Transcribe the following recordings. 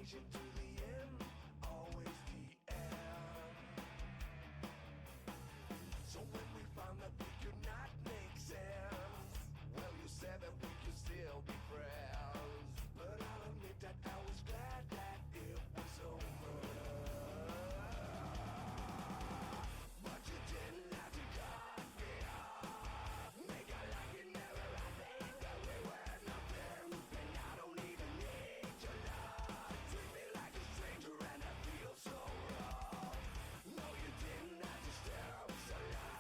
equation to the end, always the end. So when we found that we could not make sense, well, you said that we could still be friends. But I'll admit that I was glad that it was over. But you didn't have to cut me off. Make it like it never happened, that we were nothing. And I don't even need your love. Treat me like a stranger and I feel so wrong. No, you didn't have to stare at me so long.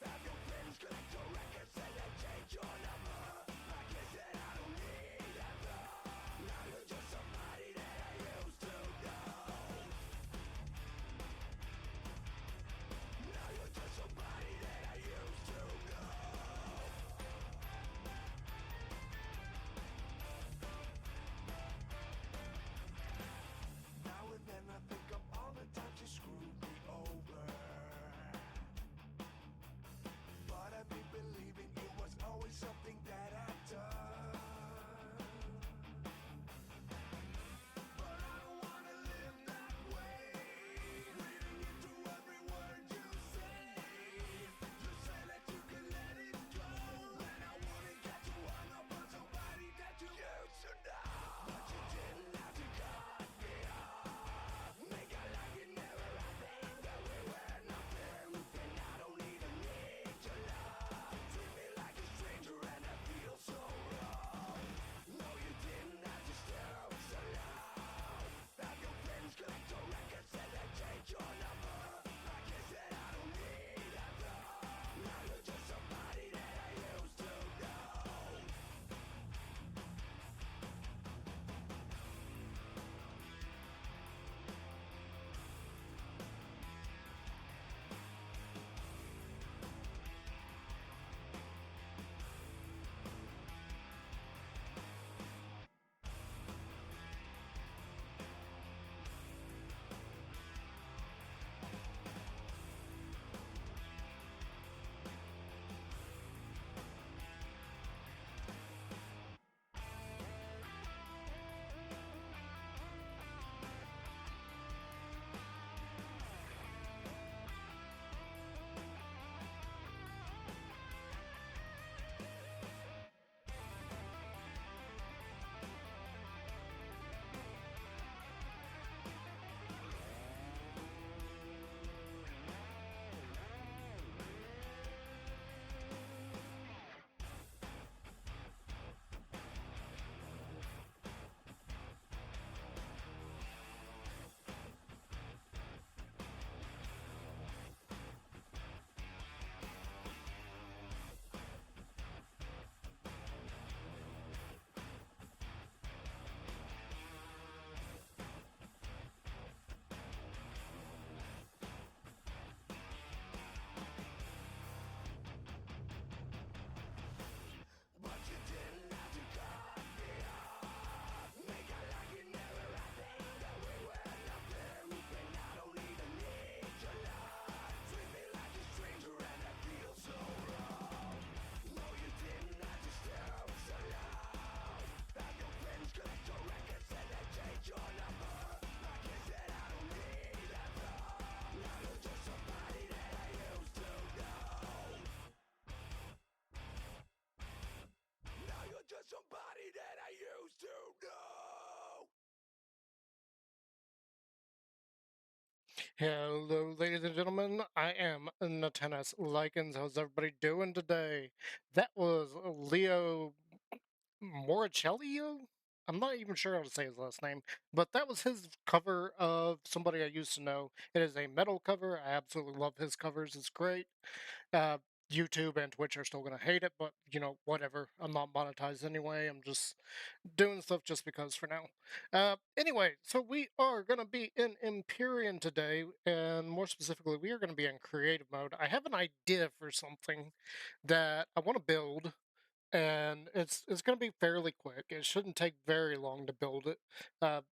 Have your friends collect your records and then change your number. I guess that I don't need that love. Now you're just somebody that I used to know. Now you're just somebody that I used to know. Now and then I think of all the times you screwed me over. But I've been believing it was always something that I'd done. But I don't wanna live that way, reading into every word you say. You say that you can let it go, and I wouldn't get too hung up on somebody that you used to know. But you didn't have to cut me off. Make it like it never happened, that we were nothing. And I don't even need your love. Treat me like a stranger and I feel so wrong. No, you didn't have to stare at me so long. Have your friends collect your records and then change your number. I guess that I don't need that love. Now you're just somebody that I used to know. But you didn't have to cut me off. Make it like it never happened, that we were nothing. And I don't even need your love. Treat me like a stranger and I feel so wrong. No, you didn't have to stare at me so long. Have your friends collect your records and then change your number. I guess that I don't need that love. Now you're just somebody that I used to know. Now you're just somebody that I used to know. Hello, ladies and gentlemen. I am Natanas Likens. How's everybody doing today? That was Leo Moricelli. I'm not even sure how to say his last name, but that was his cover of somebody I used to know. It is a metal cover. I absolutely love his covers. It's great. Uh, YouTube and Twitch are still gonna hate it, but whatever. I'm not monetized anyway. I'm just doing stuff just because for now. Anyway, so we are going to be in Empyrion today, and more specifically, we are going to be in creative mode. I have an idea for something that I want to build, and it's going to be fairly quick. It shouldn't take very long to build it,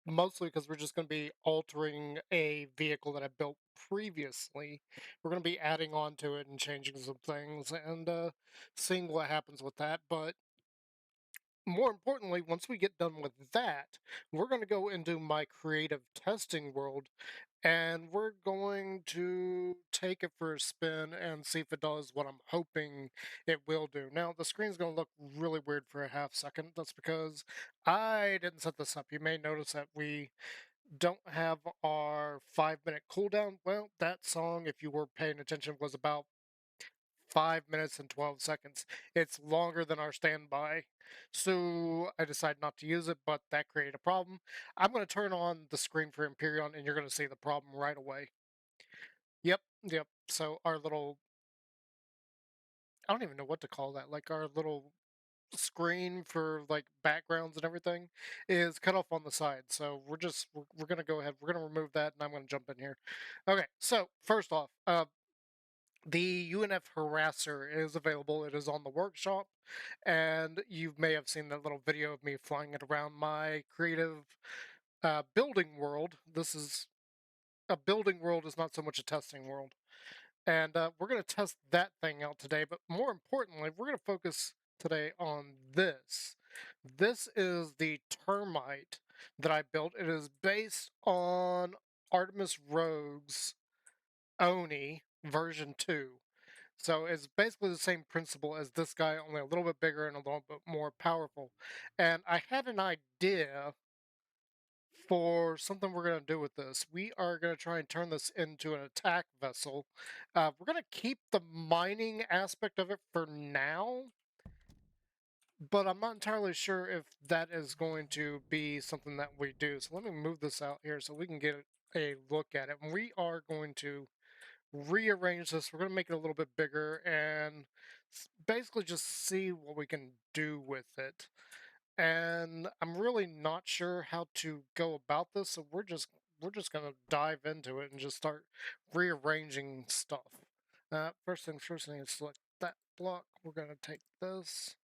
mostly because we're just going to be altering a vehicle that I built previously. We're going to be adding on to it and changing some things, and seeing what happens with that, but more importantly, once we get done with that, we're going to go into my creative testing world and we're going to take it for a spin and see if it does what I'm hoping it will do. Now, the screen's going to look really weird for a half second. That's because I didn't set this up. You may notice that we don't have our 5 minute cooldown. Well, that song, if you were paying attention, was about 5 minutes and 12 seconds. It's longer than our standby. So I decided not to use it, but that created a problem. I'm going to turn on the screen for Empyrion and you're going to see the problem right away. Yep. So our little, I don't even know what to call that, like our little screen for like backgrounds and everything is cut off on the side. So we're going to go ahead, we're going to remove that and I'm going to jump in here. Okay, so first off, the UNF harasser is available. It is on the workshop, and you may have seen that little video of me flying it around my creative building world. This is a building world, is not so much a testing world. And we're going to test that thing out today, but more importantly, we're going to focus today on this. This is the termite that I built. It is based on Artemis Rogue's Oni version 2. So it's basically the same principle as this guy, only a little bit bigger and a little bit more powerful. And I had an idea for something we're going to do with this. We are going to try and turn this into an attack vessel. We're going to keep the mining aspect of it for now, but I'm not entirely sure if that is going to be something that we do. So let me move this out here so we can get a look at it. And we are going to rearrange this. We're going to make it a little bit bigger and basically just see what we can do with it. And I'm really not sure how to go about this, so we're just going to dive into it and just start rearranging stuff. First things first, I need to select that block. We're going to take this.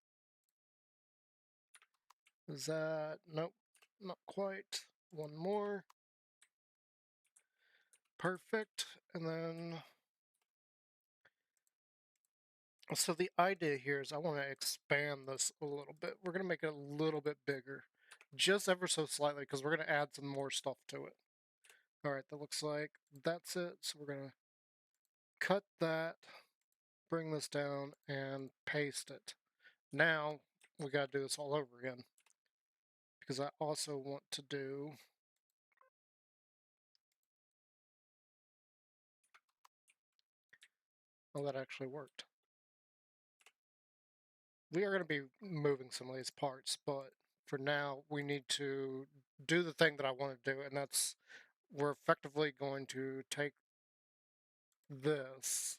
Is that, nope, not quite. One more. Perfect. And then so the idea here is I want to expand this a little bit. We're going to make it a little bit bigger, just ever so slightly, because we're going to add some more stuff to it. All right, that looks like that's it. So we're going to cut that, bring this down, and paste it. Now we got to do this all over again, because I also want to do, well, that actually worked. We are going to be moving some of these parts, but for now we need to do the thing that I want to do, and that's we're effectively going to take this,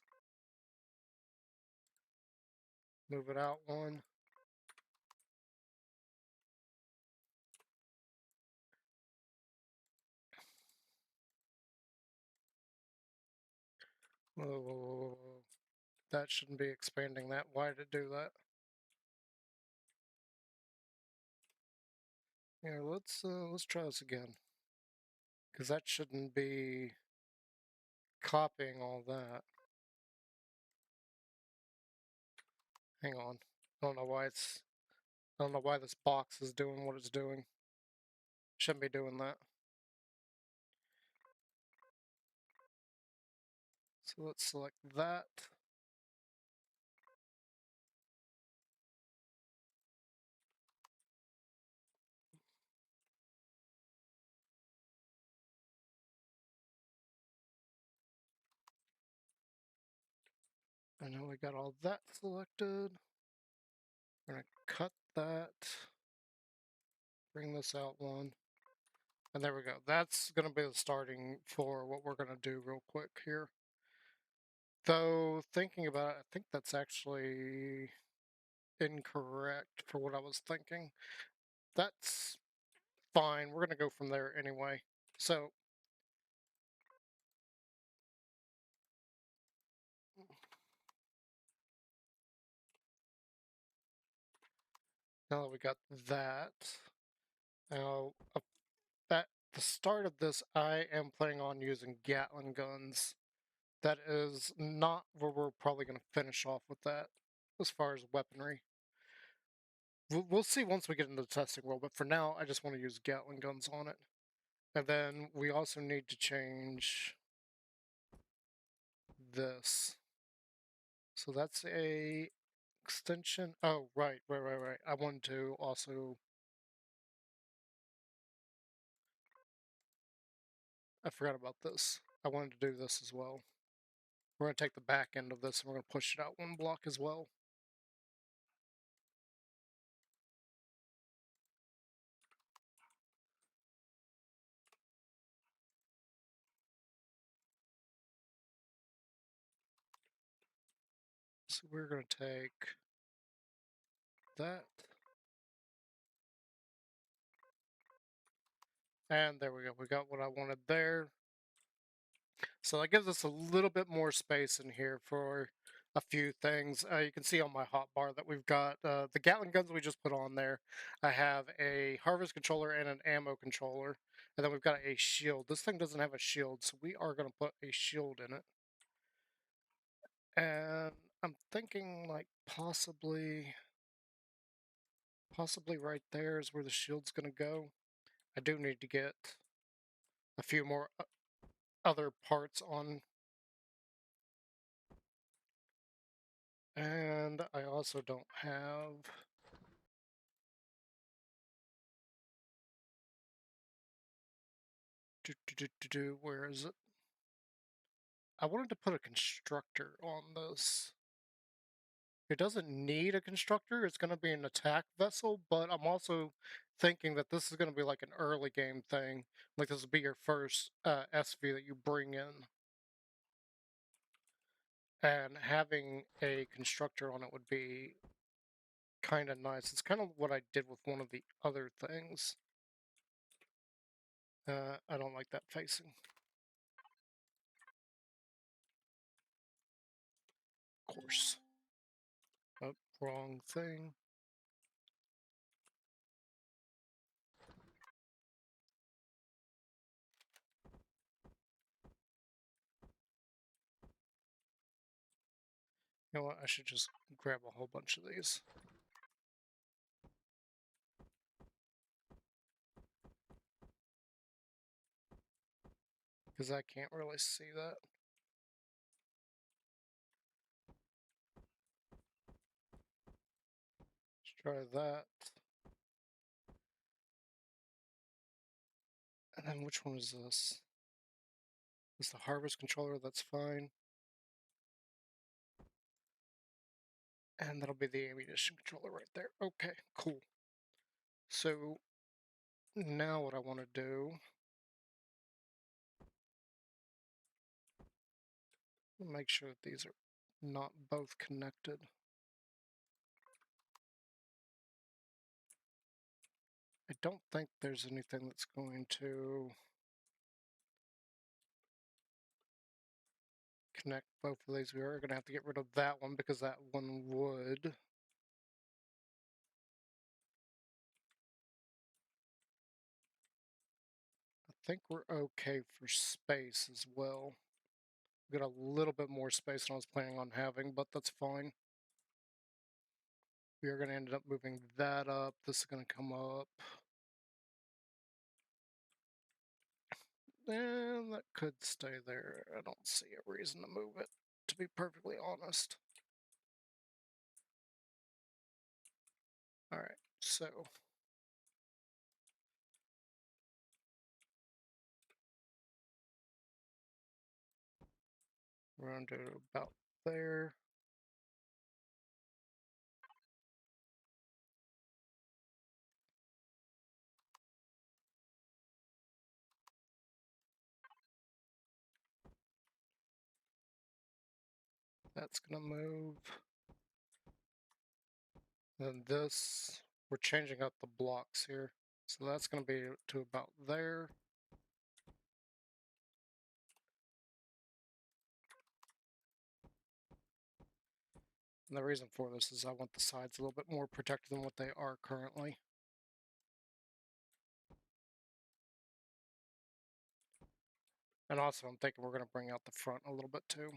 move it out one. Oh, that shouldn't be expanding that. Why did it do that? Here, let's try this again, because that shouldn't be copying all that. Hang on, I don't know why it's, I don't know why this box is doing what it's doing. Shouldn't be doing that. So let's select that. I know we got all that selected. We're gonna cut that, bring this out one, and there we go. That's gonna be the starting for what we're gonna do real quick here. Though, thinking about it, I think that's actually incorrect for what I was thinking. That's fine. We're going to go from there anyway. So, now that we got that, now at the start of this, I am planning on using Gatling guns. That is not where we're probably going to finish off with that as far as weaponry. We'll see once we get into the testing world, but for now, I just want to use Gatling guns on it. And then we also need to change this. So that's a extension. Oh, right. I wanted to also... I forgot about this. I wanted to do this as well. We're going to take the back end of this and we're going to push it out one block as well. So we're going to take that. And there we go. We got what I wanted there. So that gives us a little bit more space in here for a few things. You can see on my hotbar that we've got the Gatling guns we just put on there. I have a harvest controller and an ammo controller. And then we've got a shield. This thing doesn't have a shield, so we are going to put a shield in it. And I'm thinking like possibly right there is where the shield's going to go. I do need to get a few more other parts on. And I also don't have... Where is it? I wanted to put a constructor on this. It doesn't need a constructor, it's going to be an attack vessel, but I'm also thinking that this is going to be like an early game thing. Like this will be your first SV that you bring in. And having a constructor on it would be kind of nice. It's kind of what I did with one of the other things. I don't like that facing. Of course. Oh, wrong thing. You know what? I should just grab a whole bunch of these. Because I can't really see that. Let's try that. And then which one is this? Is the harvest controller? That's fine. And that'll be the ammunition controller right there. Okay, cool. So now what I want to do, make sure that these are not both connected. I don't think there's anything that's going to connect both of these. We are going to have to get rid of that one because that one would. I think we're okay for space as well. We got a little bit more space than I was planning on having, but that's fine. We are going to end up moving that up. This is going to come up. And that could stay there. I don't see a reason to move it, to be perfectly honest. Alright, so we're going to do about there. That's going to move. Then this, we're changing up the blocks here. So that's going to be to about there. And the reason for this is I want the sides a little bit more protected than what they are currently. And also I'm thinking we're going to bring out the front a little bit too.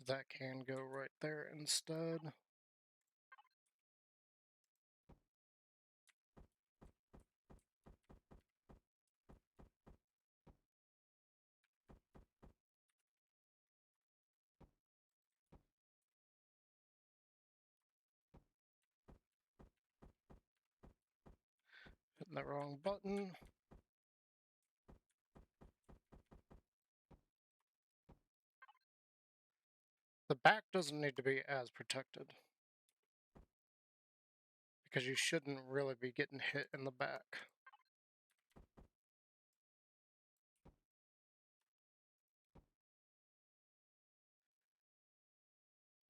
So that can go right there instead. Hitting the wrong button. The back doesn't need to be as protected, because you shouldn't really be getting hit in the back.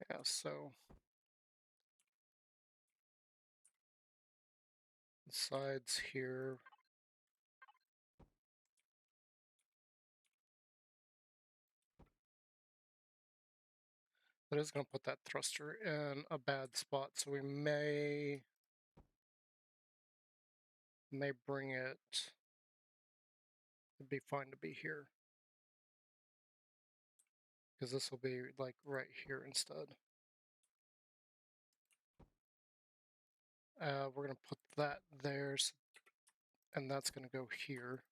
Yeah, so the sides here. That is going to put that thruster in a bad spot, so we may bring it. It'd be fine to be here, because this will be like right here instead. We're going to put that there, and that's going to go here.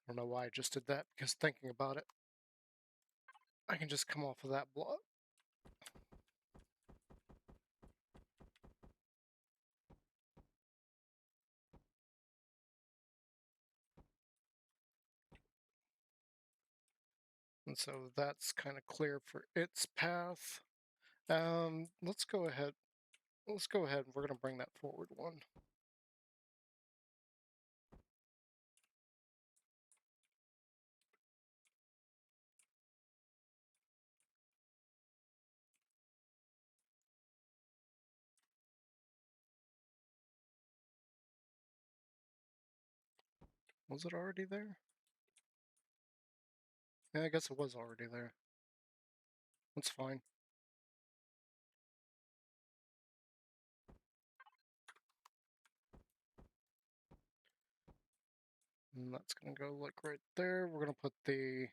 I don't know why I just did that, because thinking about it, I can just come off of that block. And so that's kind of clear for its path. Let's go ahead. Let's go ahead and we're going to bring that forward one. Was it already there? Yeah, I guess it was already there. That's fine. And that's going to go like right there. We're going to put the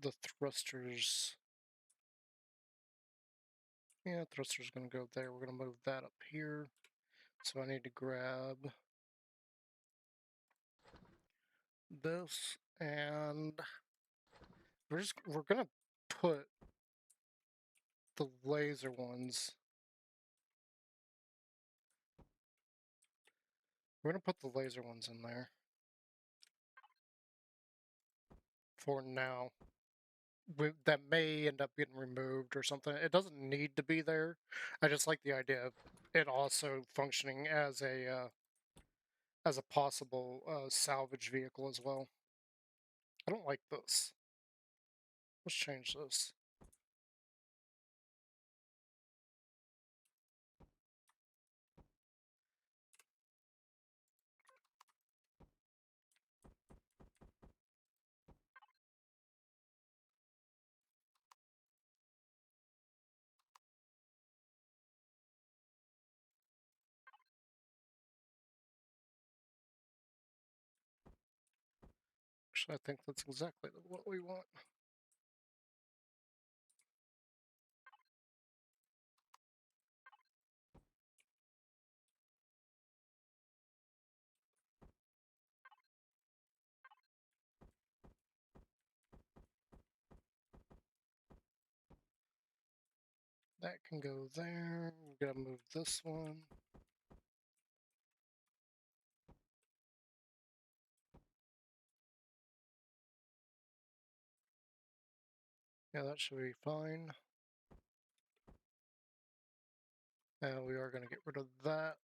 the thrusters. Yeah, thruster's going to go there. We're going to move that up here. So I need to grab this, and we're going to put the laser ones. We're going to put the laser ones in there for now. That may end up getting removed or something. It doesn't need to be there. I just like the idea of it also functioning as a possible salvage vehicle as well. I don't like this. Let's change this. Actually, I think that's exactly what we want. That can go there. We gotta move this one. Yeah, that should be fine. And we are gonna get rid of that.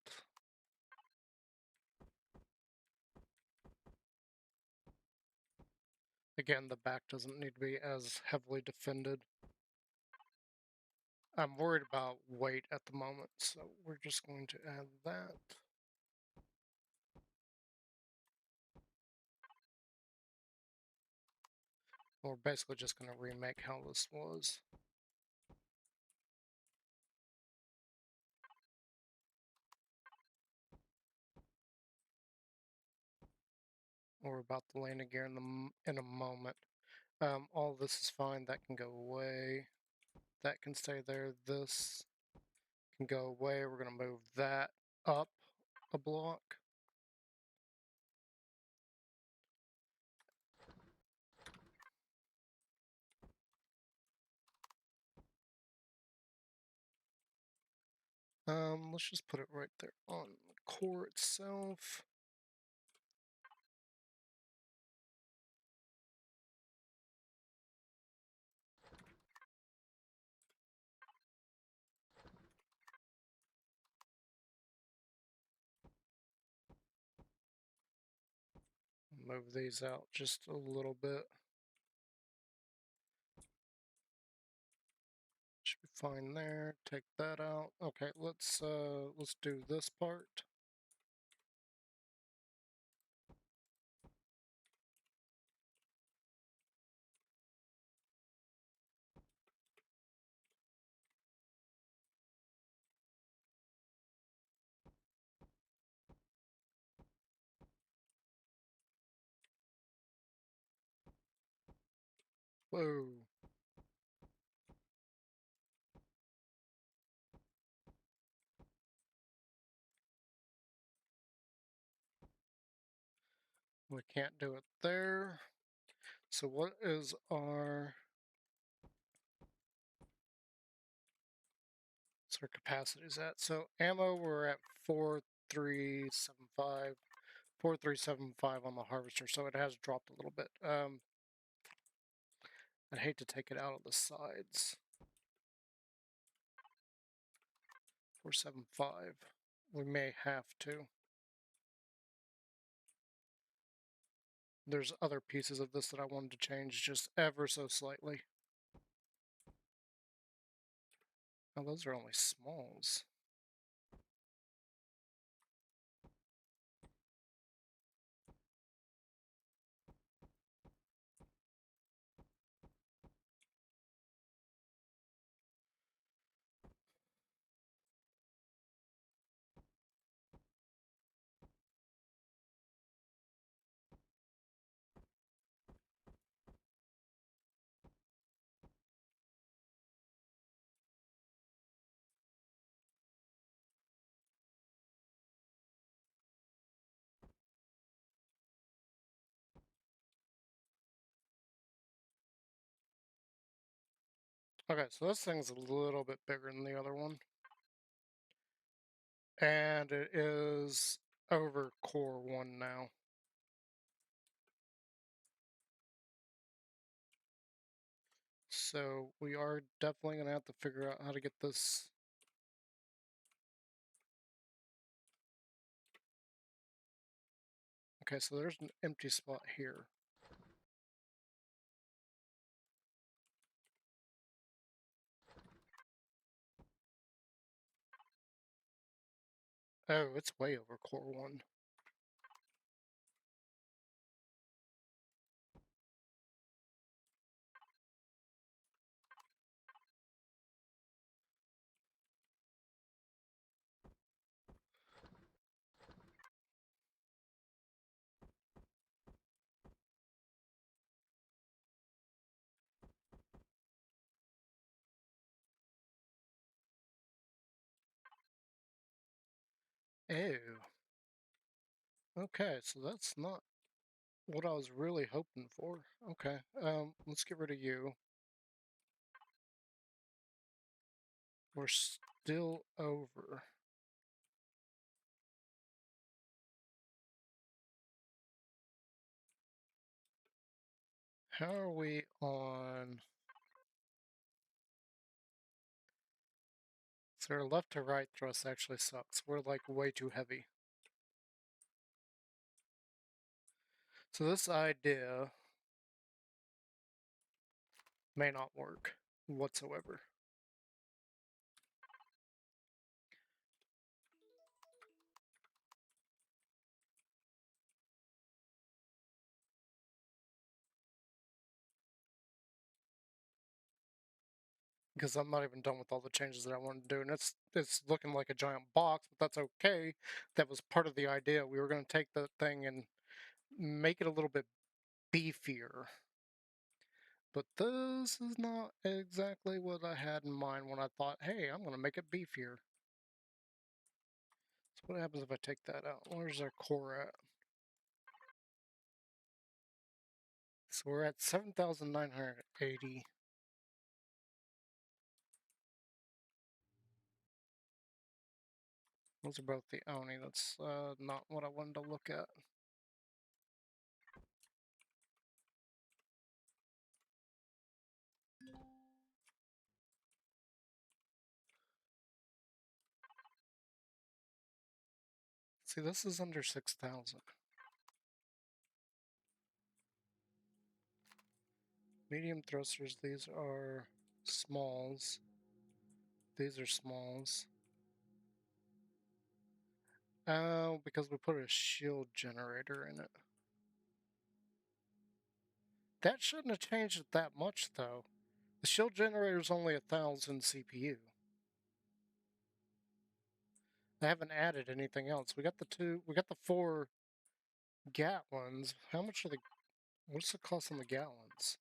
Again, the back doesn't need to be as heavily defended. I'm worried about weight at the moment, so we're just going to add that. We're basically just going to remake how this was. We're about the landing gear in a moment. All this is fine. That can go away. That can stay there. This can go away. We're going to move that up a block. Let's just put it right there on the core itself. Move these out just a little bit. Should be fine there. Take that out. Okay, let's do this part. Whoa. We can't do it there. So what is our capacities at? So ammo we're at 4375. 4375 on the harvester, so it has dropped a little bit. I'd hate to take it out of the sides. 475. We may have to. There's other pieces of this that I wanted to change just ever so slightly. Oh, those are only smalls. Okay, so this thing's a little bit bigger than the other one. And it is over core 1 now. So we are definitely going to have to figure out how to get this. Okay, so there's an empty spot here. Oh, it's way over core 1. Ew. Okay, so that's not what I was really hoping for. Okay, let's get rid of you. We're still over. How are we on? So our left to right thrust actually sucks. We're like way too heavy. So this idea may not work whatsoever. Because I'm not even done with all the changes that I wanted to do, and it's looking like a giant box, but that's okay. That was part of the idea. We were going to take the thing and make it a little bit beefier. But this is not exactly what I had in mind when I thought, hey, I'm going to make it beefier. So what happens if I take that out? Where's our core at? So we're at 7,980. Those are both the Oni. That's not what I wanted to look at. See, this is under 6,000. Medium thrusters, these are smalls. These are smalls. Oh, because we put a shield generator in it. That shouldn't have changed it that much, though. The shield generator is only 1,000 CPU. I haven't added anything else. We got the 4 Gatlins. How much are what's the cost on the Gatlins?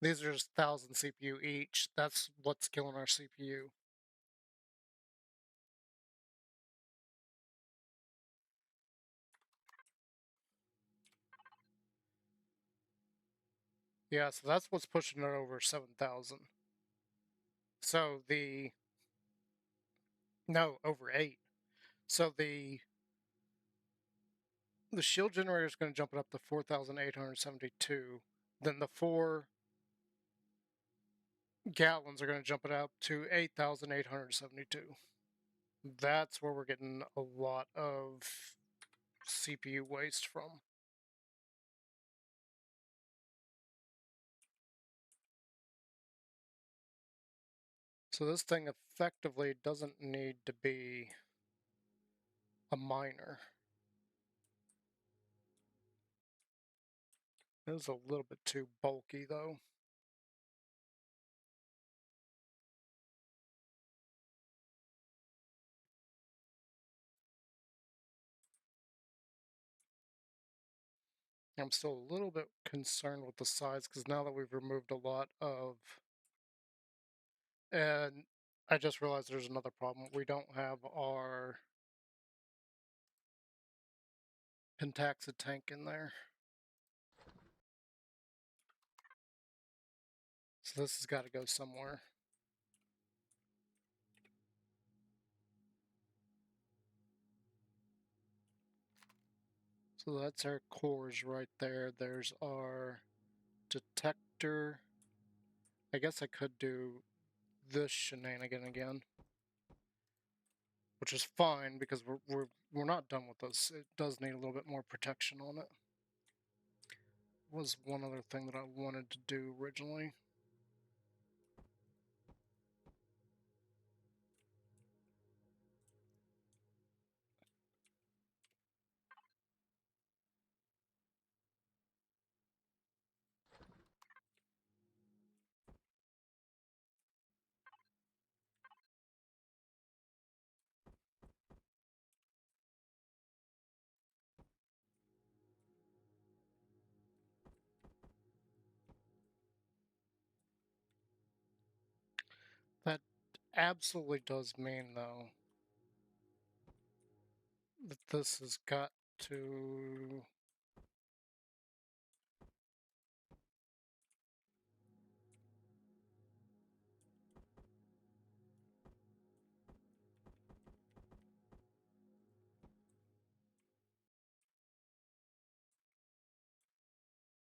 These are just 1,000 CPU each. That's what's killing our CPU. Yeah, so that's what's pushing it over 7,000. So no, over 8. So the shield generator is going to jump it up to 4,872. Then the 4 Gatlins are going to jump it up to 8,872. That's where we're getting a lot of CPU waste from. So this thing effectively doesn't need to be a miner. It is a little bit too bulky though. I'm still a little bit concerned with the size because now that we've removed a lot of... And I just realized there's another problem. We don't have our pentaxid tank in there. So this has got to go somewhere. So that's our cores right there. There's our detector. I guess I could do this shenanigan again, which is fine because we're not done with this. It does need a little bit more protection on it. Was one other thing that I wanted to do originally. That absolutely does mean, though, that this has got to...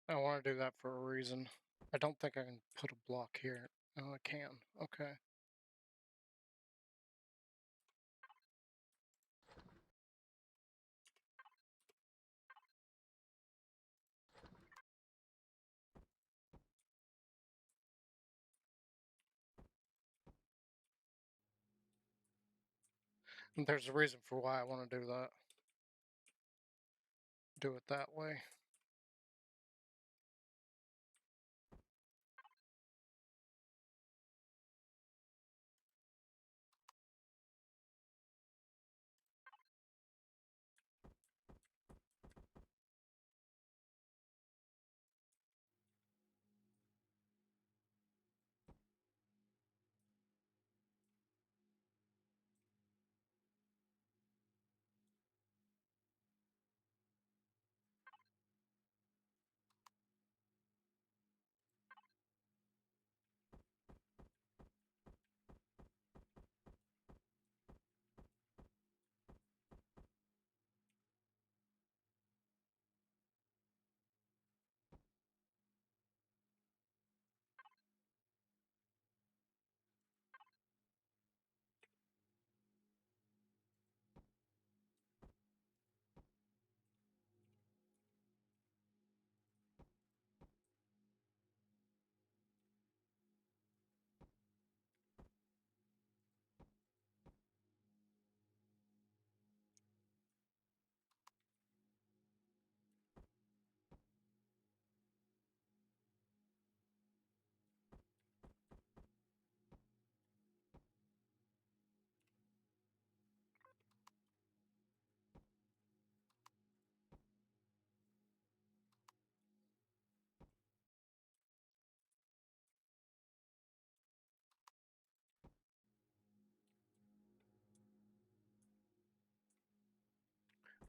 I want to do that for a reason. I don't think I can put a block here. Oh, I can. Okay. And there's a reason for why I want to do that. Do it that way.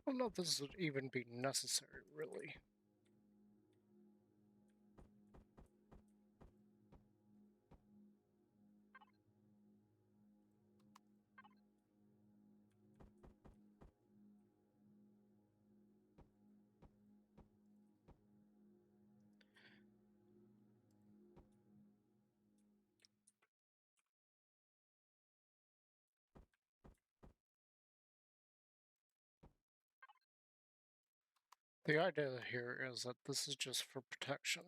don't know if this would even be necessary, really. The idea here is that this is just for protection.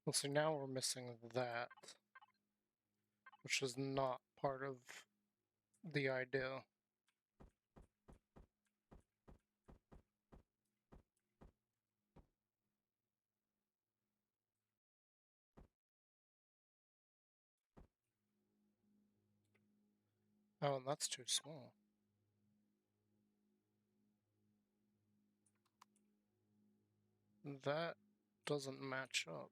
Well, see, now we're missing that, which is not part of the idea. Oh, and that's too small. That doesn't match up.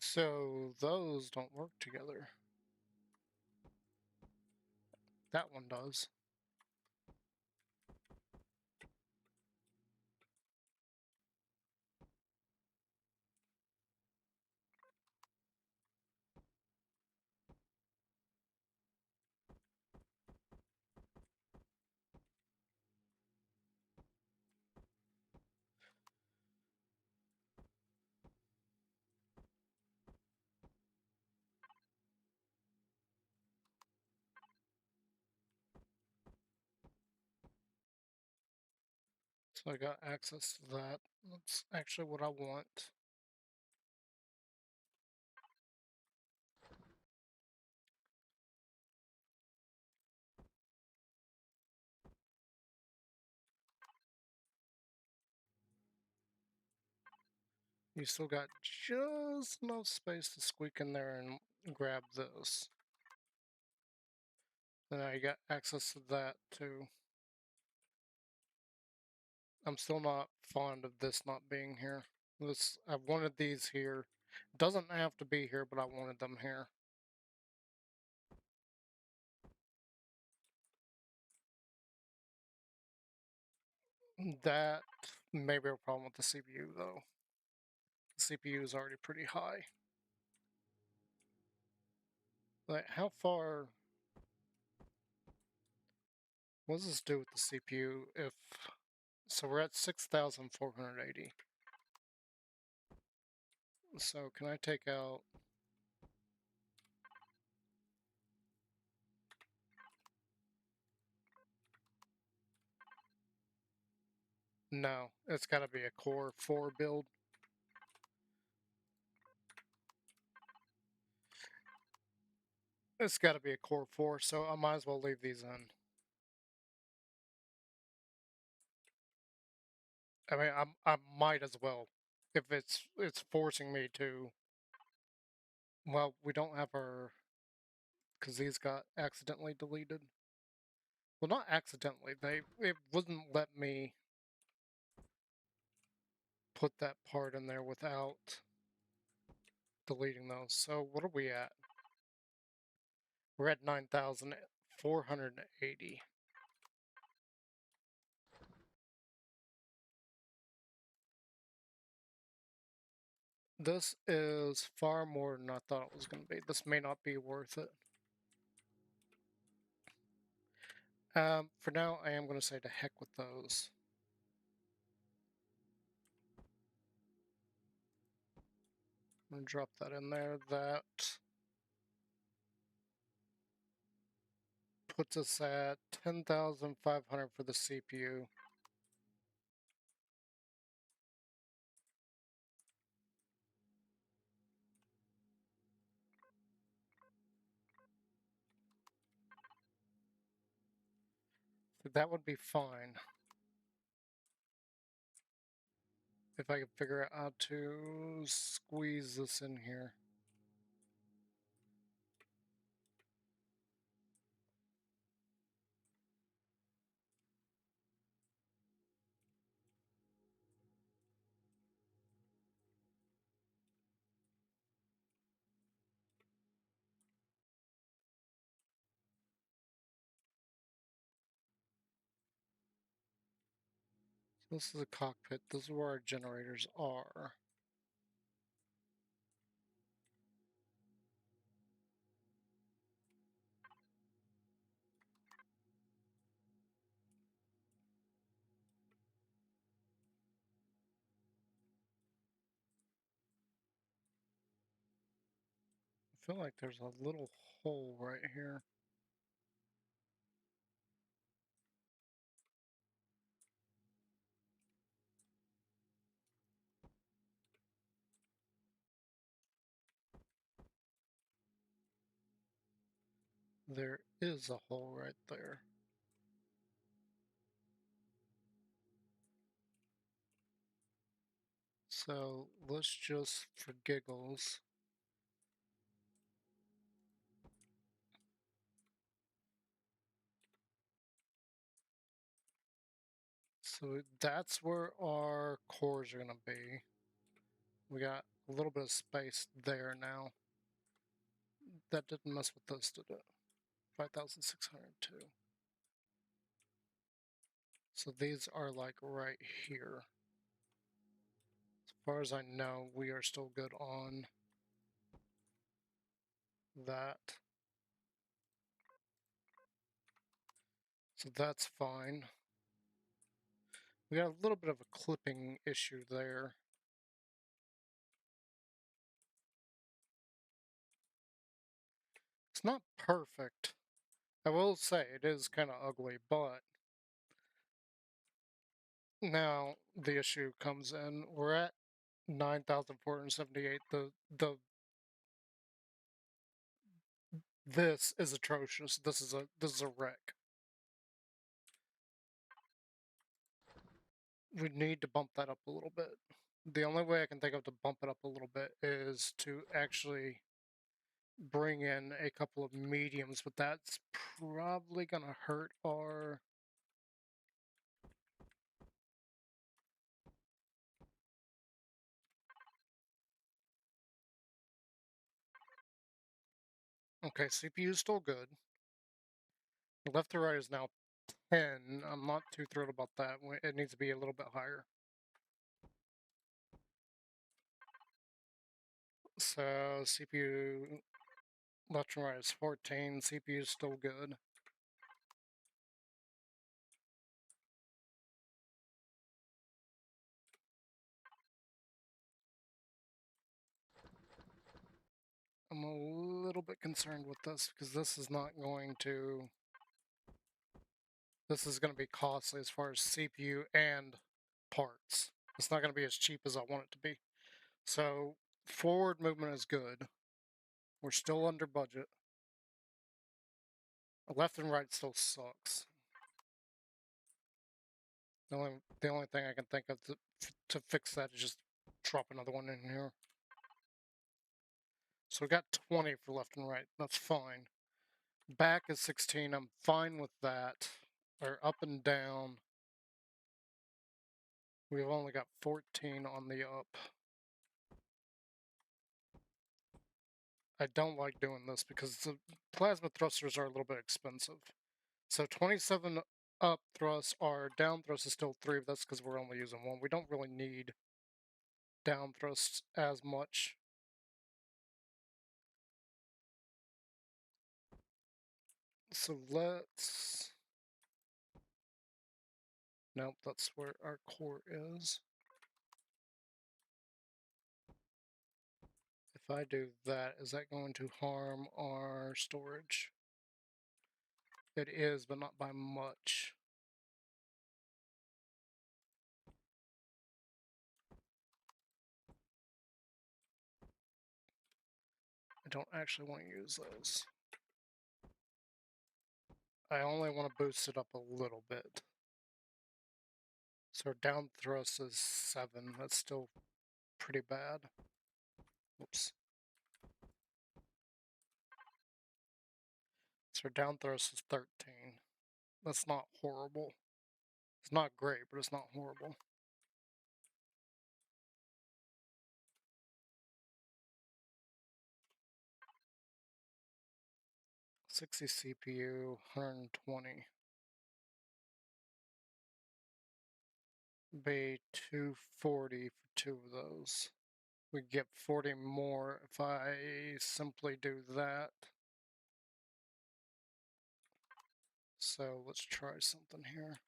So those don't work together. That one does. So I got access to that. That's actually what I want. You still got just enough space to squeak in there and grab this. And now you got access to that too. I'm still not fond of this not being here. This, I wanted these here. Doesn't have to be here, but I wanted them here. That may be a problem with the CPU though. The CPU is already pretty high. Like, how far? What does this do with the CPU if... So we're at 6,480. So can I take out... No, it's got to be a Core 4 build. It's got to be a Core 4, so I might as well leave these in. I mean, I might as well, if it's forcing me to. Well, we don't have our... Because these got accidentally deleted. Well, not accidentally. It wouldn't let me put that part in there without deleting those. So what are we at? We're at 9,480. This is far more than I thought it was going to be. This may not be worth it. For now, I am going to say to heck with those. I'm going to drop that in there. That puts us at 10,500 for the CPU. That would be fine. if I can figure out how to squeeze this in here. This is a cockpit. This is where our generators are. I feel like there's a little hole right here. There is a hole right there. So let's just, for giggles, so that's where our cores are going to be. We got a little bit of space there now. That didn't mess with this, did it? 5,602. So these are like right here. As far as I know, we are still good on that. So that's fine. We got a little bit of a clipping issue there. It's not perfect. I will say it is kind of ugly, but now the issue comes in. We're at 9,478. This is atrocious. This is a wreck. We need to bump that up a little bit. The only way I can think of to bump it up a little bit is to actually bring in a couple of mediums, but that's probably gonna hurt our... Okay, CPU is still good. Left to right is now 10. I'm not too thrilled about that. It needs to be a little bit higher. So CPU left and right is 14. CPU is still good. I'm a little bit concerned with this because this is not going to... This is going to be costly as far as CPU and parts. It's not going to be as cheap as I want it to be. So forward movement is good. We're still under budget. Left and right still sucks. The only thing I can think of to fix that is just drop another one in here. So we got 20 for left and right. That's fine. Back is 16. I'm fine with that. Or up and down. We've only got 14 on the up. I don't like doing this because the plasma thrusters are a little bit expensive. So 27 up thrusts, our down thrust is still 3, but that's because we're only using 1. We don't really need down thrusts as much. So let's... Nope, that's where our core is. If I do that, is that going to harm our storage? It is, but not by much. I don't actually want to use those. I only want to boost it up a little bit. So down thrust is 7. That's still pretty bad. Oops. So down thrust is 13. That's not horrible. It's not great, but it's not horrible. 60 CPU, 120. Be 240 for 2 of those. We get 40 more if I simply do that. So let's try something here.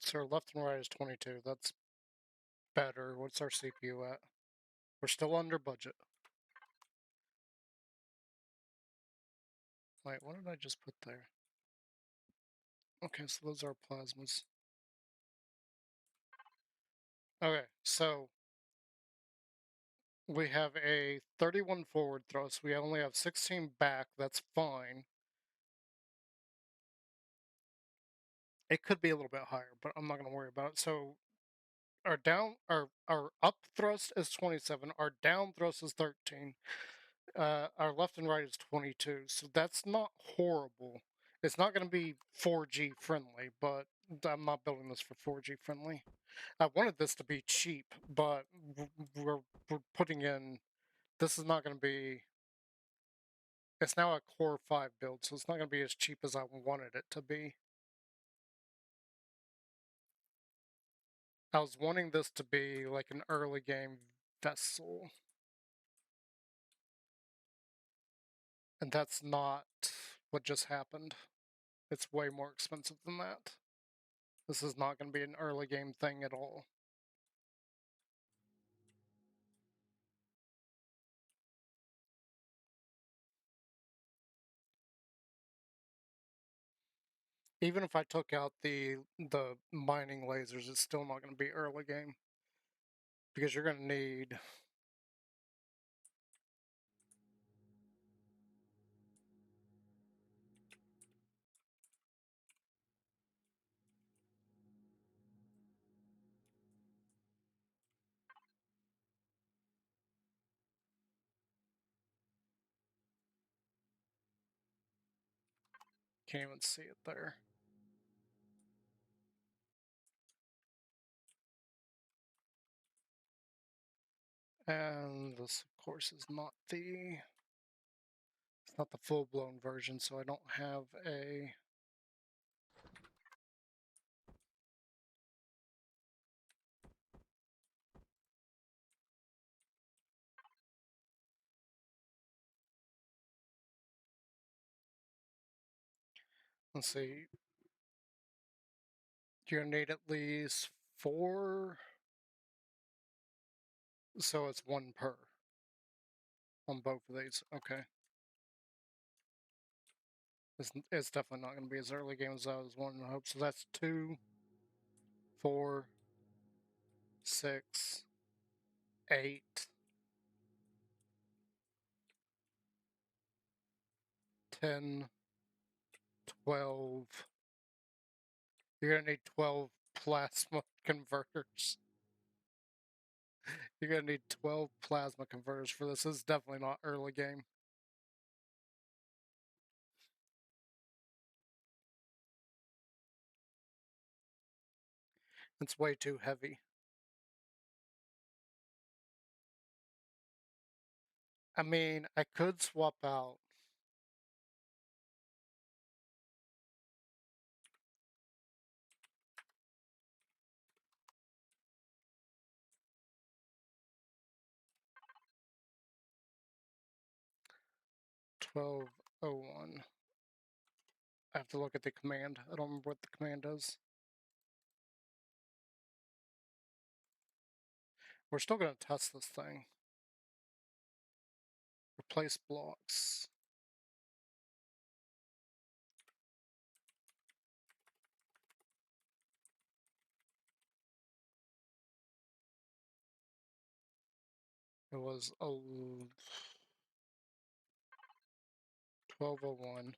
So our left and right is 22. That's better. What's our CPU at? We're still under budget. Wait, what did I just put there? Okay, so those are plasmas. Okay, so we have a 31 forward thrust. We only have 16 back. That's fine. It could be a little bit higher, but I'm not going to worry about it. So our up thrust is 27. Our down thrust is 13. Our left and right is 22. So that's not horrible. It's not going to be 4G friendly, but I'm not building this for 4G friendly. I wanted this to be cheap, but we're putting in. This is not going to be. It's now a Core 5 build, so it's not going to be as cheap as I wanted it to be. I was wanting this to be like an early game vessel. And that's not what just happened. It's way more expensive than that. This is not going to be an early game thing at all. Even if I took out the mining lasers, it's still not going to be early game. Because you're going to need. Can't even see it there. And this, of course, is not the. It's not the full-blown version, so I don't have a. Let's see. You're going to need at least 4. So it's 1 per on both of these. Okay. It's definitely not going to be as early game as I was wanting to hope. So that's 2, 4, 6, 8, 10, 12. You're going to need 12 plasma converters. You're going to need 12 plasma converters for this. This is definitely not early game. It's way too heavy. I mean, I could swap out. $12.01. I have to look at the command. I don't remember what the command does. We're still going to test this thing. Replace blocks. It was 1201.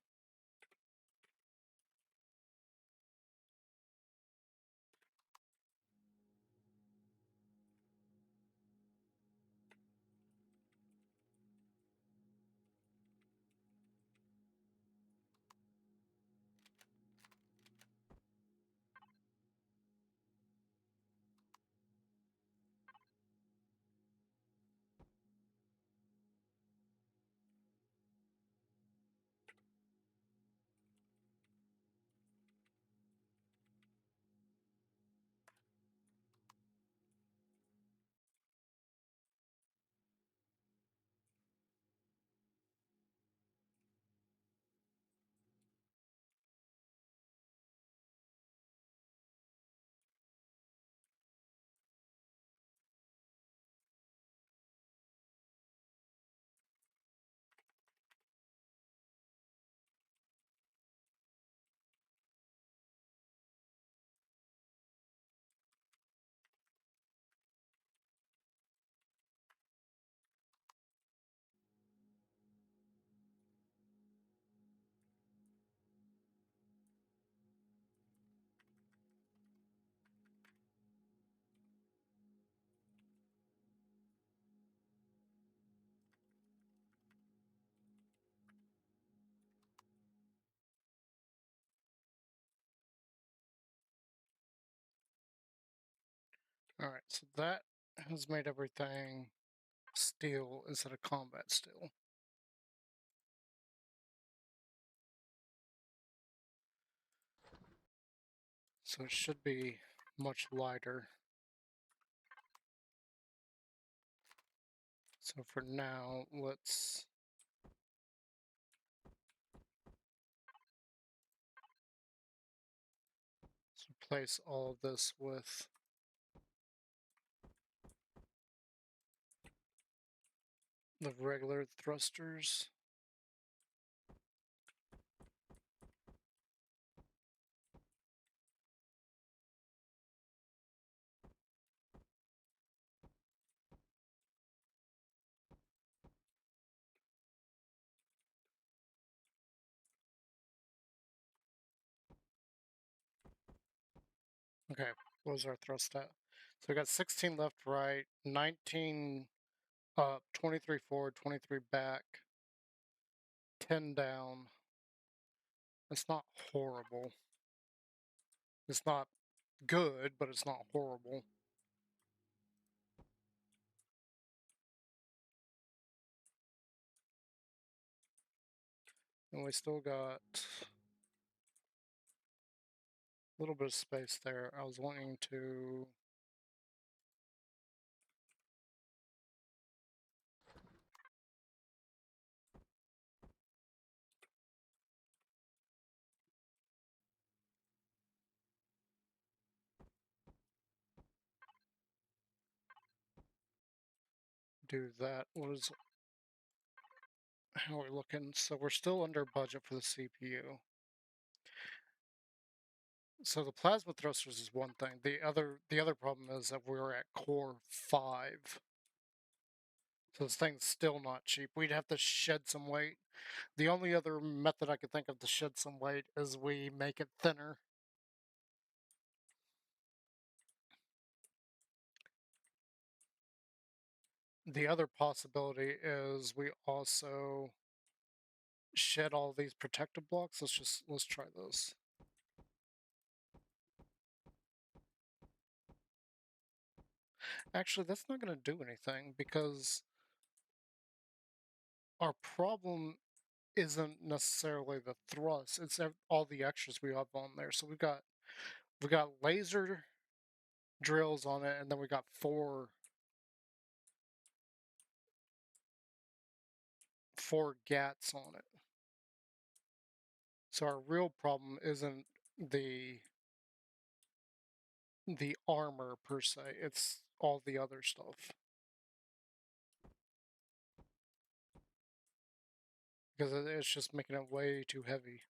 Alright, so that has made everything steel instead of combat steel. So it should be much lighter. So for now, let's replace all of this with the regular thrusters. Okay, what was our thrust at? So we got 16 left, right, 19 up, 23 forward, 23 back, 10 down. It's not horrible. It's not good, but it's not horrible. And we still got a little bit of space there. I was wanting to do that. How are we looking? So we're still under budget for the CPU. So the plasma thrusters is one thing. The other problem is that we're at core 5. So this thing's still not cheap. We'd have to shed some weight. The only other method I could think of to shed some weight is we make it thinner. The other possibility is we also shed all these protective blocks. Let's try this. Actually, that's not going to do anything because our problem isn't necessarily the thrust, it's all the extras we have on there. So we got laser drills on it, and then we got four gats on it. So our real problem isn't the armor per se, it's all the other stuff. Because it's just making it way too heavy.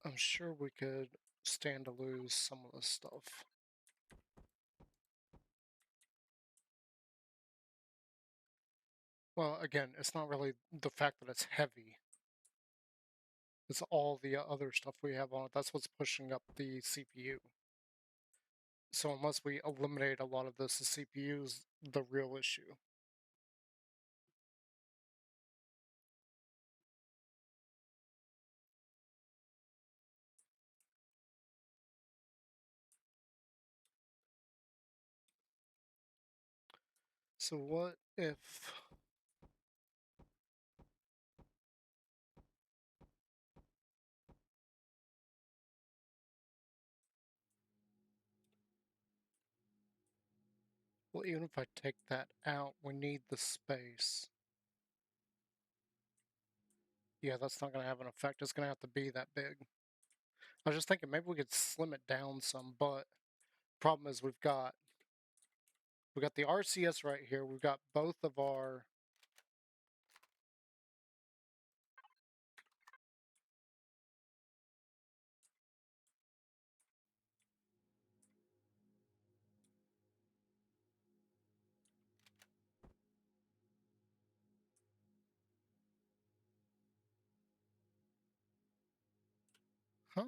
I'm sure we could stand to lose some of this stuff. Well, again, it's not really the fact that it's heavy. It's all the other stuff we have on it. That's what's pushing up the CPU. So unless we eliminate a lot of this, the CPU is the real issue. So what if... Well, even if I take that out, we need the space. Yeah, that's not going to have an effect. It's going to have to be that big. I was just thinking maybe we could slim it down some, but problem is we've got the RCS right here. We've got both of our... Huh?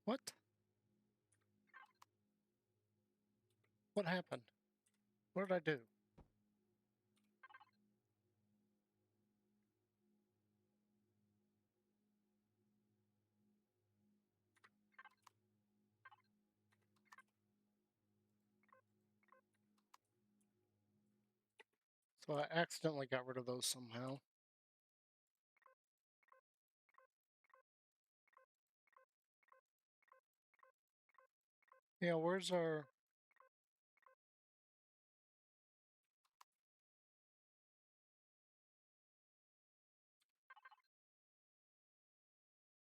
What? What happened? What did I do? So I accidentally got rid of those somehow. Yeah, where's our...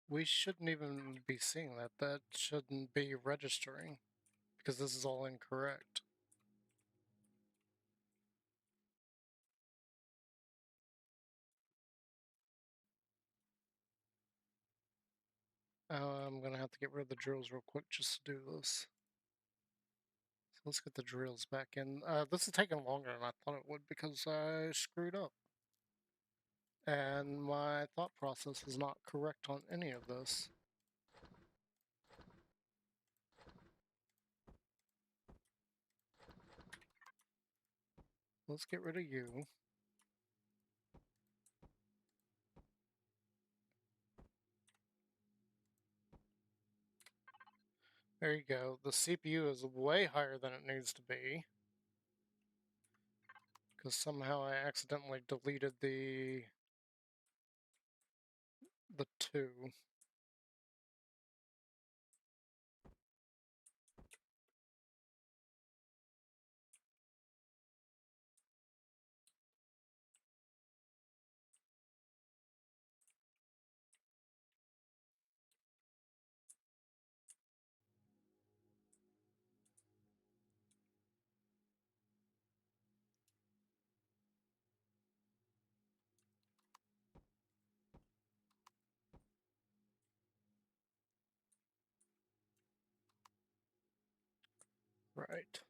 We shouldn't even be seeing that. That shouldn't be registering, because this is all incorrect. I'm gonna have to get rid of the drills real quick just to do this. So let's get the drills back in. This is taking longer than I thought it would because I screwed up. And my thought process is not correct on any of this. Let's get rid of you. There you go. The CPU is way higher than it needs to be. Because somehow I accidentally deleted the 2. Right.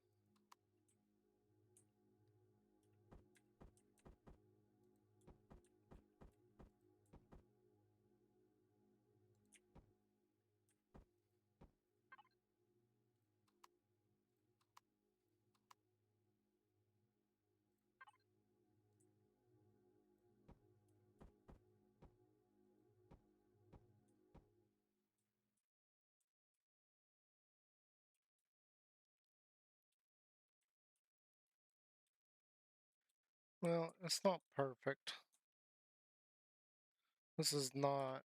Well, it's not perfect. This is not.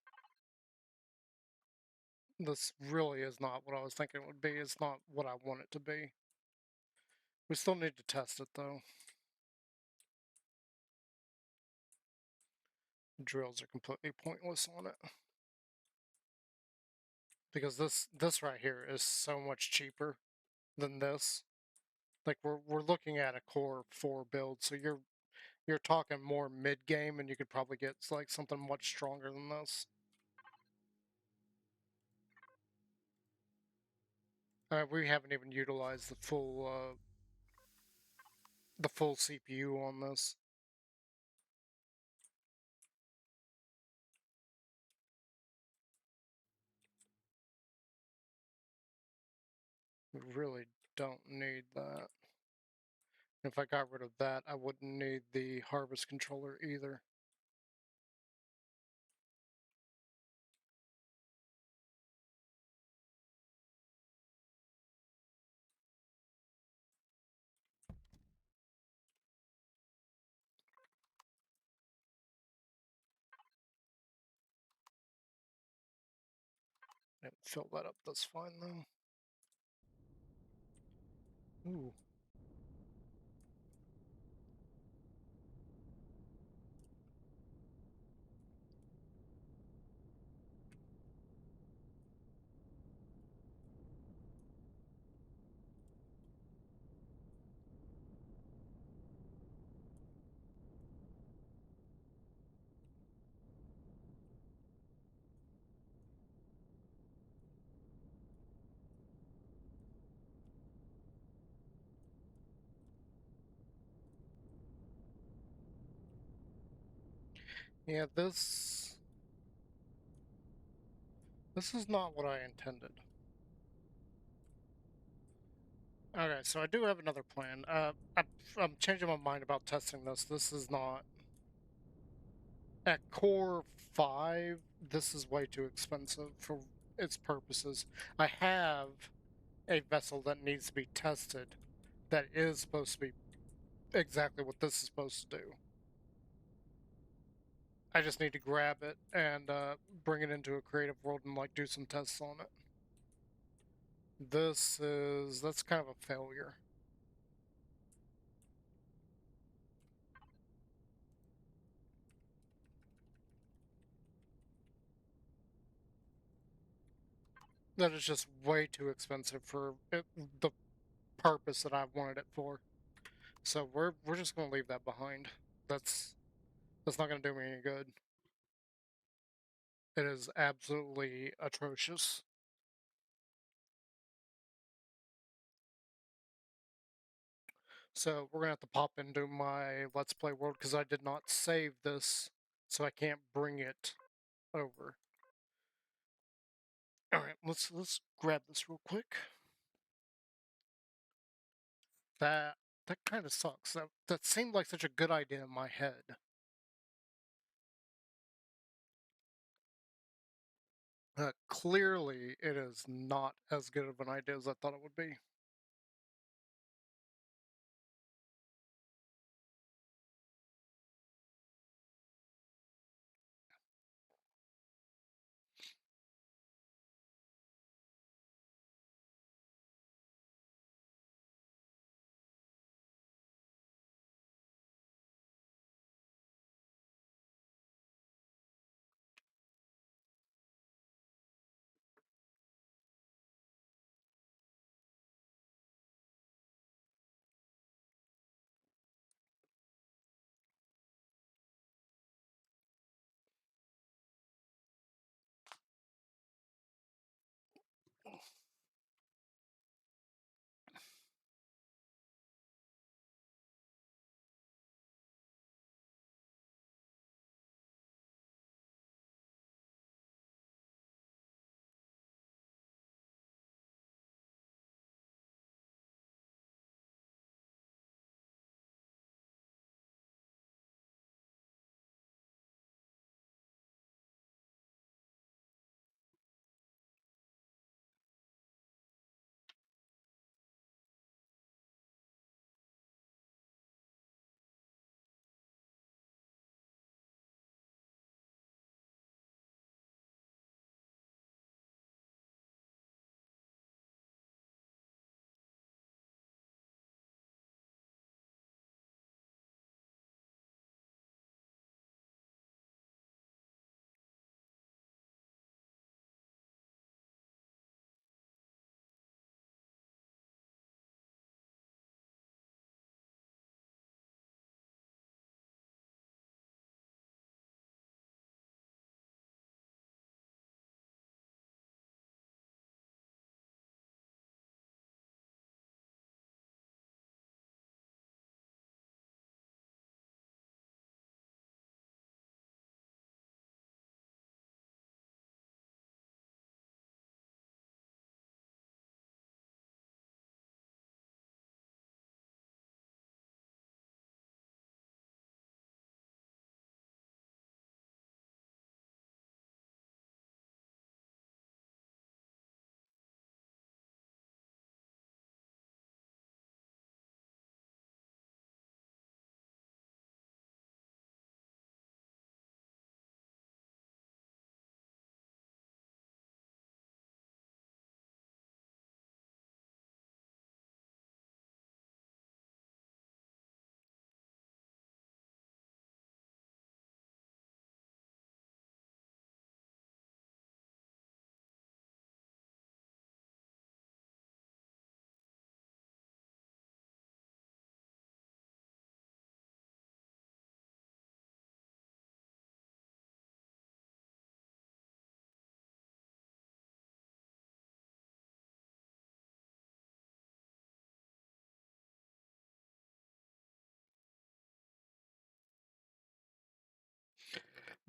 This really is not what I was thinking it would be. It's not what I want it to be. We still need to test it though. Drills are completely pointless on it. Because this right here is so much cheaper than this. Like we're looking at a core 4 build, so you're talking more mid game, and you could probably get like something much stronger than this. We haven't even utilized the full CPU on this. We really don't need that. If I got rid of that, I wouldn't need the harvest controller either. And fill that up, that's fine though. Ooh. Yeah, this is not what I intended. Okay, so I do have another plan. I'm changing my mind about testing this. This is not at core 5. This is way too expensive for its purposes. I have a vessel that needs to be tested that is supposed to be exactly what this is supposed to do. I just need to grab it and bring it into a creative world and like do some tests on it. That's kind of a failure. That is just way too expensive for the purpose that I wanted it for. So we're just gonna leave that behind. That's that's not gonna do me any good. It is absolutely atrocious. So we're gonna have to pop into my Let's Play world because I did not save this, so I can't bring it over. All right, let's grab this real quick. That that kind of sucks. That seemed like such a good idea in my head. Clearly, it is not as good of an idea as I thought it would be.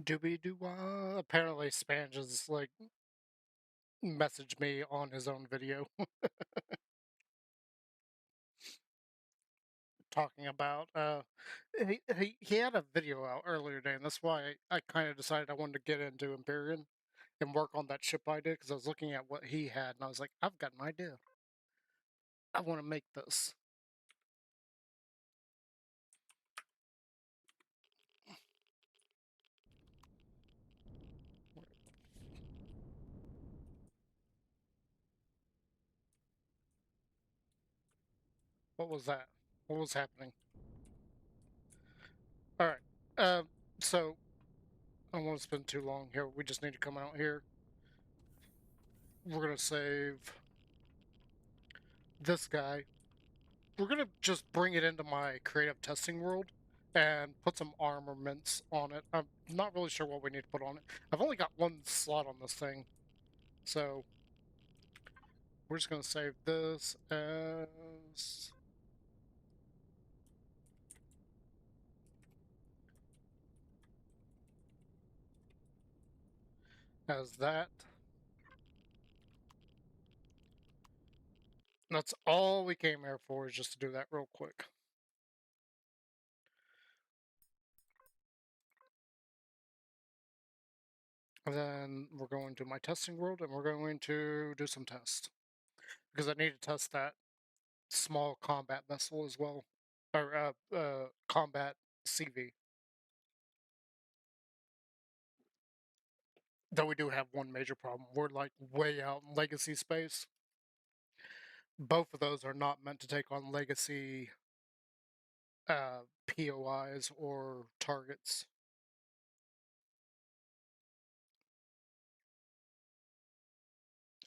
Doobie doo wah. Apparently, Span just like messaged me on his own video talking about he had a video out earlier today, and that's why I kind of decided I wanted to get into Empyrion and work on that ship idea because I was looking at what he had and I was like, I've got an idea. I want to make this. What was that? What was happening? All right. So I don't want to spend too long here. We just need to come out here. We're gonna save this guy. We're gonna just bring it into my creative testing world and put some armaments on it. I'm not really sure what we need to put on it. I've only got one slot on this thing, so we're just gonna save this as that. That's all we came here for, is just to do that real quick. And then we're going to my testing world and we're going to do some tests. Because I need to test that small combat vessel as well. Or combat CV. Though we do have one major problem. We're like way out in legacy space. Both of those are not meant to take on legacy POIs or targets.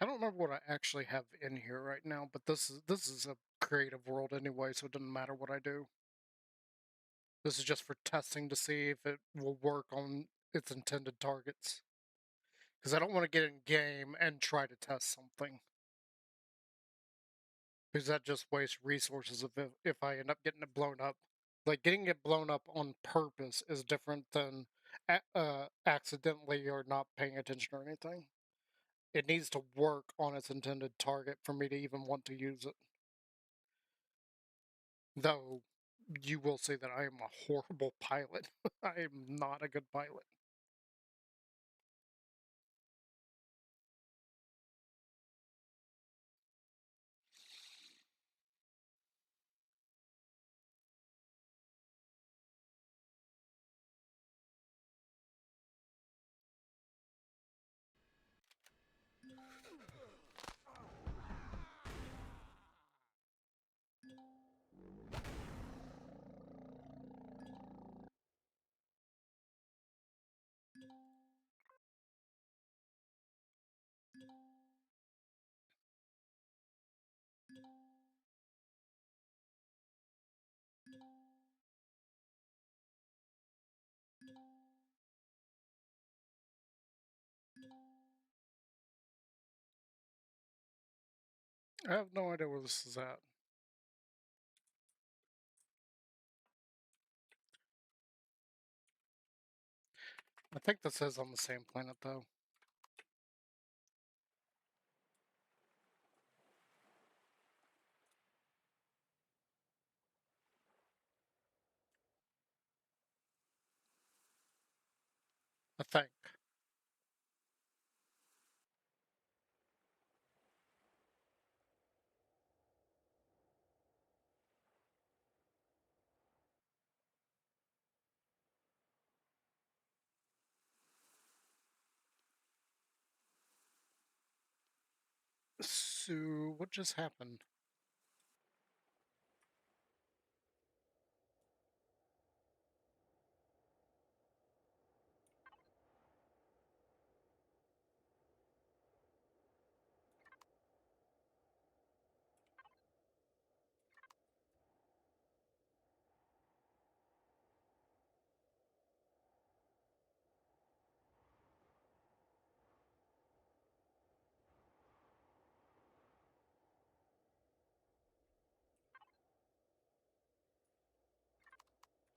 I don't remember what I actually have in here right now, but this is a creative world anyway, so it doesn't matter what I do. This is just for testing to see if it will work on its intended targets. Because I don't want to get in game and try to test something. Because that just wastes resources if I end up getting it blown up. Like, getting it blown up on purpose is different than accidentally or not paying attention or anything. It needs to work on its intended target for me to even want to use it. Though, you will see that I am a horrible pilot. I am not a good pilot. I have no idea where this is at. I think this is on the same planet, though. I think. So, what just happened?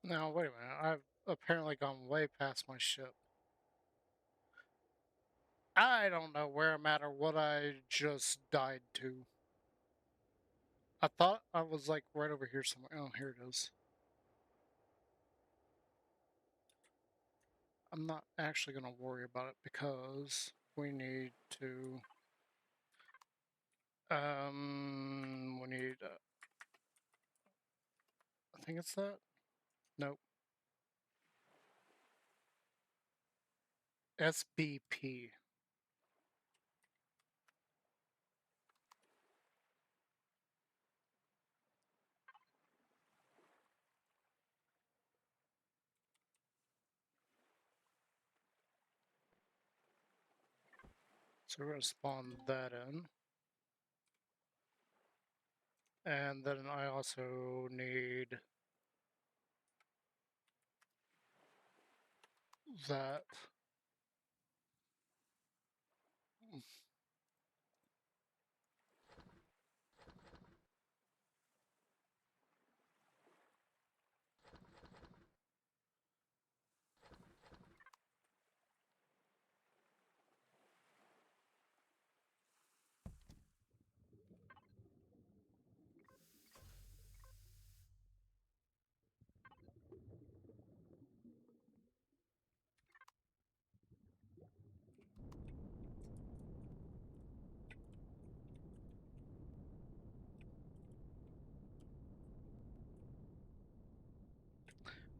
Now, wait a minute. I've apparently gone way past my ship. I don't know where I'm at or what I just died to. I thought I was like right over here somewhere. Oh, here it is. I'm not actually going to worry about it because we need to, we need, I think it's that. Nope. SBP. So we're going to spawn that in. And then I also need that.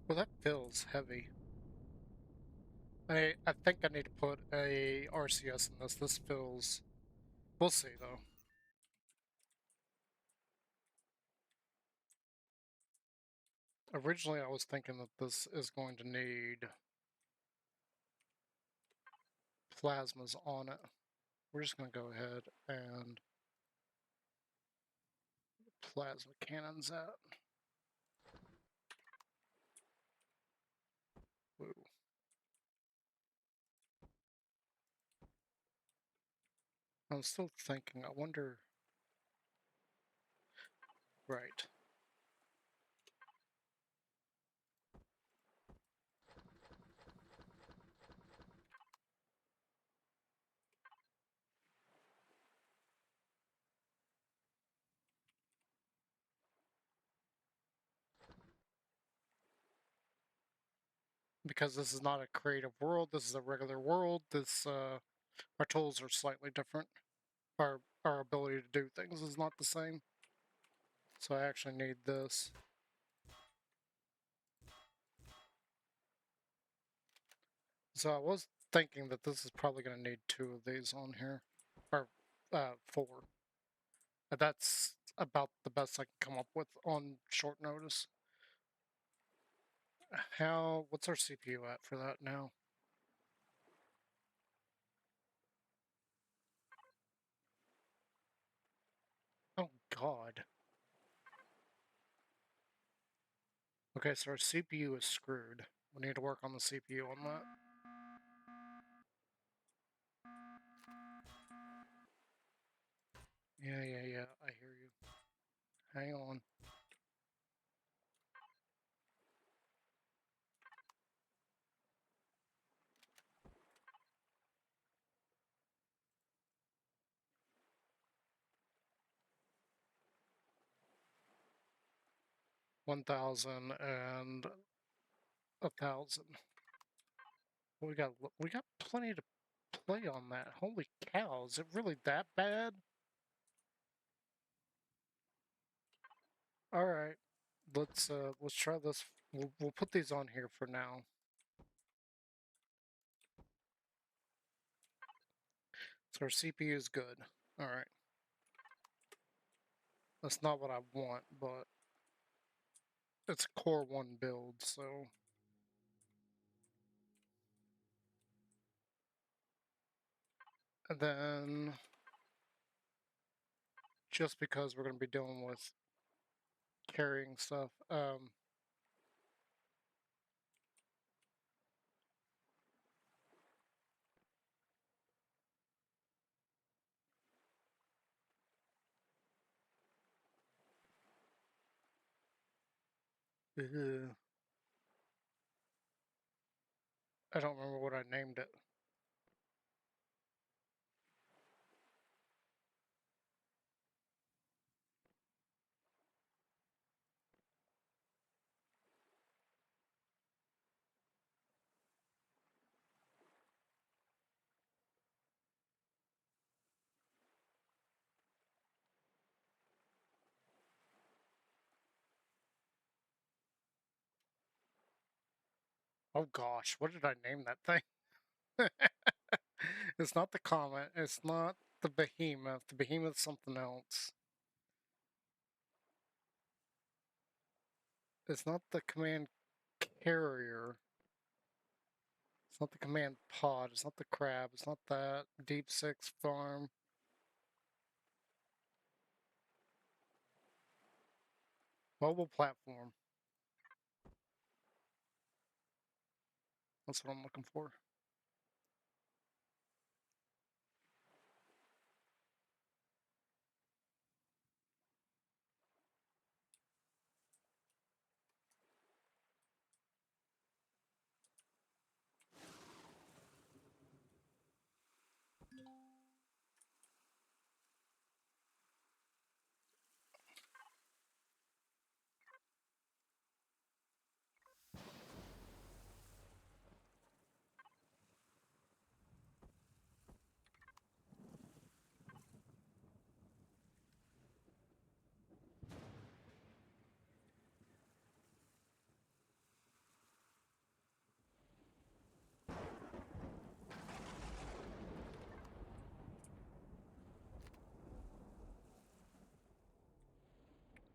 Well, that feels heavy. I think I need to put a RCS in this. This feels. We'll see though. Originally, I was thinking that this is going to need plasmas on it. We're just going to go ahead and plasma cannons at. Woo. I'm still thinking, I wonder. Right. Because this is not a creative world, this is a regular world. Our tools are slightly different. Our ability to do things is not the same. So I actually need this. So I was thinking that this is probably going to need 2 of these on here. Or 4. That's about the best I can come up with on short notice. What's our CPU at for that now? Oh god. Okay, so our CPU is screwed. We need to work on the CPU on that. Yeah, I hear you. Hang on. $1,000 and $1,000. We got plenty to play on that. Holy cow, is it really that bad? Alright. Let's try this. We'll put these on here for now. So our CPU is good. Alright. That's not what I want, but it's a Core 1 build, so. And then, just because we're going to be dealing with carrying stuff, I don't remember what I named it. Oh gosh, what did I name that thing? It's not the Comet, it's not the Behemoth. The Behemoth's something else. It's not the command carrier. It's not the command pod. It's not the crab. It's not that deep six farm. Mobile platform. That's what I'm looking for.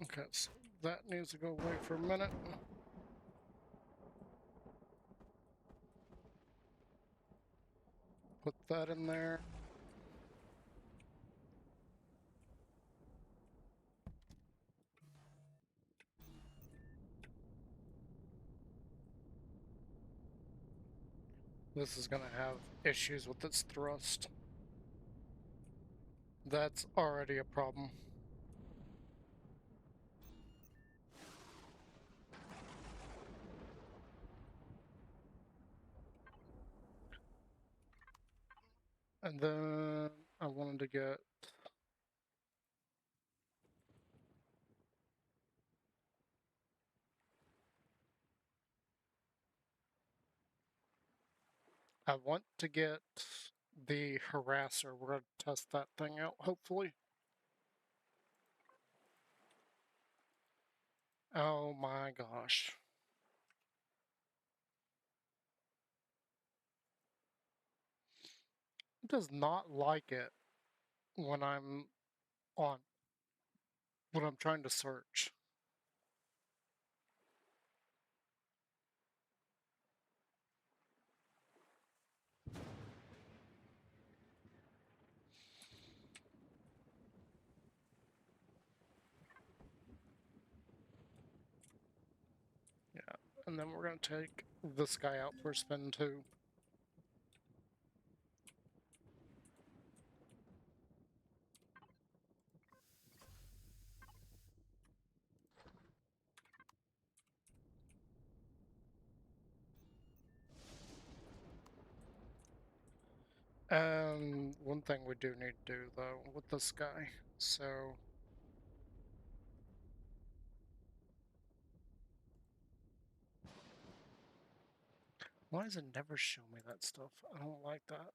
Okay, so that needs to go away for a minute. Put that in there. This is gonna have issues with its thrust. That's already a problem. And then I wanted to get I want to get the harasser. We're gonna test that thing out, hopefully. Oh my gosh. It does not like it when on when I'm trying to search. Yeah, and then we're gonna take this guy out for a spin too. One thing we do need to do though with this guy, so why does it never show me that stuff? I don't like that.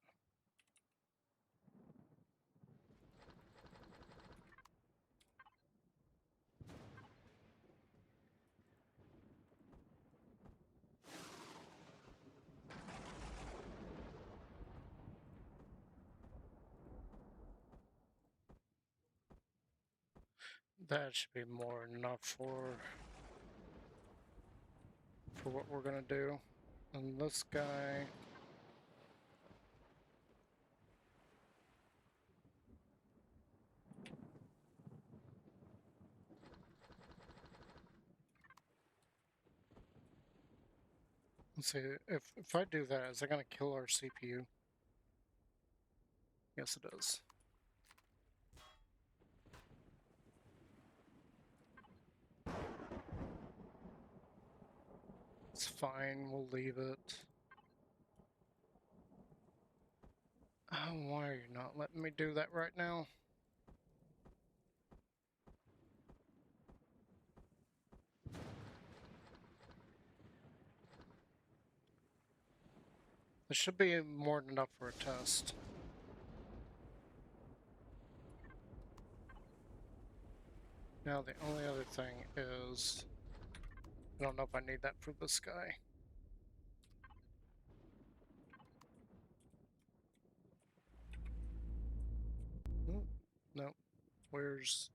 That should be more than enough for what we're gonna do. And this guy, let's see, if I do that, is that gonna kill our CPU? Yes, it is. It's fine, we'll leave it. Oh, why are you not letting me do that right now? This should be more than enough for a test. Now the only other thing is, I don't know if I need that for this guy. No. Where's...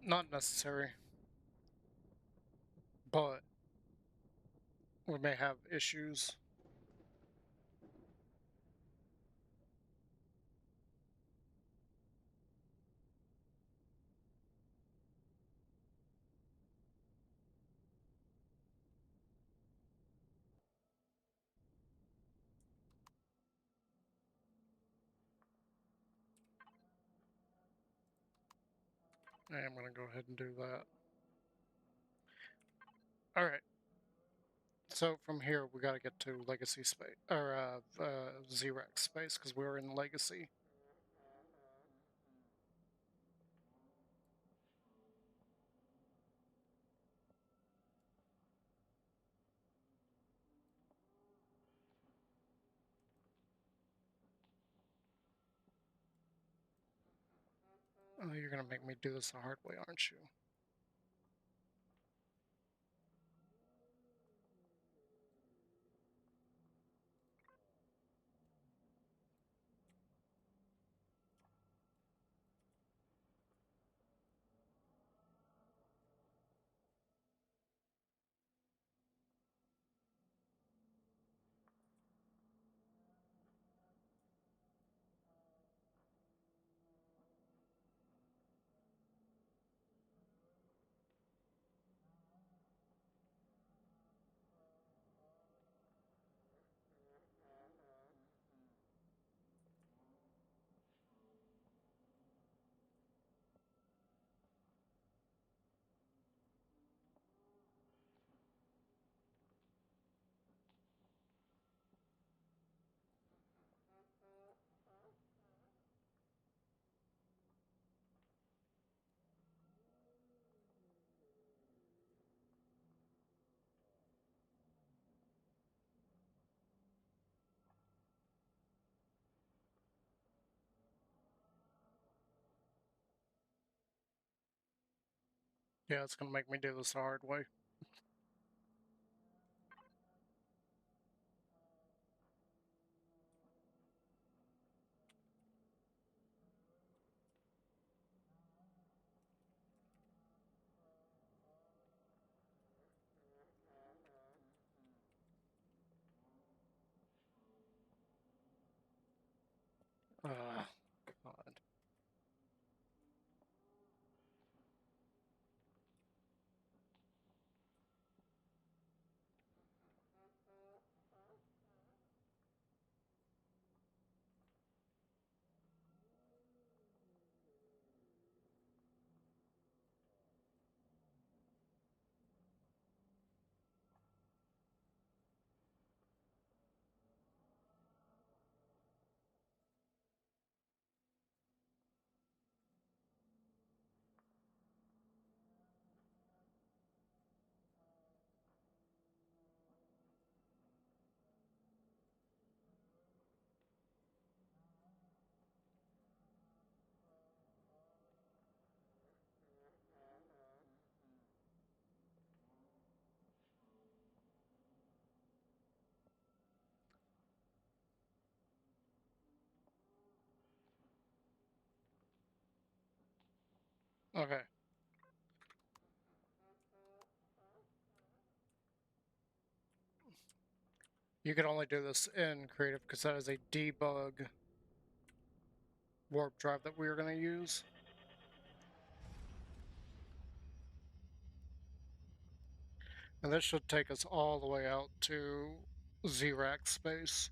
Not necessary. But we may have issues. I'm gonna go ahead and do that. Alright. So from here, we gotta get to Legacy space, or Xerox space, because we're in Legacy. Oh, you're gonna make me do this the hard way, aren't you? Yeah, it's gonna make me do this the hard way. God. Okay. You can only do this in creative because that is a debug warp drive that we are going to use. And this should take us all the way out to Xerox space.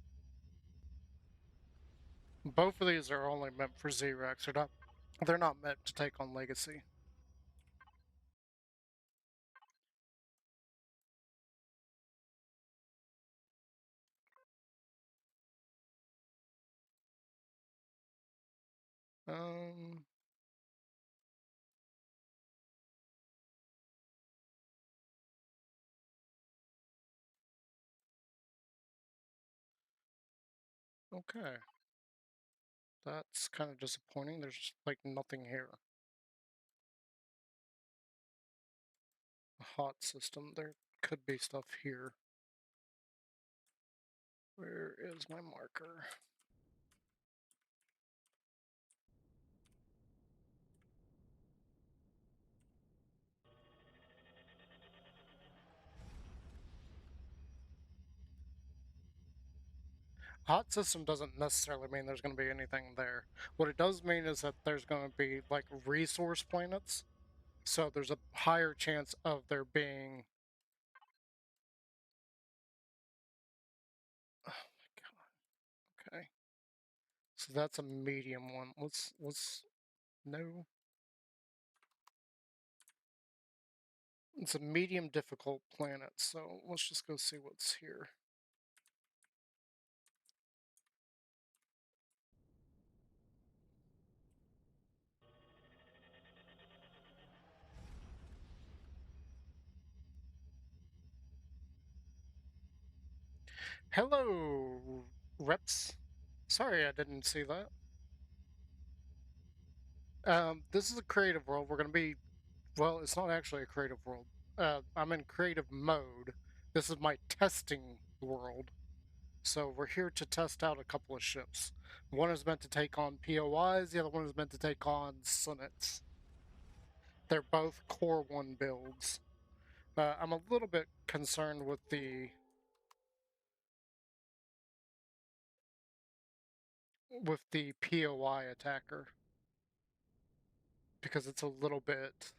Both of these are only meant for Xerox. They're not They're not meant to take on Legacy. Um, okay. That's kind of disappointing. There's like nothing here. A hot system. There could be stuff here. Where is my marker? Hot system doesn't necessarily mean there's going to be anything there. What it does mean is that there's going to be like resource planets. So there's a higher chance of there being. Oh my god. Okay. So that's a medium one. Let's no. It's a medium difficult planet. So let's just go see what's here. Hello, reps. Sorry, I didn't see that. This is a creative world. We're gonna be. Well, it's not actually a creative world. I'm in creative mode. This is my testing world. So we're here to test out a couple of ships. One is meant to take on POIs. The other one is meant to take on Sunnets. They're both Core 1 builds. I'm a little bit concerned with the POI attacker because it's a little bit.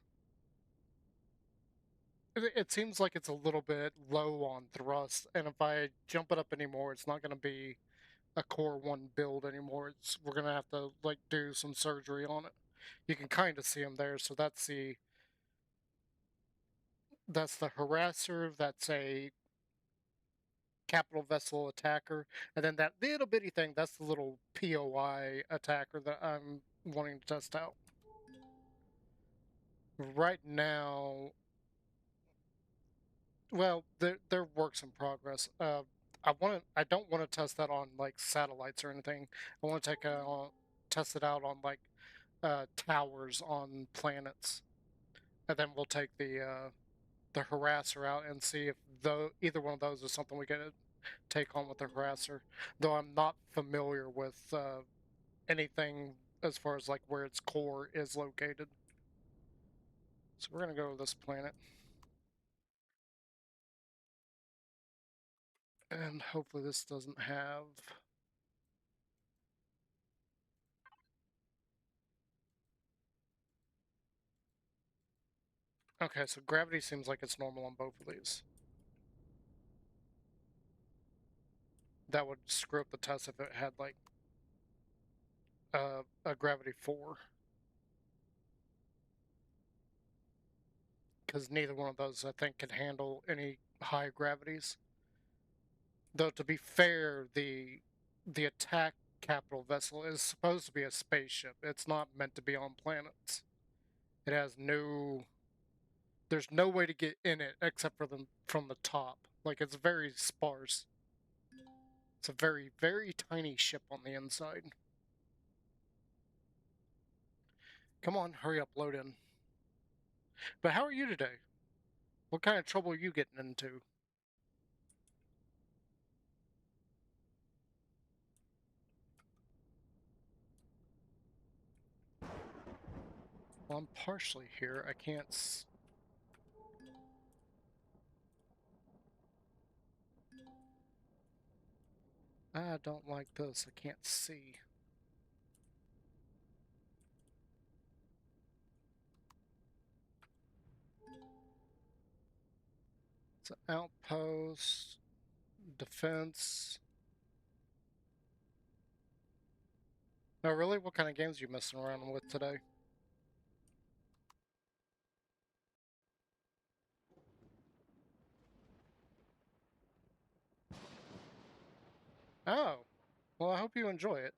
It seems like it's a little bit low on thrust, and if I jump it up anymore, it's not going to be a Core 1 build anymore. We're going to have to like do some surgery on it. You can kind of see them there, so that's the harasser. That's a capital vessel attacker, and then that little bitty thing. That's the little POI attacker that I'm wanting to test out. Right now, well, they're works in progress. I don't want to test that on like satellites or anything. I want to test it out on like towers on planets, and then we'll take the harasser out and see if either one of those is something we can take on with the harasser. Though I'm not familiar with anything as far as like where its core is located. So we're gonna go to this planet. And hopefully this doesn't have. Okay, so gravity seems like it's normal on both of these. That would screw up the test if it had like a gravity 4. Because neither one of those I think can handle any high gravities. Though to be fair, the attack capital vessel is supposed to be a spaceship. It's not meant to be on planets. It has no. There's no way to get in it except for them from the top. Like it's very sparse. It's a very very tiny ship on the inside. Come on, hurry up, load in. But how are you today? What kind of trouble are you getting into? Well, I'm partially here. I can't. I don't like this. I can't see. It's an outpost, defense. Oh, really? What kind of games are you messing around with today? Oh, well, I hope you enjoy it.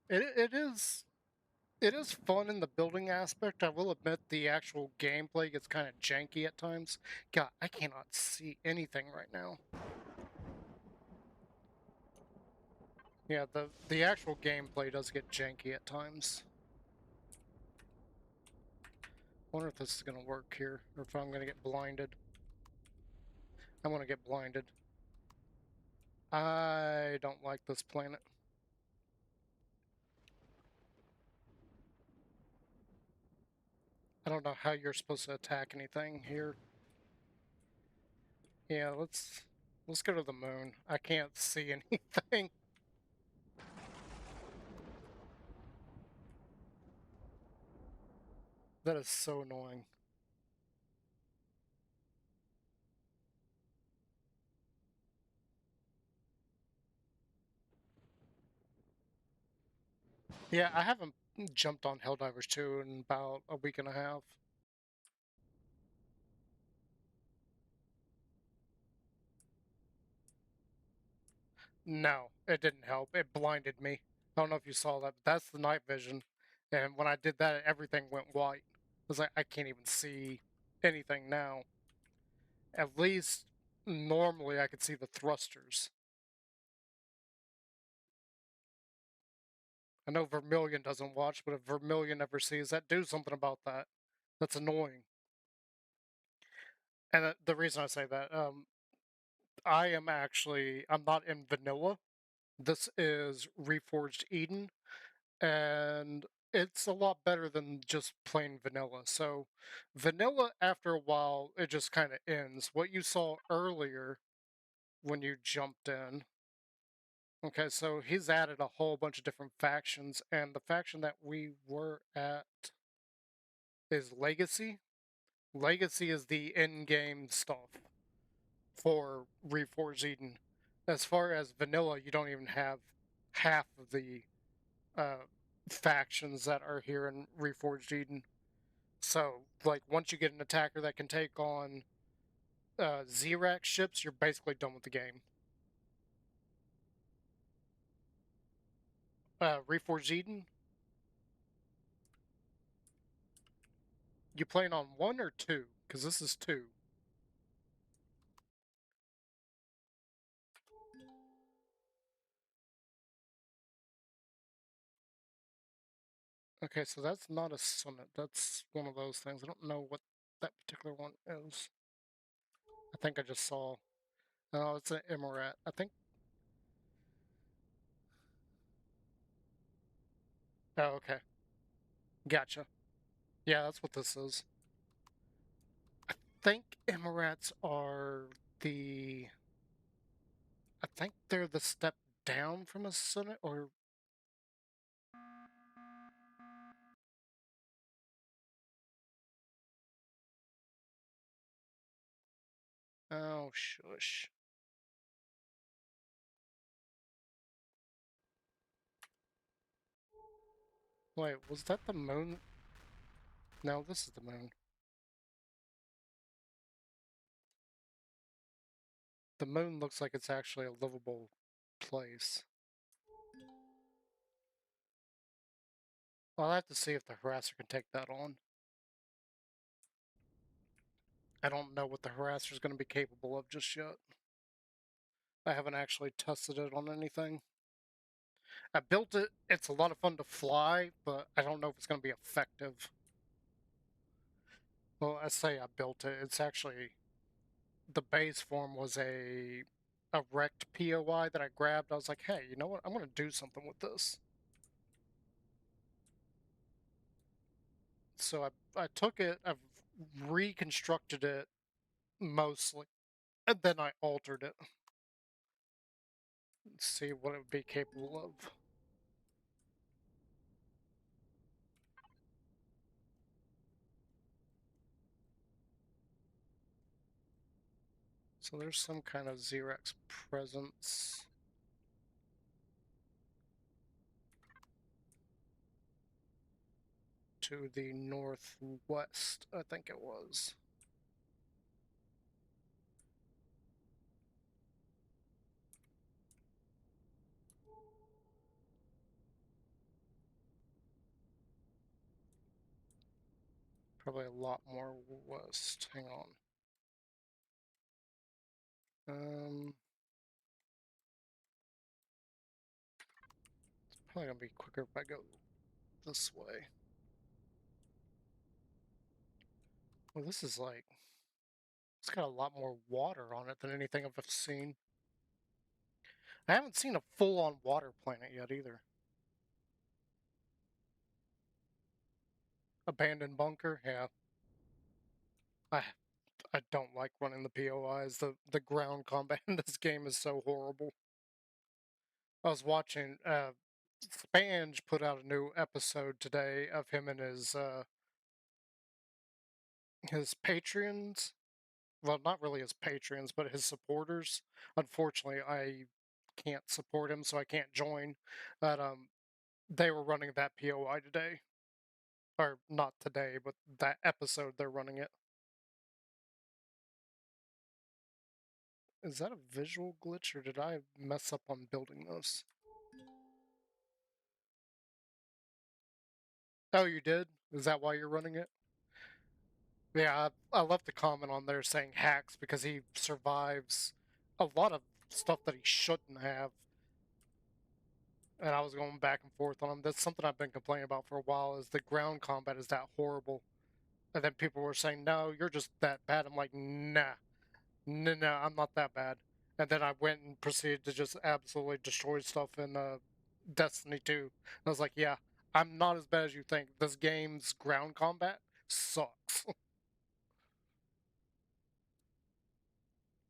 It is fun in the building aspect. I will admit the actual gameplay gets kind of janky at times. God, I cannot see anything right now. Yeah, the actual gameplay does get janky at times. Wonder if this is gonna work here, or if I'm gonna get blinded. I want to get blinded. I don't like this planet. I don't know how you're supposed to attack anything here. Yeah, let's go to the moon. I can't see anything. That is so annoying. Yeah, I haven't jumped on Helldivers 2 in about a week and a half. No, it didn't help. It blinded me. I don't know if you saw that, but that's the night vision. And when I did that, everything went white. I was like, I can't even see anything now. At least normally I could see the thrusters. I know Vermilion doesn't watch, but if Vermilion ever sees that, do something about that. That's annoying. And the reason I say that, I'm not in vanilla. This is Reforged Eden, and it's a lot better than just plain vanilla. So, vanilla, after a while, it just kind of ends. What you saw earlier when you jumped in. Okay, so he's added a whole bunch of different factions, and the faction that we were at is Legacy. Legacy is the in-game stuff for Reforged Eden. As far as vanilla, you don't even have half of the uh, factions that are here in Reforged Eden. So, like, once you get an attacker that can take on Xerax ships, you're basically done with the game. Reforged Eden, you playing on 1 or 2? Because this is 2. Okay, so that's not a summit. That's one of those things. I don't know what that particular one is. I think I just saw. Oh, it's an Emerat. I think. Oh, okay. Gotcha. Yeah, that's what this is. I think Emerats are the. I think they're the step down from a summit, or. Oh, shush. Wait, was that the moon? No, this is the moon. The moon looks like it's actually a livable place. I'll have to see if the harasser can take that on. I don't know what the harasser is going to be capable of just yet. I haven't actually tested it on anything. I built it. It's a lot of fun to fly, but I don't know if it's going to be effective. Well, I say I built it. It's actually the base form was a wrecked POI that I grabbed. I was like, hey, you know what? I'm going to do something with this. So I took it. I've reconstructed it mostly, and then I altered it. Let's see what it would be capable of. So there's some kind of Xerax presence. To the northwest, I think it was. Probably a lot more west. Hang on. It's probably gonna be quicker if I go this way. Well, this is like, it's got a lot more water on it than anything I've ever seen. I haven't seen a full-on water planet yet either. Abandoned bunker, yeah. I I don't like running the POIs. The ground combat in this game is so horrible. I was watching Spange put out a new episode today of him and his patrons. Well, not really his patrons, but his supporters. Unfortunately, I can't support him, so I can't join. But they were running that POI today, or not today, but that episode they're running it. Is that a visual glitch, or did I mess up on building this? Oh, you did? Is that why you're running it? Yeah, I left a comment on there saying hacks because he survives a lot of stuff that he shouldn't have. And I was going back and forth on him. That's something I've been complaining about for a while is the ground combat is that horrible. And then people were saying, no, you're just that bad. I'm like, nah, no, I'm not that bad. And then I went and proceeded to just absolutely destroy stuff in Destiny 2. And I was like, yeah, I'm not as bad as you think. This game's ground combat sucks.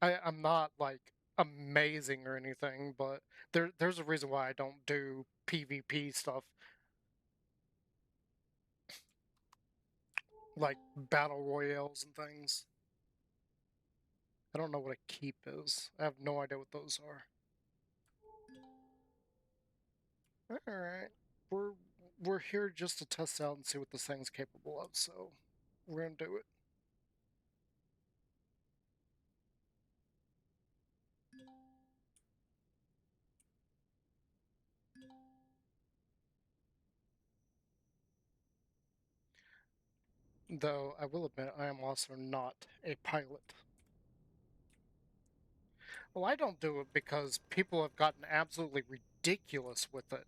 I'm not like amazing or anything, but there's a reason why I don't do PvP stuff like battle royales and things. I don't know what a keep is. I have no idea what those are. All right, we're we're here just to test out and see what this thing's capable of, so we're gonna do it. Though I will admit I am also not a pilot. Well, I don't do it because people have gotten absolutely ridiculous with it.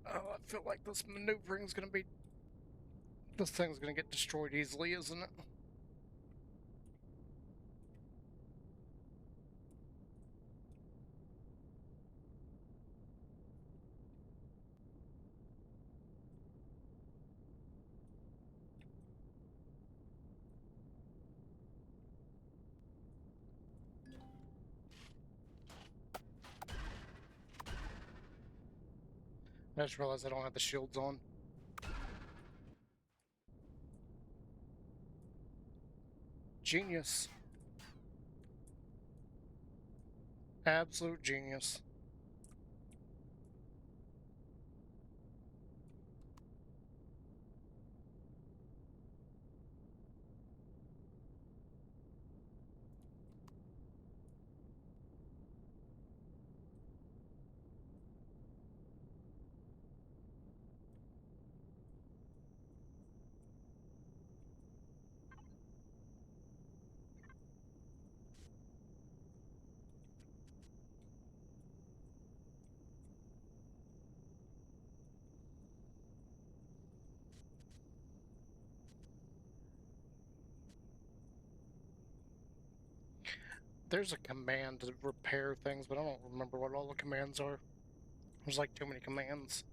Oh, I feel like this maneuvering is gonna be. This thing's gonna get destroyed easily, isn't it? I just realized I don't have the shields on. Genius. Absolute genius. There's a command to repair things, but I don't remember what all the commands are. There's like too many commands.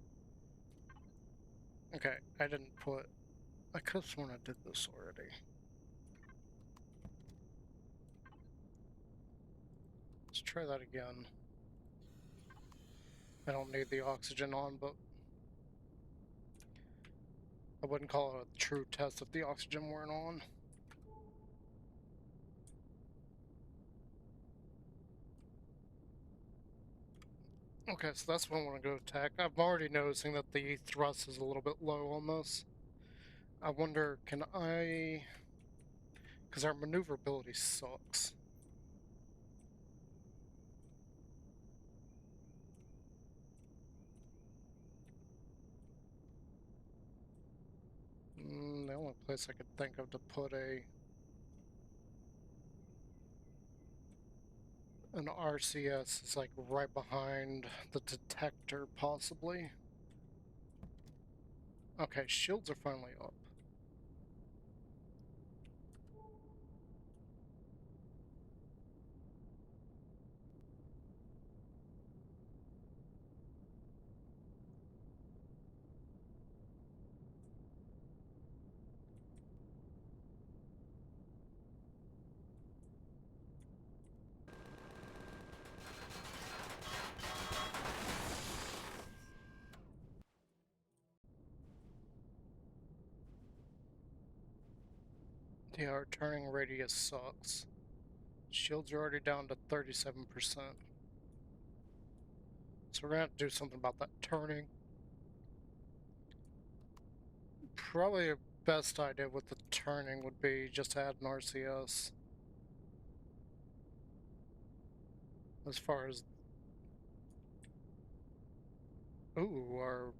Okay, I didn't put... I could have sworn I did this already. Let's try that again. I don't need the oxygen on, but I wouldn't call it a true test if the oxygen weren't on. Okay, so that's when I want to go attack. I'm already noticing that the thrust is a little bit low on this. I wonder, can I... Because our maneuverability sucks. place I could think of to put an RCS is like right behind the detector, possibly. Okay, shields are finally up. Yeah, our turning radius sucks. Shields are already down to 37%. So we're gonna have to do something about that turning. Probably a best idea with the turning would be just add an RCS. As far as... Ooh, our...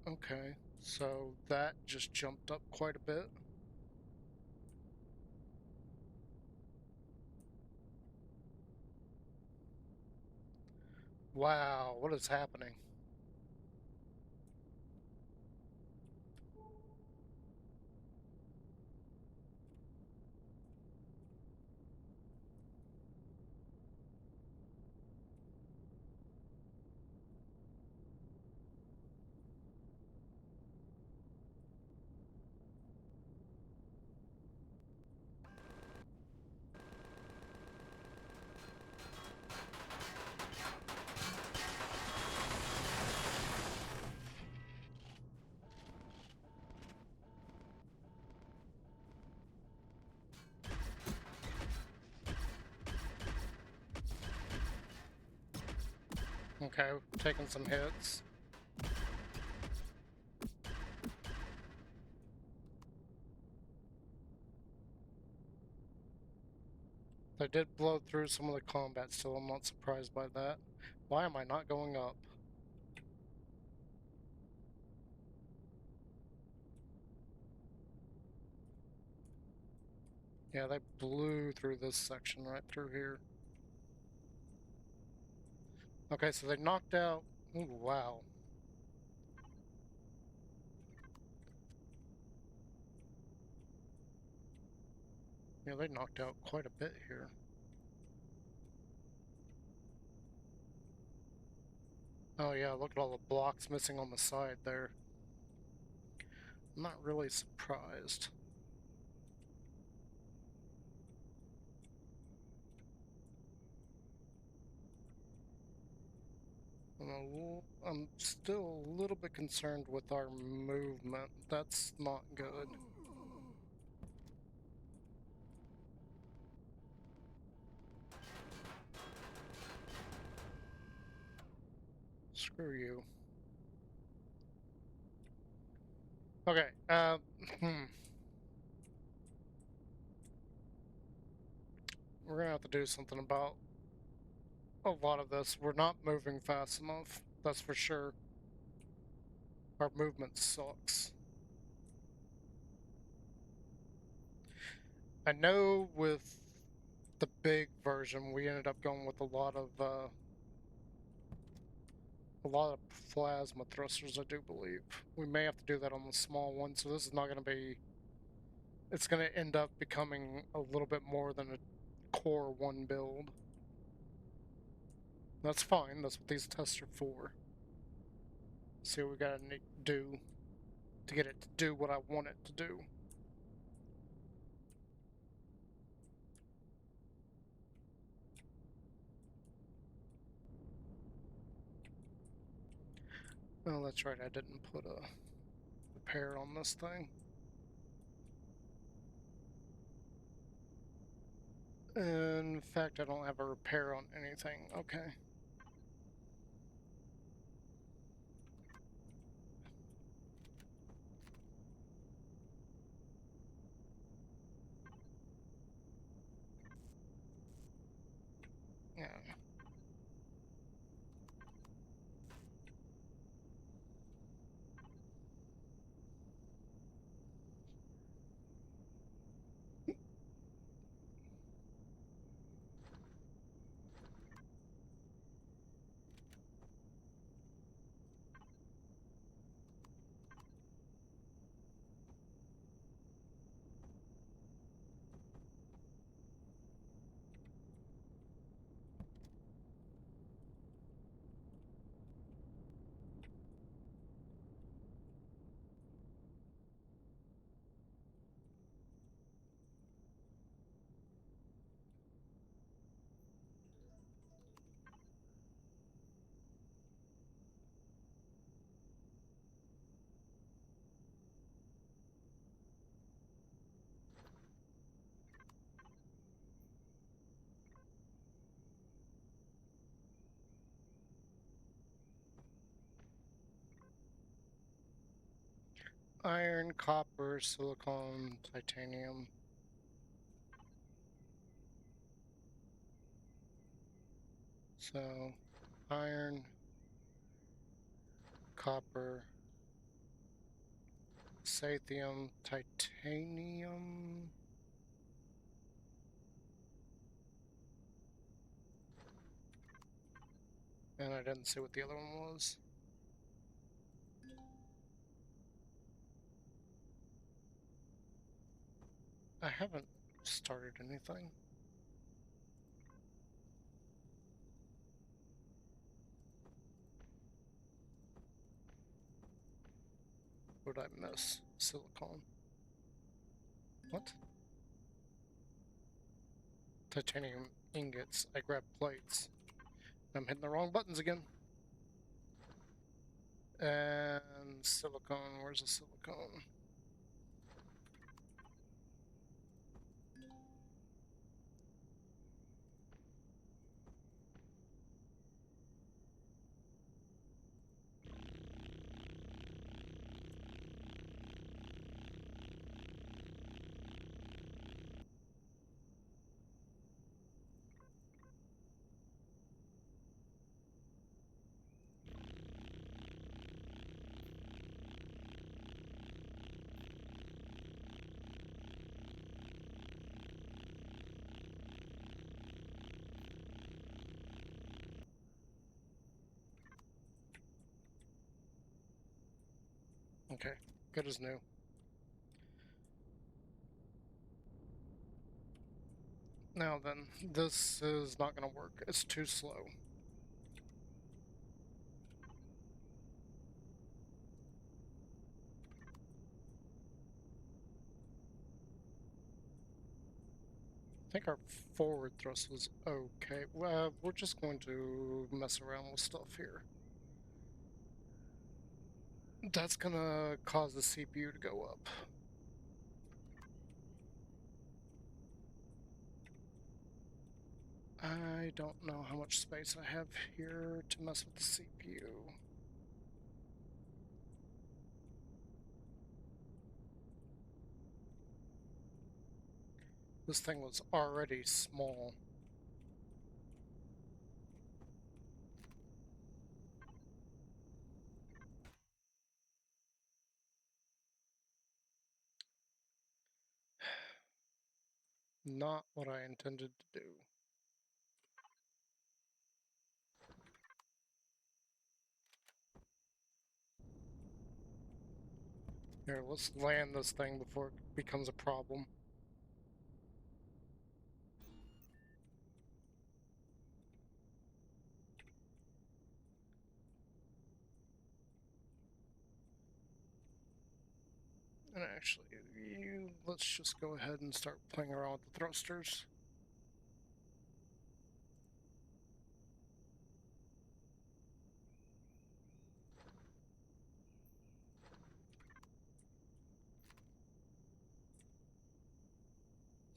Okay, so that just jumped up quite a bit. Wow, what is happening? Okay, taking some hits. They did blow through some of the combat still, I'm not surprised by that. Why am I not going up? Yeah, they blew through this section right through here. Okay, so they knocked out... Ooh, wow. Yeah, they knocked out quite a bit here. Oh yeah, look at all the blocks missing on the side there. I'm not really surprised. I'm still a little bit concerned with our movement. That's not good. Screw you. Okay, we're gonna have to do something about a lot of this. We're not moving fast enough, that's for sure. Our movement sucks. I know with the big version, we ended up going with a lot of plasma thrusters, I do believe. We may have to do that on the small one, so this is not going to be... It's going to end up becoming a little bit more than a core one build. That's fine, that's what these tests are for. See what we gotta do to get it to do what I want it to do. Oh, that's right, I didn't put a repair on this thing. In fact, I don't have a repair on anything. Okay. Yeah. Iron, copper, silicon, titanium. So, iron, copper, sathium, titanium. And I didn't see what the other one was. I haven't started anything. What did I miss? Silicon. What? Titanium ingots. I grabbed plates. I'm hitting the wrong buttons again. And silicone. Where's the silicone? Okay, good as new. Now then, this is not going to work. It's too slow. I think our forward thrust was okay. Well, we're just going to mess around with stuff here. That's gonna cause the CPU to go up. I don't know how much space I have here to mess with the CPU. This thing was already small. Not what I intended to do. Here, let's land this thing before it becomes a problem. And actually, let's just go ahead and start playing around with the thrusters.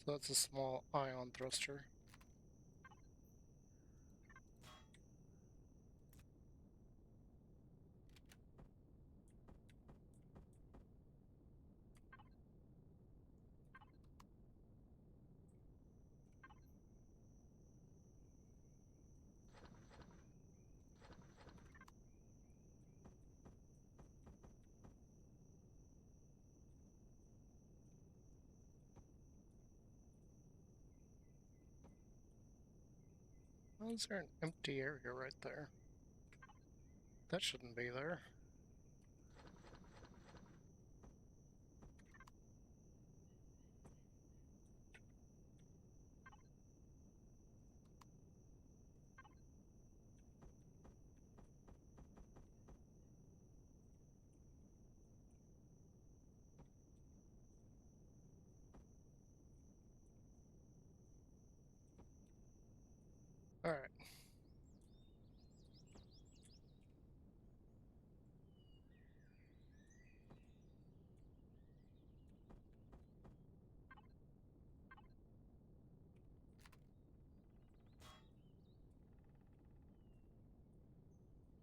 So that's a small ion thruster. Why is there an empty area right there? That shouldn't be there. Alright.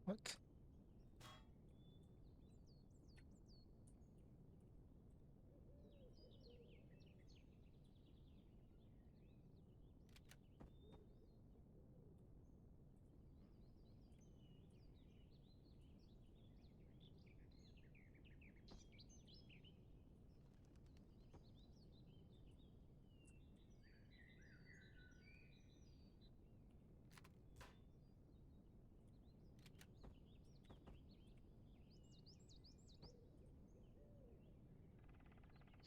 What?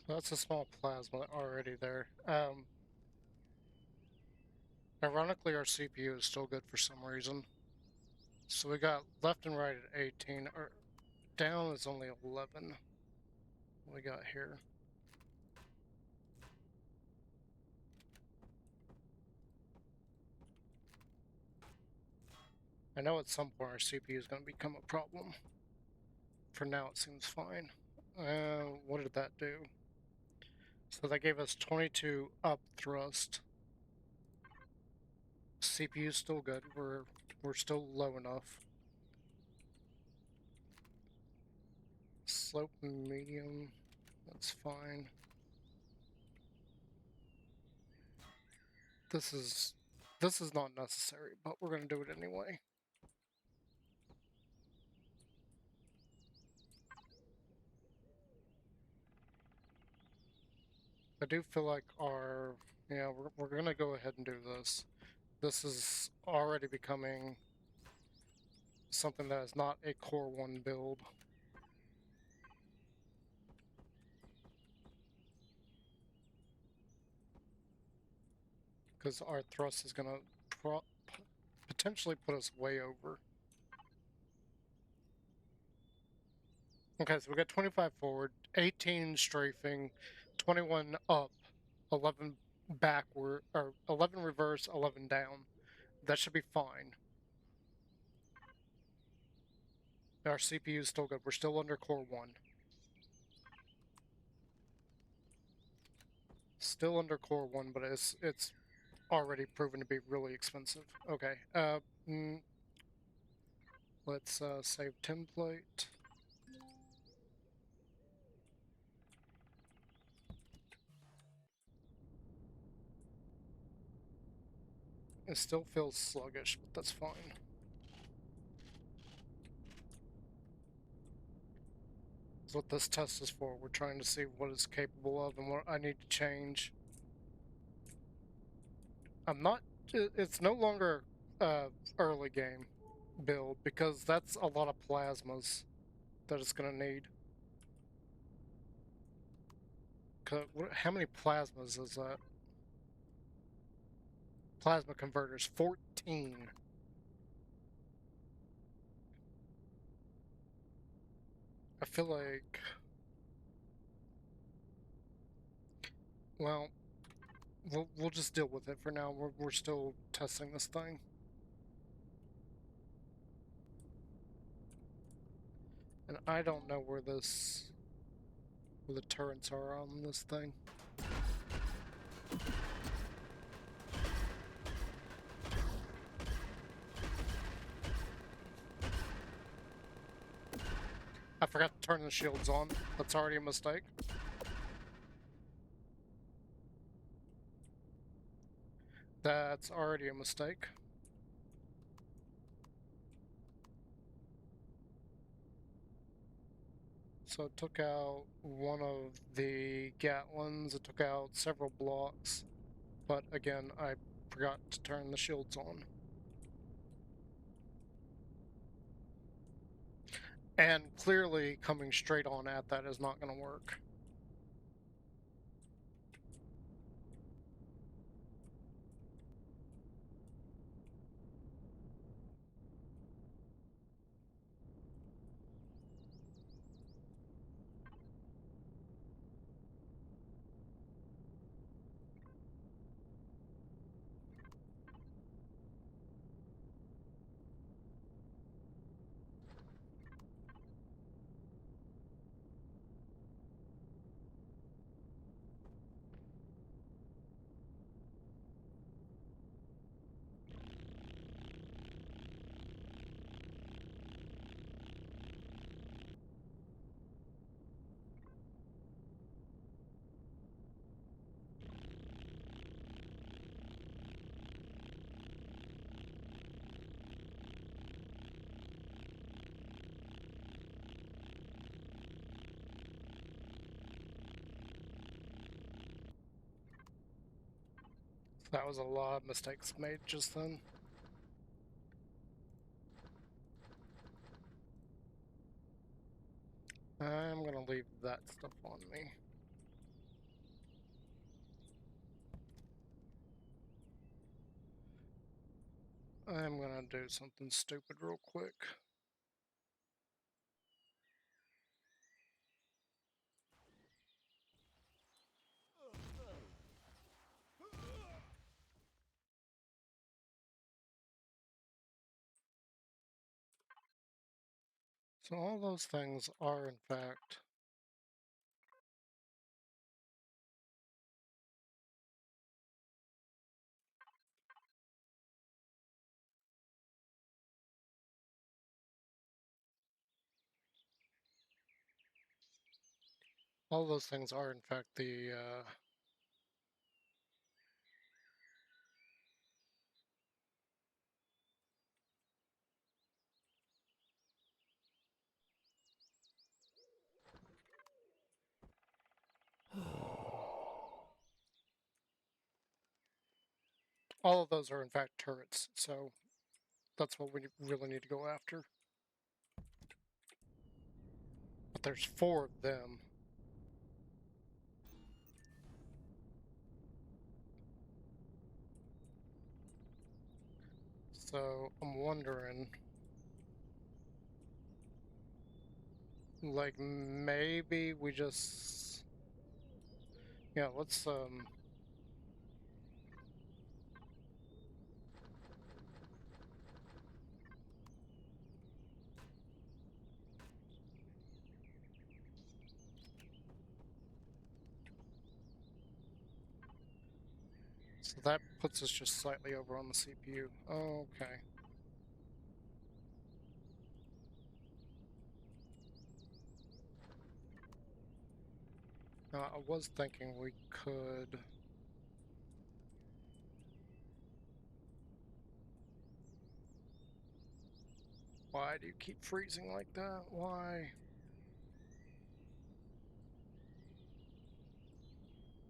So that's a small plasma already there. Ironically, our CPU is still good for some reason. So we got left and right at 18, or down is only 11. What we got here? I know at some point our CPU is going to become a problem. For now, it seems fine. What did that do? So that gave us 22 up thrust. CPU still good. We're still low enough. Slope medium. That's fine. This is not necessary, but we're gonna do it anyway. I do feel like we're gonna go ahead and do this. This is already becoming something that is not a core 1 build. Because our thrust is gonna potentially put us way over. Okay, so we got 25 forward, 18 strafing, 21 up, 11 backward, or 11 reverse, 11 down. That should be fine. Our CPU is still good. We're still under core 1. Still under core 1, but it's already proven to be really expensive. Okay, let's save template. It still feels sluggish, but that's fine. That's what this test is for. We're trying to see what it's capable of and what I need to change. I'm not. It's no longer early game build because that's a lot of plasmas that it's gonna need. How many plasmas is that? Plasma converters, 14. I feel like, well, we'll just deal with it for now. We're still testing this thing. And I don't know where the turrets are on this thing. I forgot to turn the shields on. That's already a mistake. That's already a mistake. So it took out one of the Gatlins, it took out several blocks, but again, I forgot to turn the shields on. And clearly coming straight on at that is not going to work. That was a lot of mistakes made just then. I'm gonna leave that stuff on me. I'm gonna do something stupid real quick. So all those things are in fact the all of those are in fact turrets, so that's what we really need to go after. But there's 4 of them. So I'm wondering, like, maybe we just, yeah, let's so that puts us just slightly over on the CPU. Okay. Now, I was thinking we could. Why do you keep freezing like that? Why?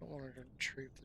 I don't want to retrieve the.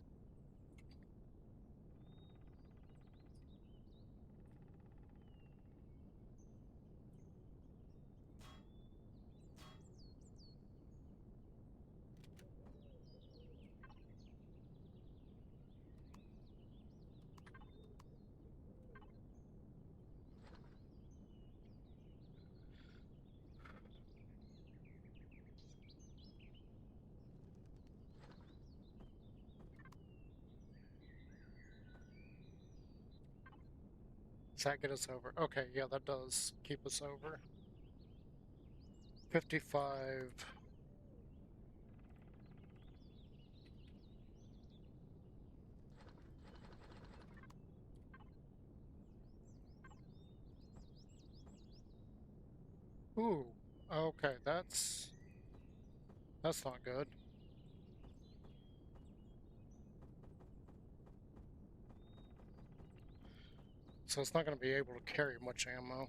Does that get us over? Okay, yeah, that does keep us over. 55. Ooh, okay, that's not good. So it's not going to be able to carry much ammo.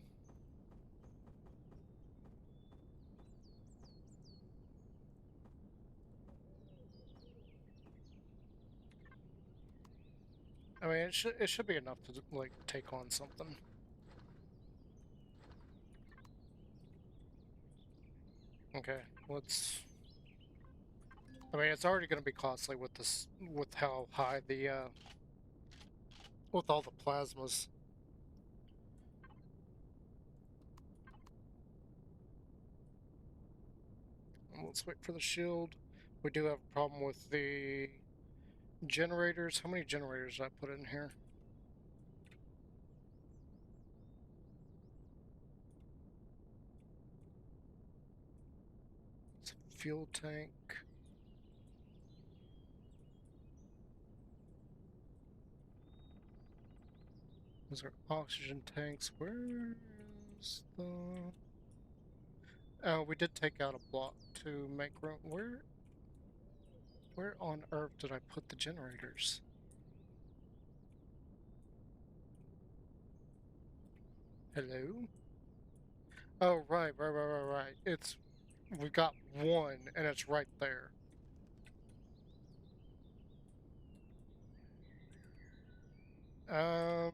I mean, it should be enough to like take on something. Okay, let's. I mean, it's already going to be costly with this, with how high the with all the plasmas. Let's wait for the shield. We do have a problem with the generators. How many generators did I put in here? It's a fuel tank. Those are oxygen tanks. Where is the... Oh, we did take out a block to make room. Where on earth did I put the generators? Hello? Oh, right. We got one, and it's right there. Um,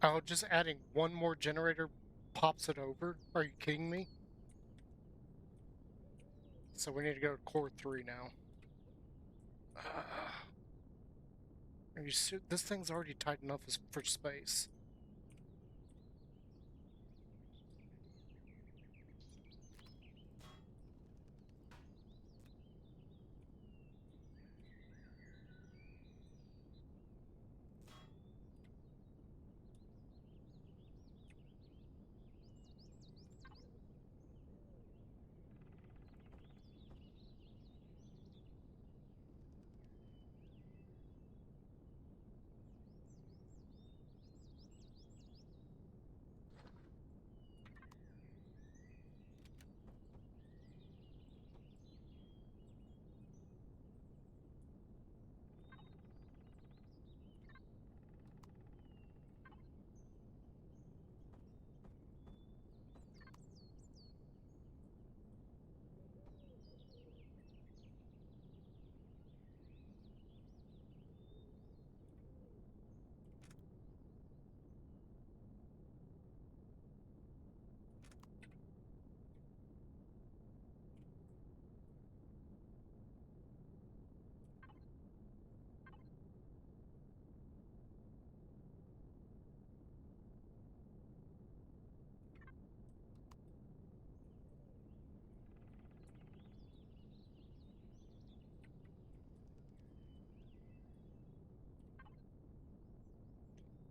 Oh, just adding one more generator pops it over? Are you kidding me? So we need to go to core 3 now. Are you this thing's already tight enough for space.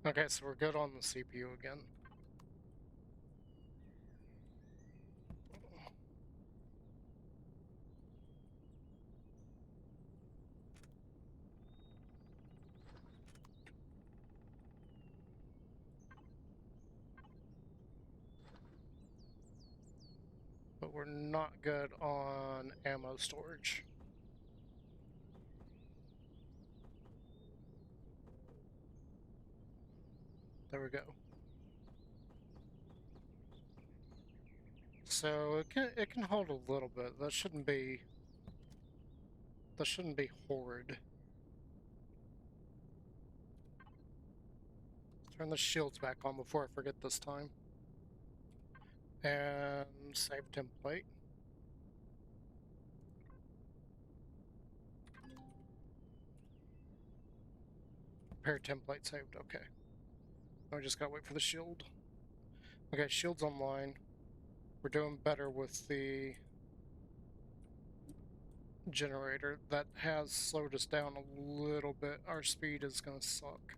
Okay, so we're good on the CPU again. But we're not good on ammo storage. There we go. So it can hold a little bit. That shouldn't be horrid. Turn the shields back on before I forget this time. And save template. Prepare template saved. Okay. Now we just gotta wait for the shield. Okay, shield's online. We're doing better with the generator. That has slowed us down a little bit. Our speed is gonna suck.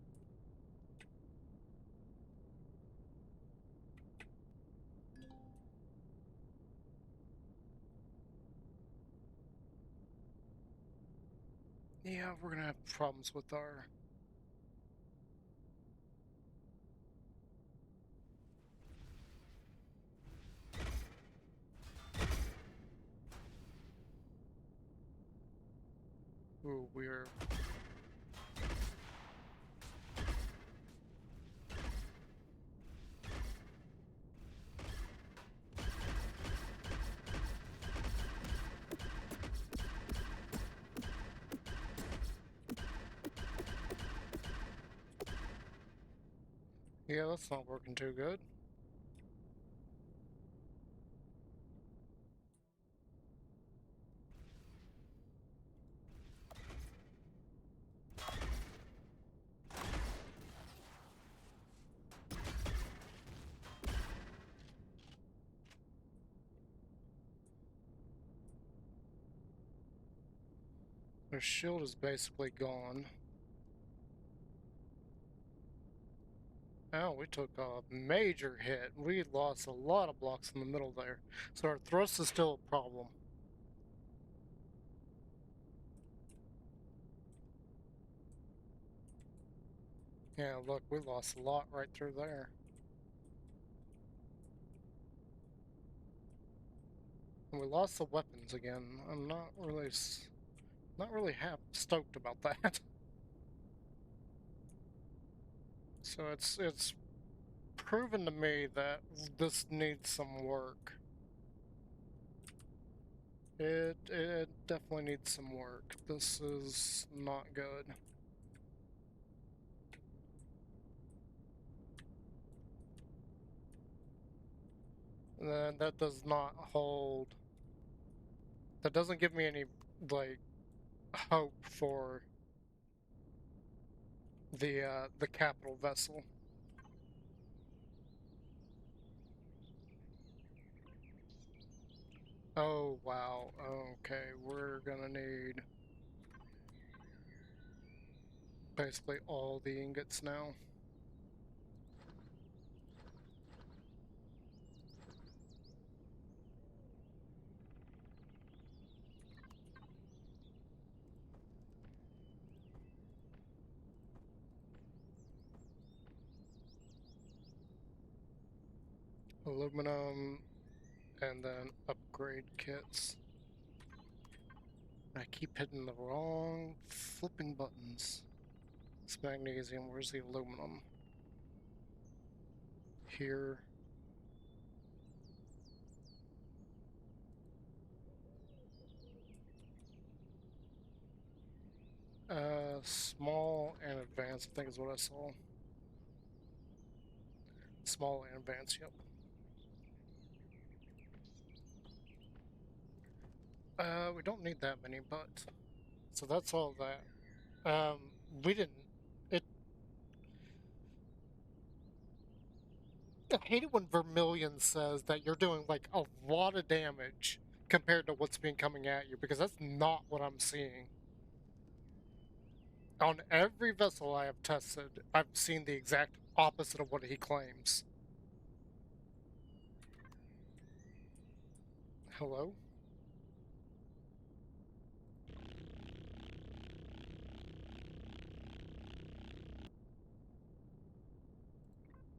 Yeah, we're gonna have problems with our... Ooh, we're... Yeah, that's not working too good. Their shield is basically gone. Oh, we took a major hit. We lost a lot of blocks in the middle there. So our thrust is still a problem. Yeah, look, we lost a lot right through there. And we lost the weapons again. I'm not really stoked about that. So it's proven to me that this needs some work. It definitely needs some work. This is not good. And that does not hold. That doesn't give me any, like, hope for the capital vessel. Oh, wow. Okay, we're gonna need basically all the ingots now. Aluminum, and then upgrade kits. I keep hitting the wrong flipping buttons. It's magnesium. Where's the aluminum? Here. Small and advanced, I think is what I saw. Small and advanced, yep. We don't need that many, but... So that's all that. We didn't... It... I hate it when Vermilion says that you're doing, like, a lot of damage compared to what's been coming at you, because that's not what I'm seeing. On every vessel I have tested, I've seen the exact opposite of what he claims. Hello?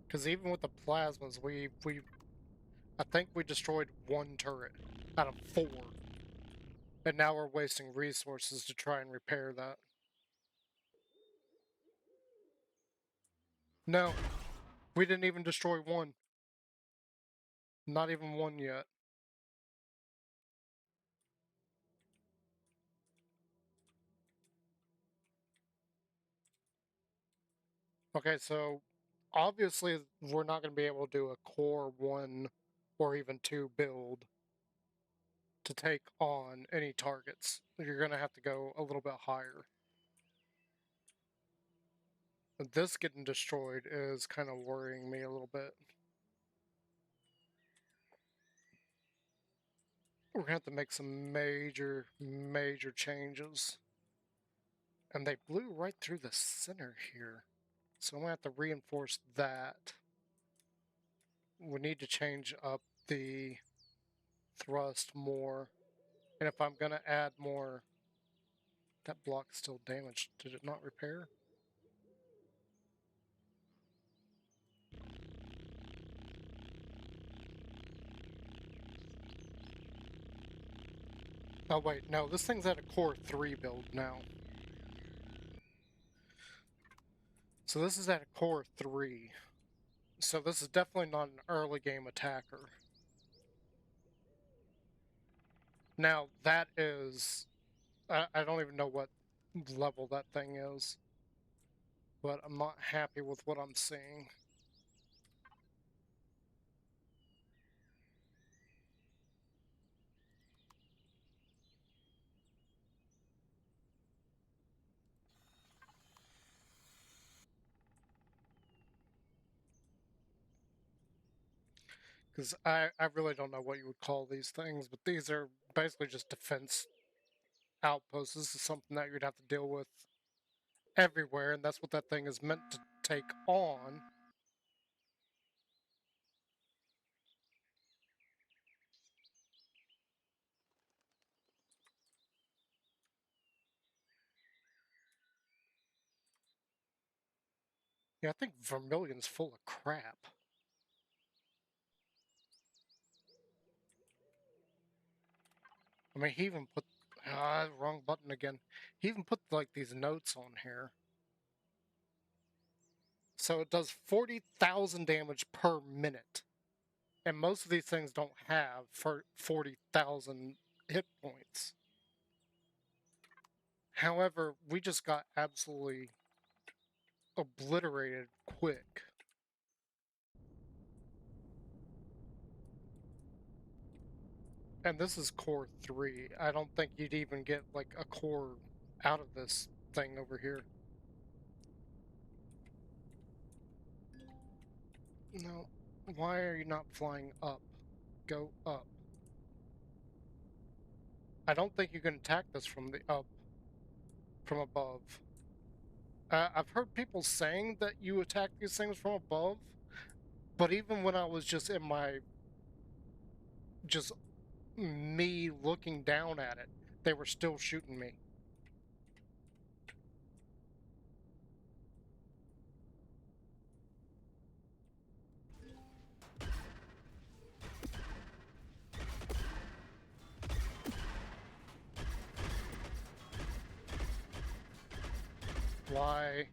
Because even with the plasmas, I think we destroyed one turret out of 4. And now we're wasting resources to try and repair that. No, we didn't even destroy one. Not even one yet. Okay, so obviously we're not going to be able to do a core 1 or even 2 build to take on any targets. You're going to have to go a little bit higher. This getting destroyed is kind of worrying me a little bit. We're going to have to make some major, major changes. And they blew right through the center here. So I'm going to have to reinforce that. We need to change up the thrust more. And if I'm going to add more... That block's still damaged. Did it not repair? Oh wait, no, this thing's at a core 3 build now. So this is at a core 3. So this is definitely not an early game attacker. Now that is... I don't even know what level that thing is. But I'm not happy with what I'm seeing. Because I really don't know what you would call these things, but these are basically just defense outposts. This is something that you'd have to deal with everywhere, and that's what that thing is meant to take on. Yeah, I think Vermilion's full of crap. I mean, he even put... wrong button again. He even put, like, these notes on here. So it does 40,000 damage per minute. And most of these things don't have for 40,000 hit points. However, we just got absolutely obliterated quick. And this is core 3. I don't think you'd even get like a core out of this thing over here. No. Why are you not flying up? Go up. I don't think you can attack this from the from above. I've heard people saying that you attack these things from above, but even when I was just in my just me looking down at it, they were still shooting me. Why?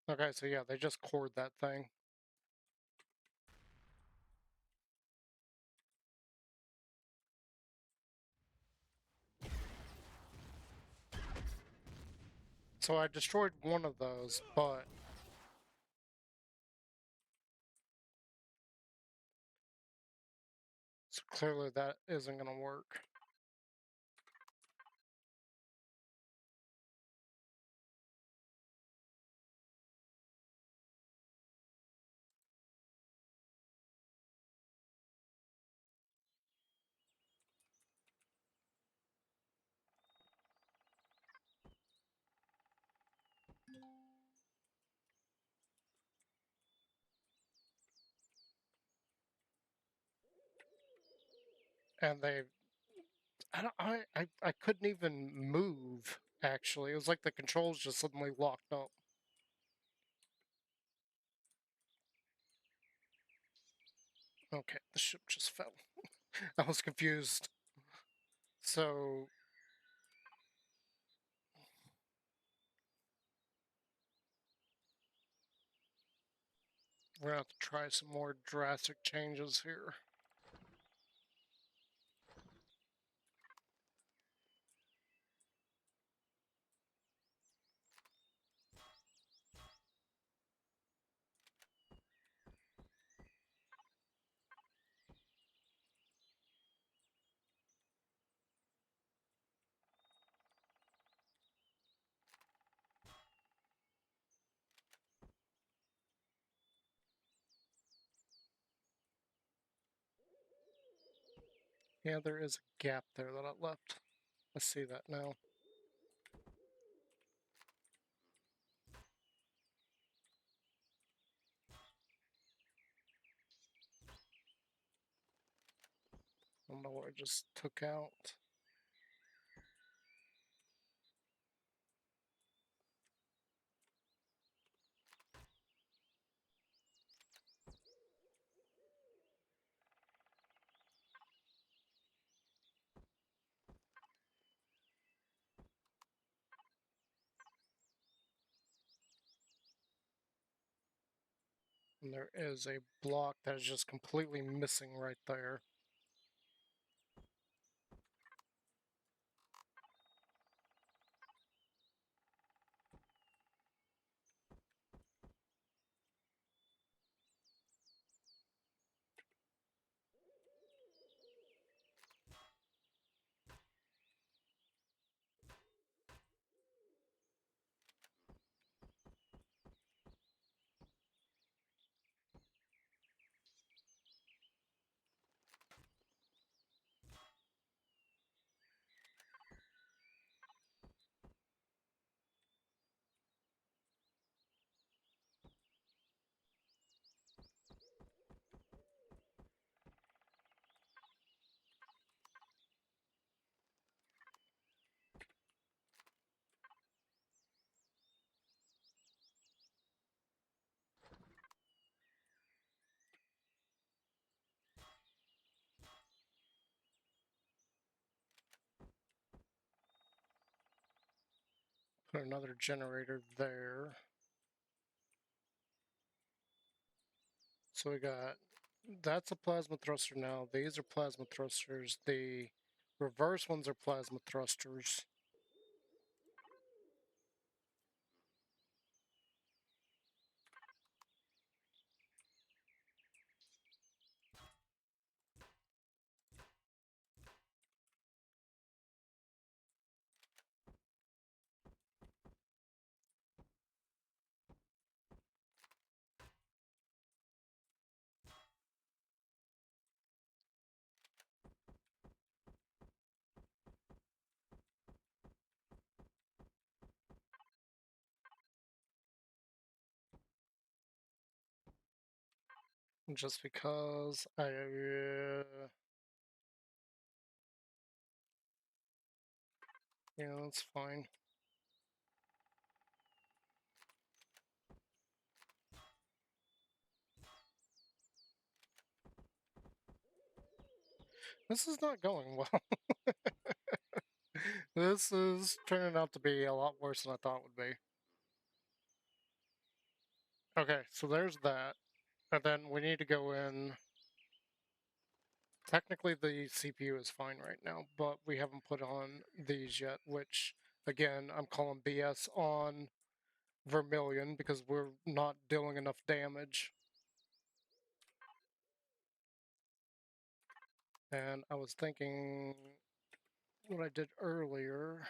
Okay, so yeah, they just cored that thing. So I destroyed one of those, but so clearly that isn't gonna work. And they I couldn't even move, actually. It was like the controls just suddenly locked up. Okay, the ship just fell. I was confused. So we're gonna have to try some more drastic changes here. Yeah, there is a gap there that I left. I see that now. I don't know what I just took out. And there is a block that is just completely missing right there. Put another generator there. So we got That's a plasma thruster now. These are plasma thrusters. The reverse ones are plasma thrusters. Just because yeah, that's fine. This is not going well. This is turning out to be a lot worse than I thought it would be. Okay, so there's that. And then we need to go in. Technically, the CPU is fine right now, but we haven't put on these yet, which, again, I'm calling BS on Vermilion because we're not dealing enough damage. And I was thinking what I did earlier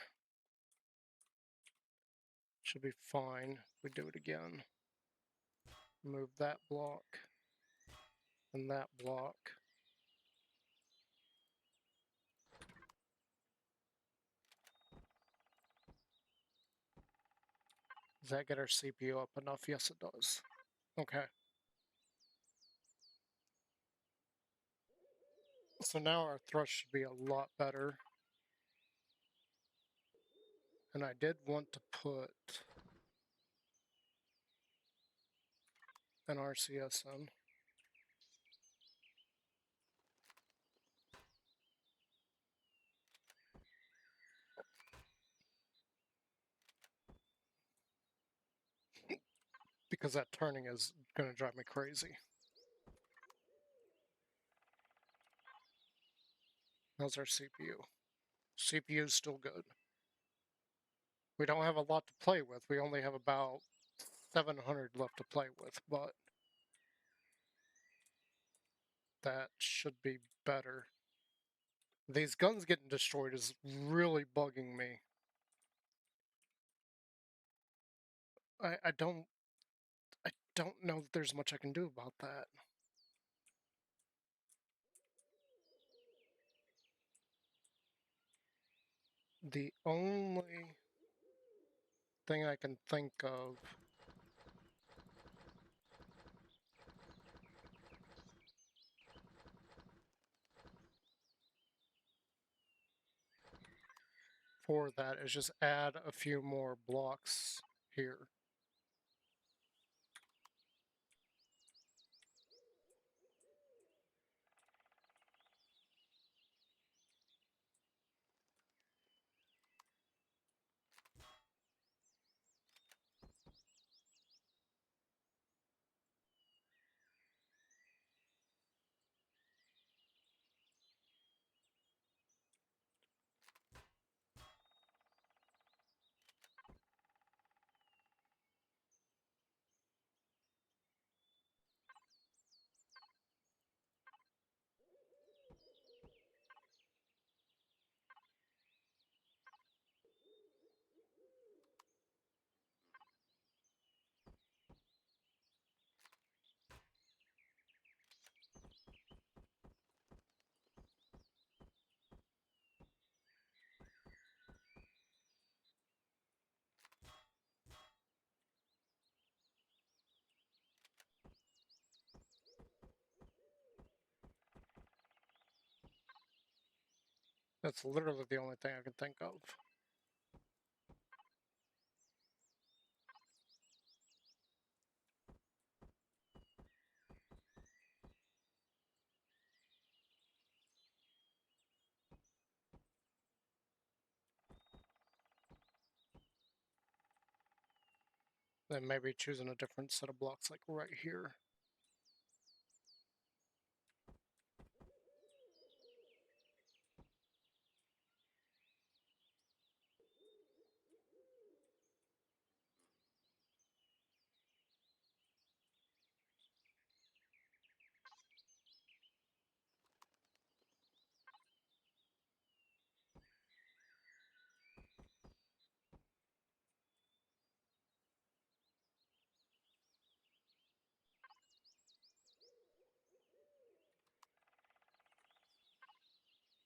should be fine. We do it again. Move that block and that block. Does that get our CPU up enough? Yes, it does. Okay. So now our thrust should be a lot better. And I did want to put an RCS in. Because that turning is going to drive me crazy. How's our CPU? CPU is still good. We don't have a lot to play with. We only have about 700 left to play with, but that should be better. These guns getting destroyed is really bugging me. I don't know that there's much I can do about that. The only thing I can think of for that is just add a few more blocks here. That's literally the only thing I can think of. Then maybe choosing a different set of blocks like right here.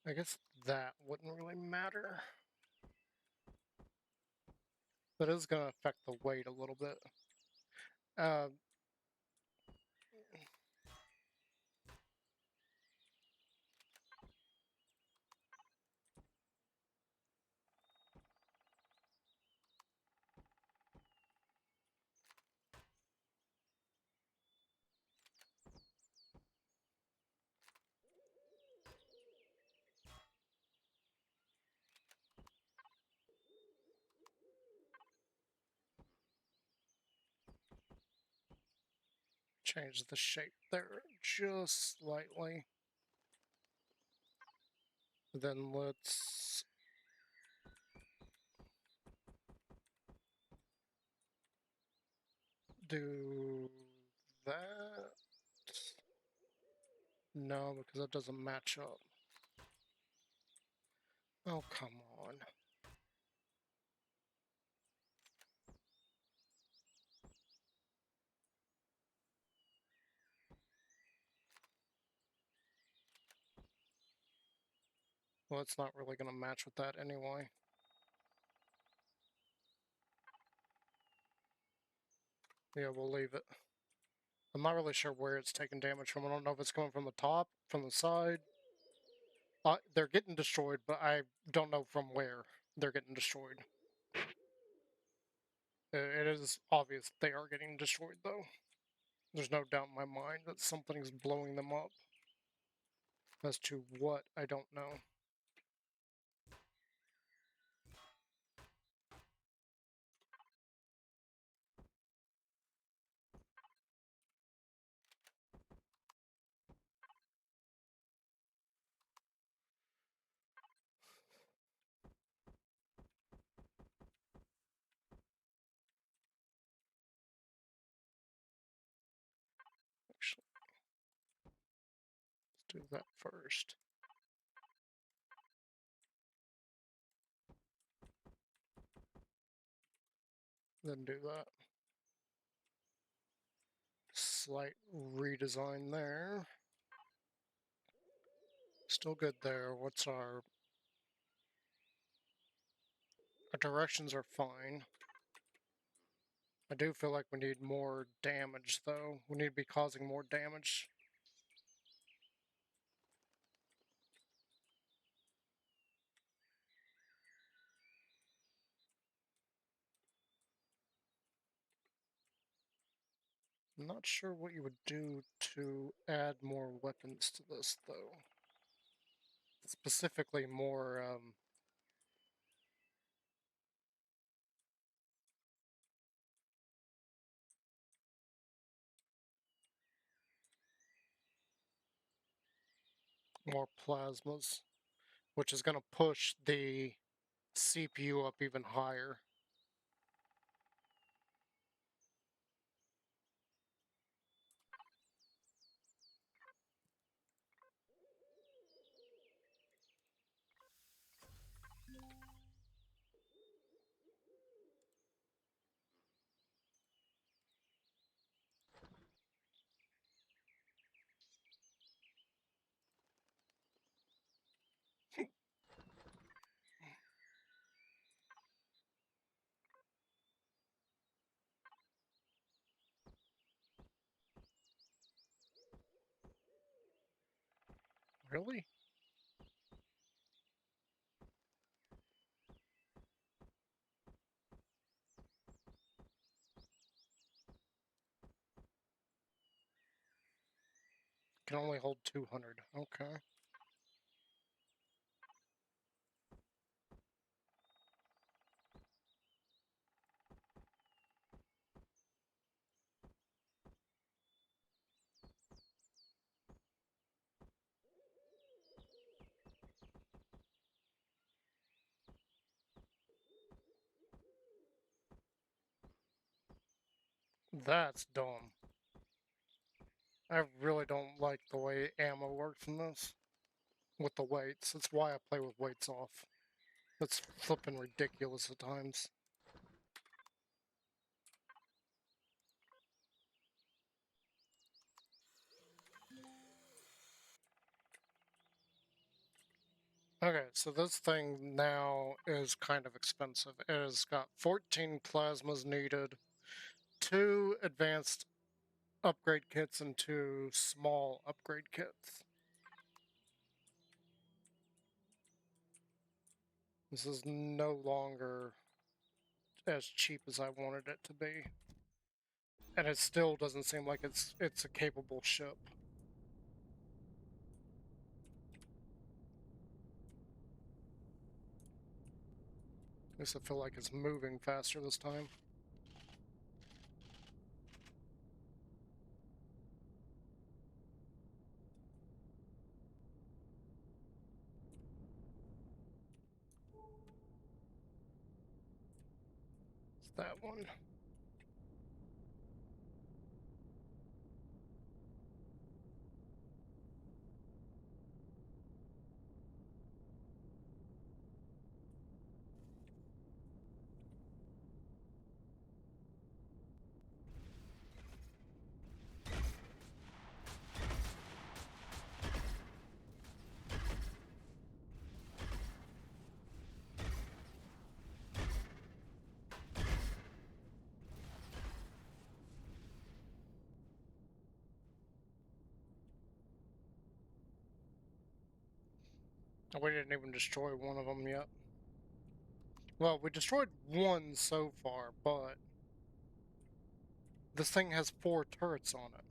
I guess that wouldn't really matter. That is going to affect the weight a little bit. Uh, change the shape there just slightly. Then let's do that. No, because that doesn't match up. Oh, come on. Well, it's not really going to match with that anyway. Yeah, we'll leave it. I'm not really sure where it's taking damage from. I don't know if it's coming from the top, from the side. They're getting destroyed, but I don't know from where they're getting destroyed. It is obvious they are getting destroyed, though. There's no doubt in my mind that something's blowing them up. As to what, I don't know. Actually, let's do that first. Then do that. Slight redesign there. Still good there. What's our directions are fine. I do feel like we need more damage, though. We need to be causing more damage. I'm not sure what you would do to add more weapons to this, though. Specifically, more plasmas, which is going to push the CPU up even higher. Really? Can only hold 200. Okay. That's dumb. I really don't like the way ammo works in this. With the weights. That's why I play with weights off. It's flipping ridiculous at times. Okay, so this thing now is kind of expensive. It has got 14 plasmas needed, 2 advanced upgrade kits, and 2 small upgrade kits. This is no longer as cheap as I wanted it to be. And it still doesn't seem like it's a capable ship. At least I feel like it's moving faster this time. It's that one. We didn't even destroy one of them yet. Well, we destroyed one so far, but this thing has 4 turrets on it.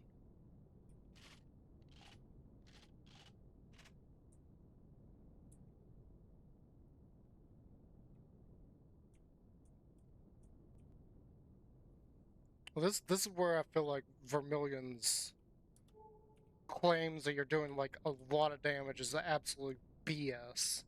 Well, this is where I feel like Vermilion's claims that you're doing like a lot of damage is absolute BS.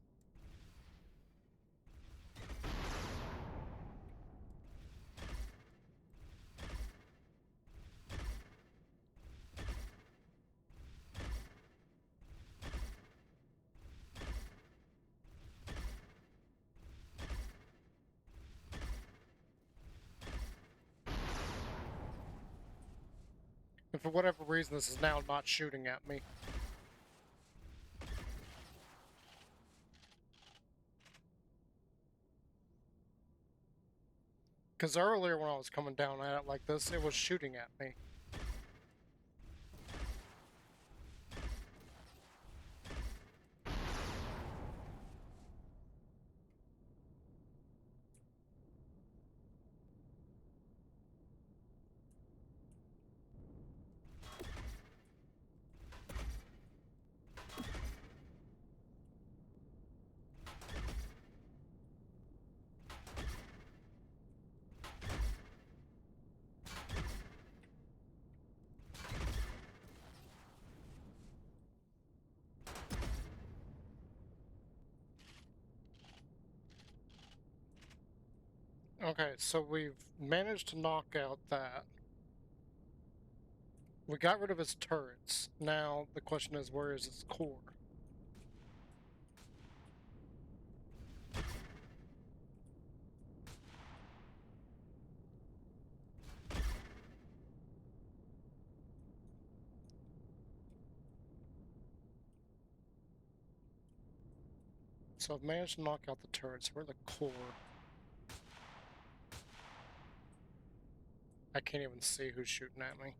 And for whatever reason, this is now not shooting at me. Because earlier when I was coming down at it like this, it was shooting at me. Okay, so we've managed to knock out that. We got rid of his turrets. Now the question is, where is his core? So I've managed to knock out the turrets. Where's the core? I can't even see who's shooting at me.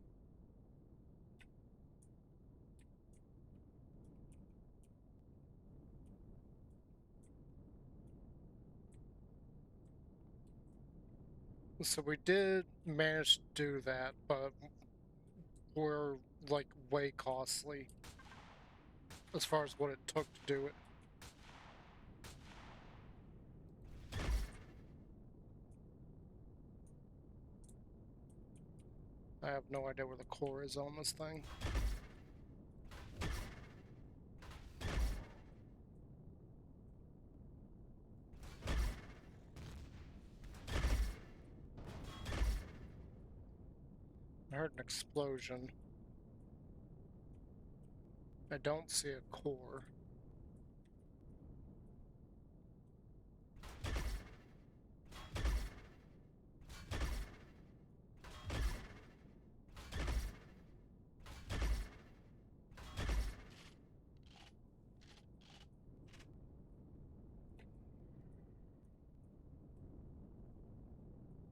So we did manage to do that, but we're like way costly as far as what it took to do it. I have no idea where the core is on this thing. I heard an explosion. I don't see a core.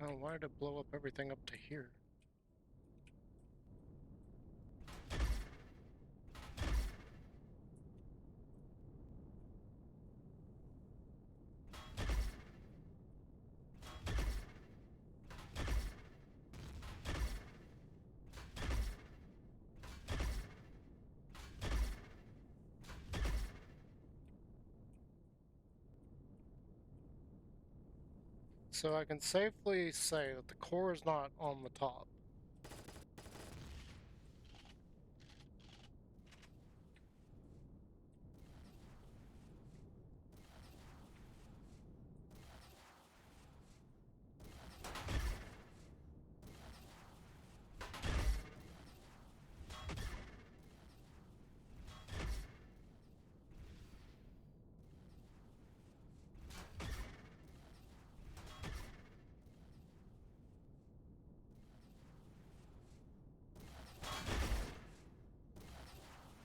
Oh, why did it blow up everything up to here? So I can safely say that the core is not on the top.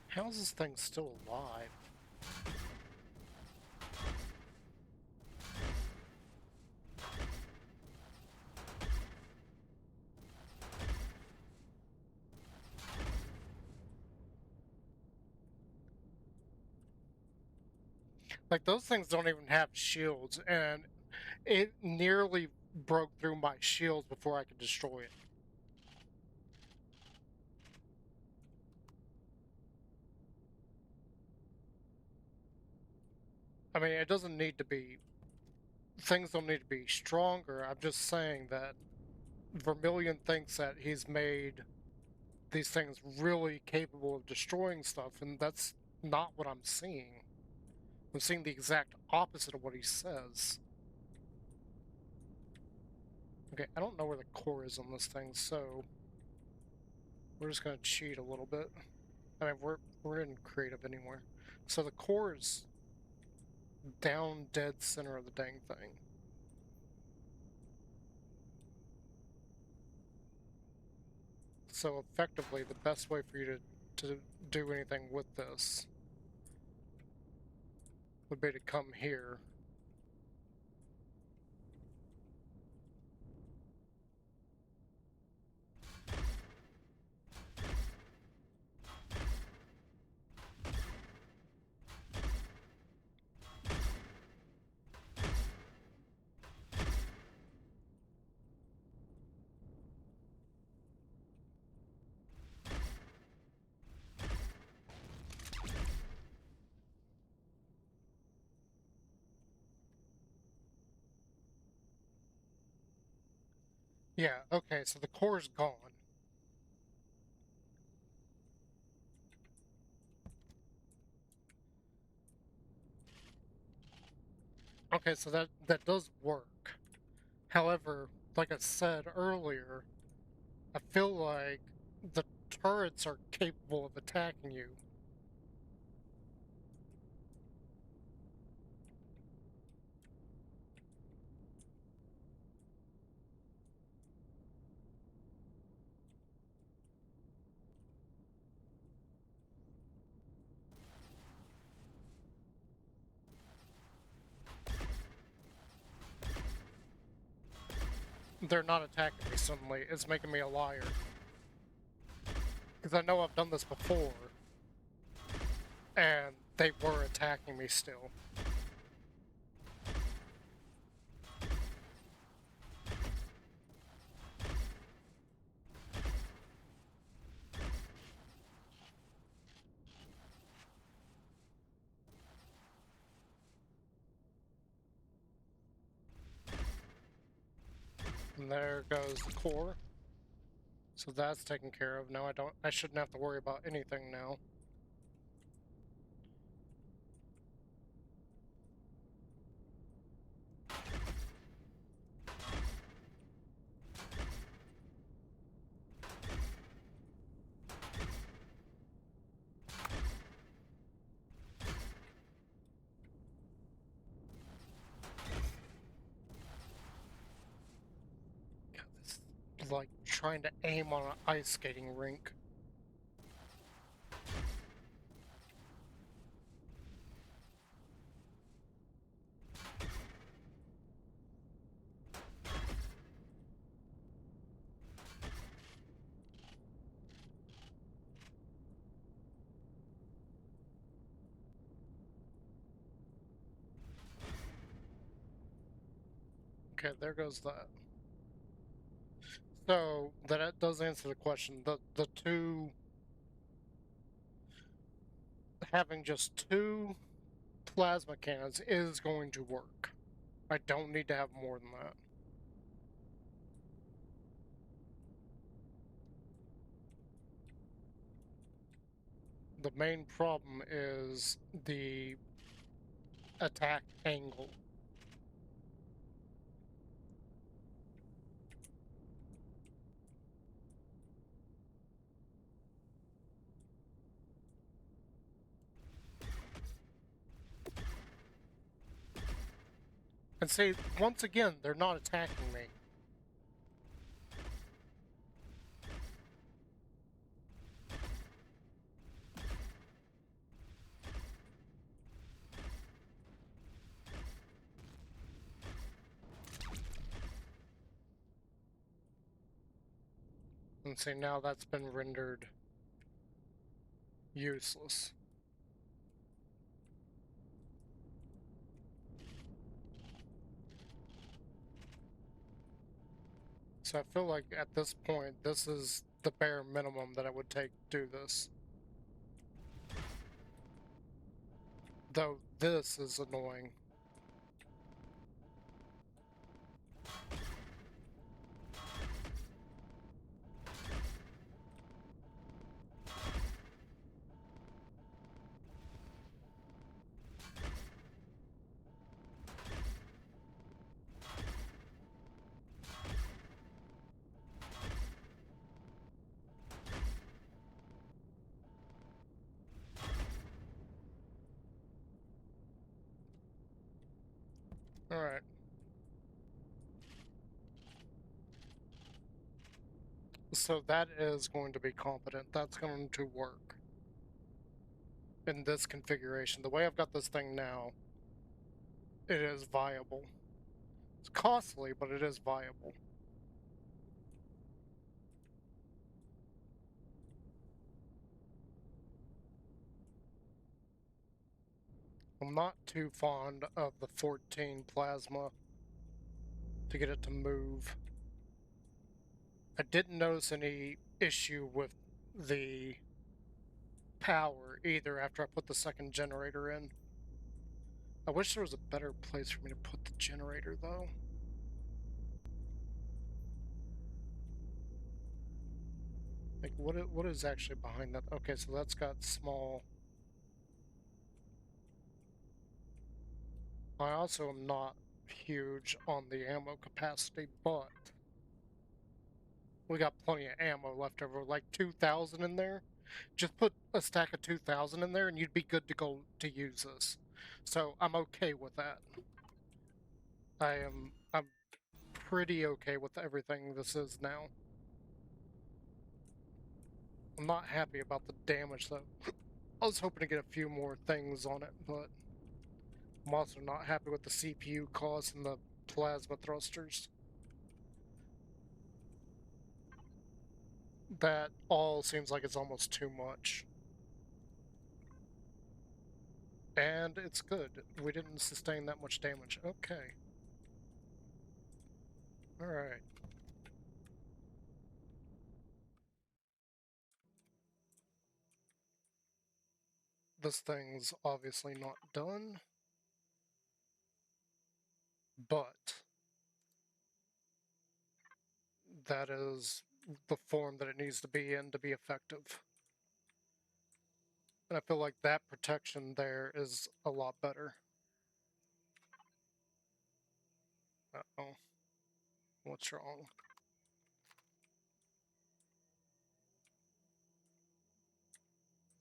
How is this thing still alive? Like, those things don't even have shields, and it nearly broke through my shields before I could destroy it. I mean, it doesn't need to be... Things don't need to be stronger. I'm just saying that Vermilion thinks that he's made these things really capable of destroying stuff, and that's not what I'm seeing. I'm seeing the exact opposite of what he says. Okay, I don't know where the core is on this thing, so we're just gonna cheat a little bit. I mean, we're in creative anywhere. So the core is down dead center of the dang thing. So effectively, the best way for you to do anything with this would be to come here. Yeah, okay, so the core's gone. Okay, so that does work. However, like I said earlier, I feel like the turrets are capable of attacking you. They're not attacking me suddenly. It's making me a liar. Because I know I've done this before, and they were attacking me still. And there goes the core. So that's taken care of. Now I shouldn't have to worry about anything now. God, this is like trying to aim on an ice skating rink. Okay, there goes that. So that does answer the question. The two having just two plasma cannons is going to work. I don't need to have more than that. The main problem is the attack angle. And see, once again, they're not attacking me. And see, now that's been rendered useless. So I feel like at this point, this is the bare minimum that it would take to do this. Though this is annoying. Alright. So that is going to be competent. That's going to work in this configuration. The way I've got this thing now, it is viable. It's costly, but it is viable. I'm not too fond of the 14 plasma to get it to move. I didn't notice any issue with the power either after I put the second generator in. I wish there was a better place for me to put the generator though. Like what is actually behind that? Okay, so that's got small. I also am not huge on the ammo capacity, but we got plenty of ammo left over, like 2,000 in there. Just put a stack of 2,000 in there and you'd be good to go to use this. So I'm okay with that. I'm pretty okay with everything this is now. I'm not happy about the damage though. I was hoping to get a few more things on it, but I'm also not happy with the CPU cost and the plasma thrusters. That all seems like it's almost too much. And it's good. We didn't sustain that much damage. Okay. Alright. This thing's obviously not done. But that is the form that it needs to be in to be effective. And I feel like that protection there is a lot better. Uh-oh. What's wrong?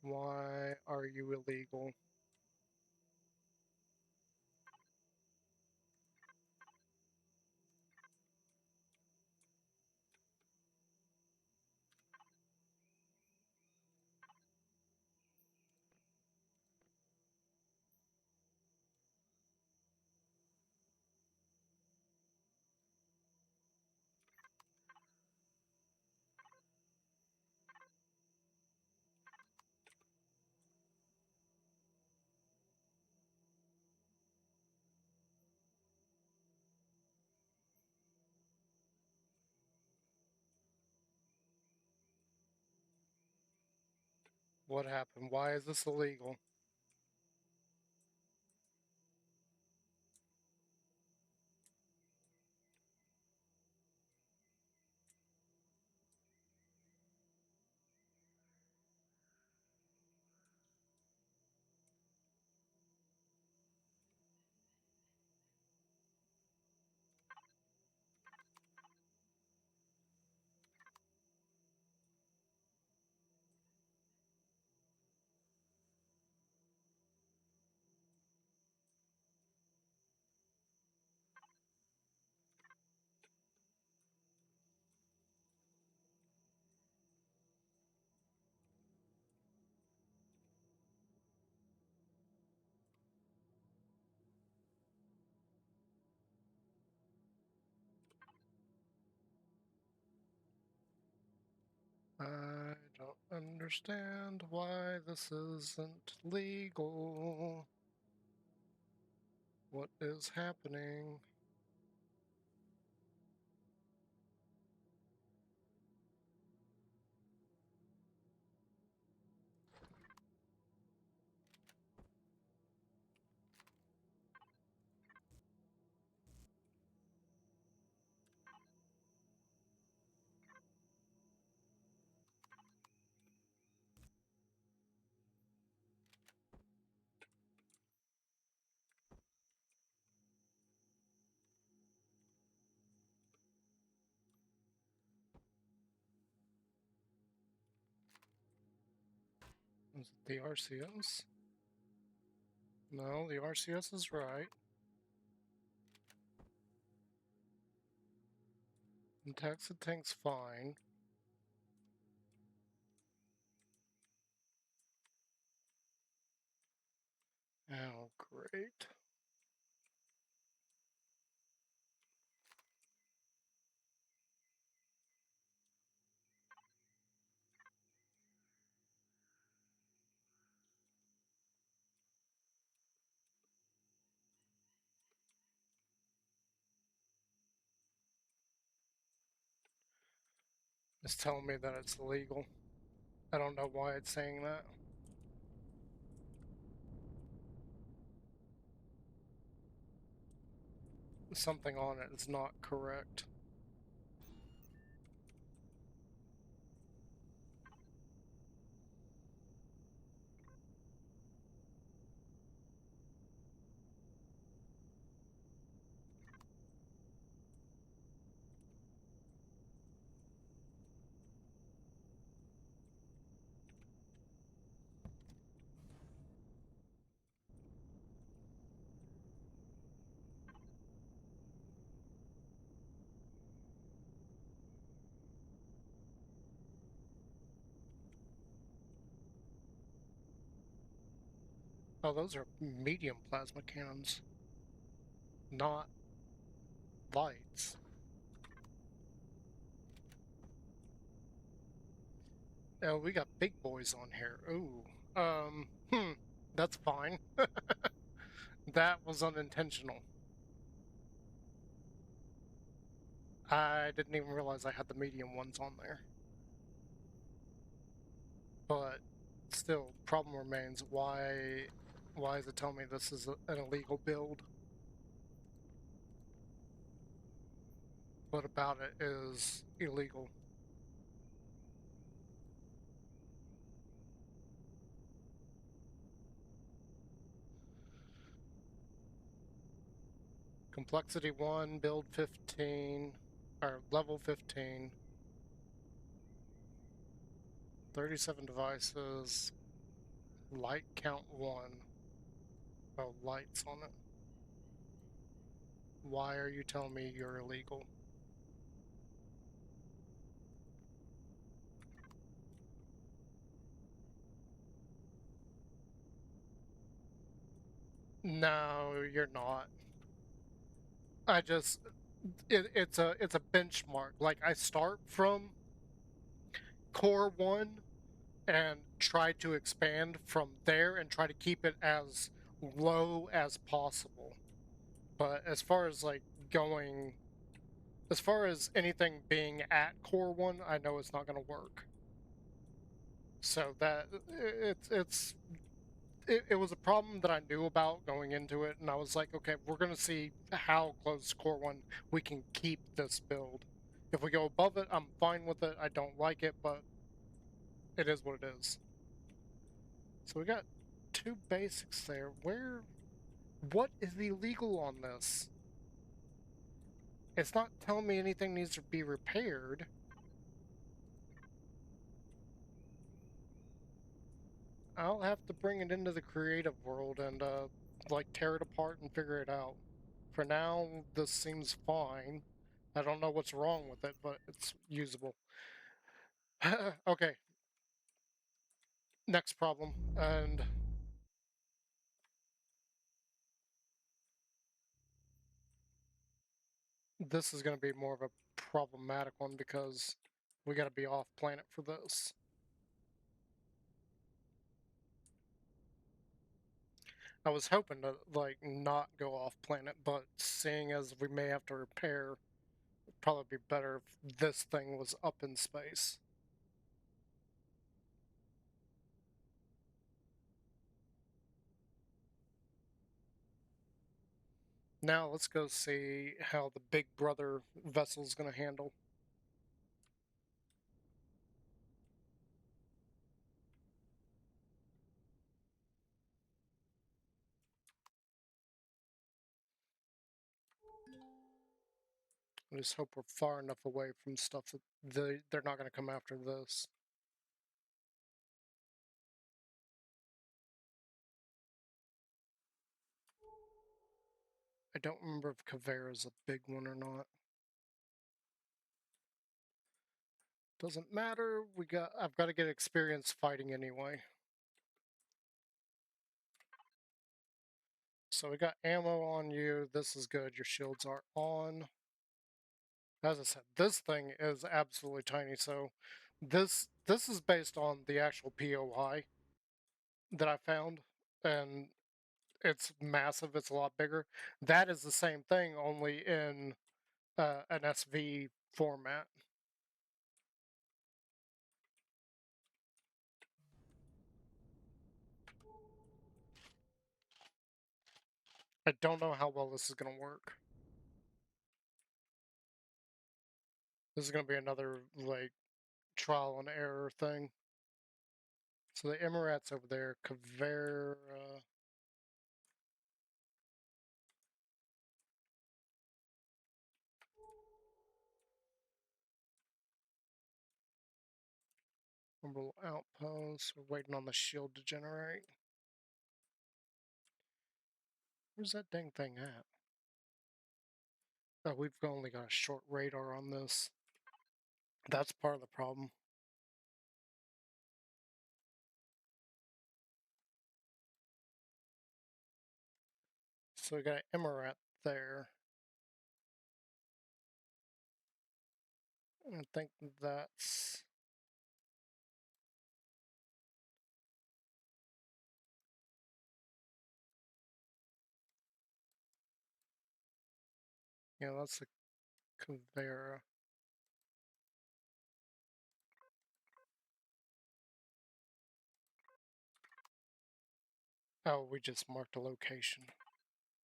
Why are you illegal? What happened? Why is this illegal? I don't understand why this isn't legal. What is happening? Is it the RCS? No, the RCS is right. And taxi tank's fine. Oh, great. It's telling me that it's illegal. I don't know why it's saying that. Something on it is not correct. Oh, those are medium plasma cannons, not lights. Oh, we got big boys on here. Ooh. That's fine. That was unintentional. I didn't even realize I had the medium ones on there. But still, problem remains. Why is it telling me this is an illegal build? What about it is illegal? Complexity 1, build 15, or level 15, 37 devices, light count 1. Oh, lights on it. Why are you telling me you're illegal? No, you're not. I just it's a benchmark. Like I start from core 1 and try to expand from there and try to keep it as low as possible. But as far as like going, as far as anything being at core 1, I know it's not going to work. So that it was a problem that I knew about going into it, and I was like, okay, we're gonna see how close to core one we can keep this build. If we go above it, I'm fine with it. I don't like it, but it is what it is. So we got two basics there. What is illegal on this? It's not telling me anything needs to be repaired. I'll have to bring it into the creative world and like tear it apart and figure it out. For now, this seems fine. I don't know what's wrong with it, but it's usable. Okay, next problem. And this is going to be more of a problematic one because we got to be off planet for this. I was hoping to like not go off planet, but seeing as we may have to repair, it'd probably be better if this thing was up in space. Now let's go see how the Big Brother vessel's going to handle. I just hope we're far enough away from stuff that they're not going to come after this. I don't remember if Kavera's a big one or not. Doesn't matter. I've got to get experience fighting anyway. So we got ammo on you. This is good. Your shields are on. As I said, this thing is absolutely tiny. So this is based on the actual POI that I found, and it's massive. It's a lot bigger. That is the same thing, only in an SV format. I don't know how well this is going to work. This is going to be another like trial and error thing. So the Emirat's over there. Kavera. Orbital outpost. We're waiting on the shield to generate. Where's that dang thing at? Oh, we've only got a short radar on this. That's part of the problem. So we got Emirat there. I think that's... Yeah, that's a Kavera. Oh, we just marked a location.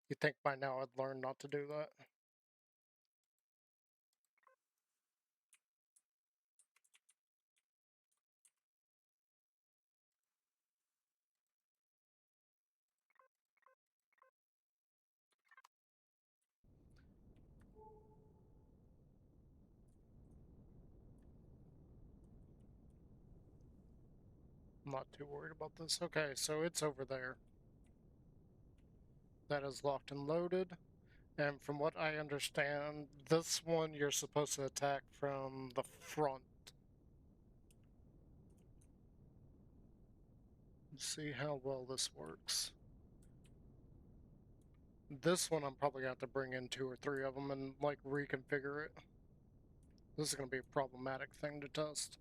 You think by now I'd learn not to do that? I'm not too worried about this. Okay, so it's over there. That is locked and loaded. And from what I understand, this one you're supposed to attack from the front. Let's see how well this works. This one I'm probably going to have to bring in 2 or 3 of them and like reconfigure it. This is going to be a problematic thing to test.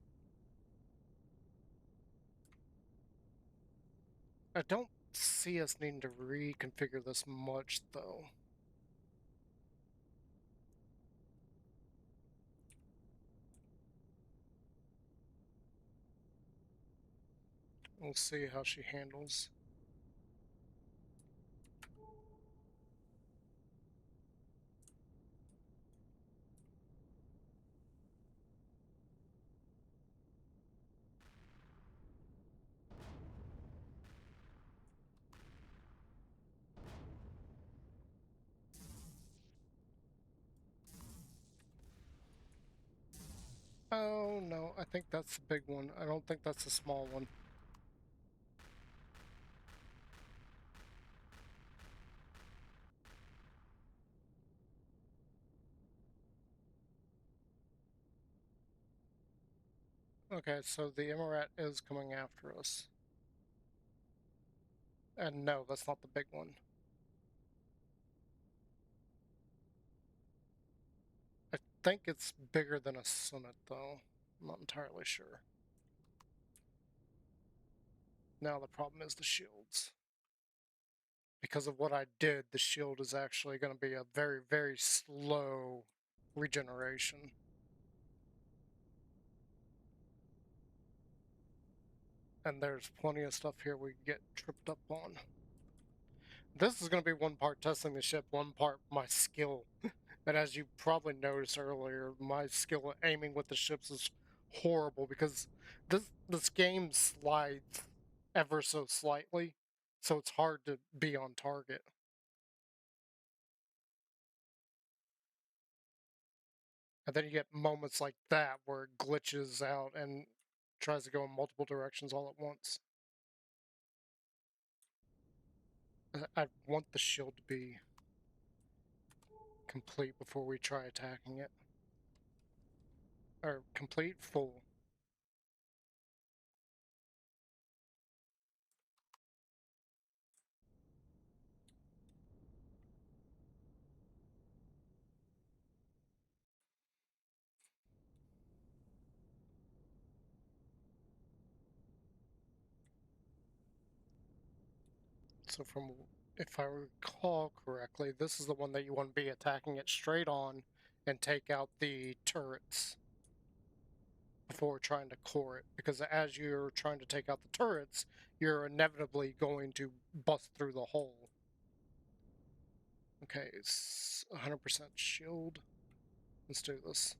I don't see us needing to reconfigure this much though. We'll see how she handles. Oh no, I think that's the big one. I don't think that's the small one. Okay, so the Imorat is coming after us. And no, that's not the big one. I think it's bigger than a summit, though. I'm not entirely sure. Now the problem is the shields. Because of what I did, the shield is actually going to be a very, very slow regeneration. And there's plenty of stuff here we get tripped up on. This is going to be one part testing the ship, one part my skill. And as you probably noticed earlier, my skill at aiming with the ships is horrible because this game slides ever so slightly, so it's hard to be on target. And then you get moments like that where it glitches out and tries to go in multiple directions all at once. I want the shield to be complete before we try attacking it. Or complete, full. So from, if I recall correctly, this is the one that you want to be attacking it straight on and take out the turrets before trying to core it. Because as you're trying to take out the turrets, you're inevitably going to bust through the hole. Okay, it's 100% shield. Let's do this.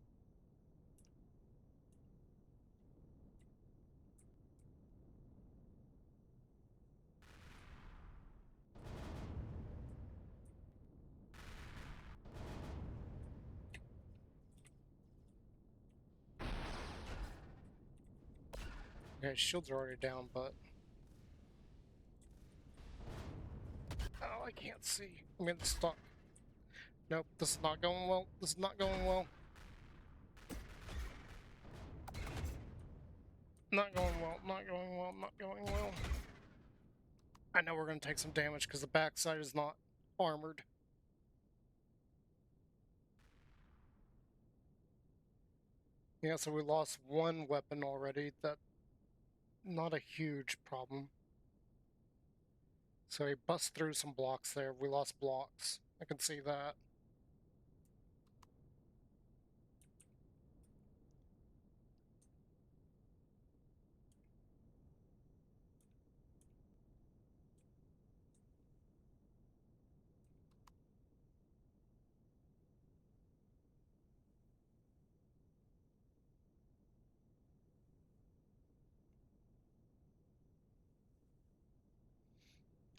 Okay, shields are already down, but... Oh, I can't see. I mean, it's stuck. Nope, this is not going well. This is not going well. Not going well, not going well, not going well. I know we're going to take some damage because the backside is not armored. Yeah, so we lost one weapon already. That not a huge problem. So he busts through some blocks there. We lost blocks. I can see that.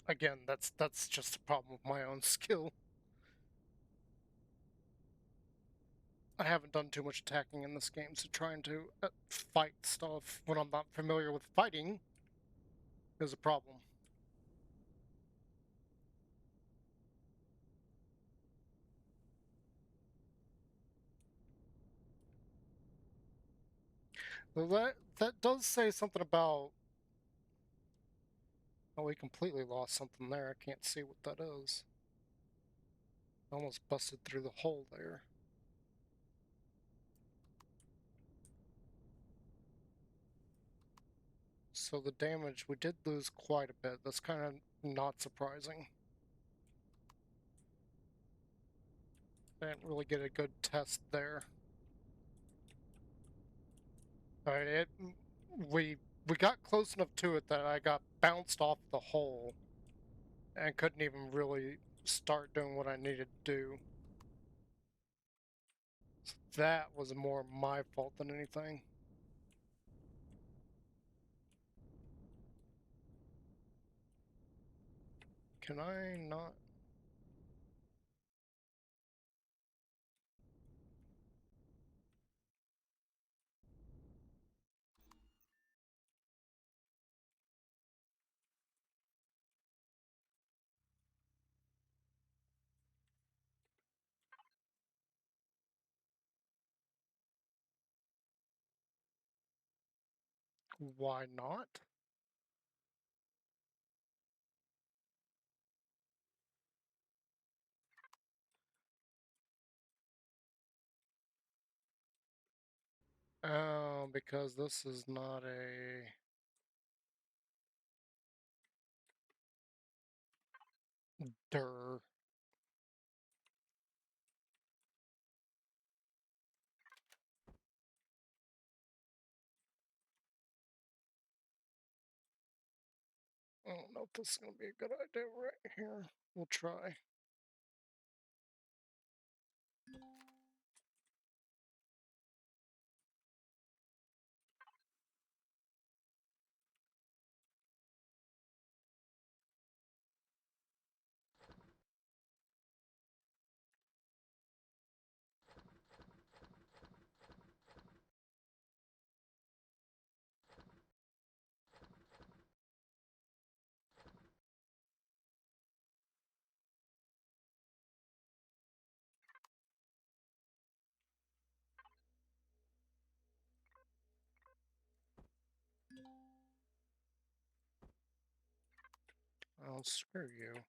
Again, that's just a problem with my own skill. I haven't done too much attacking in this game, so trying to fight stuff when I'm not familiar with fighting is a problem. That does say something about... Oh, we completely lost something there. I can't see what that is. Almost busted through the hole there. So the damage, we did lose quite a bit. That's kind of not surprising. I didn't really get a good test there. Alright, we We got close enough to it that I got bounced off the hole and couldn't even really start doing what I needed to do. So that was more my fault than anything. Can I not? Why not? Because this is not a... Durr. I don't know if this is going to be a good idea right here. We'll try. Oh, screw you.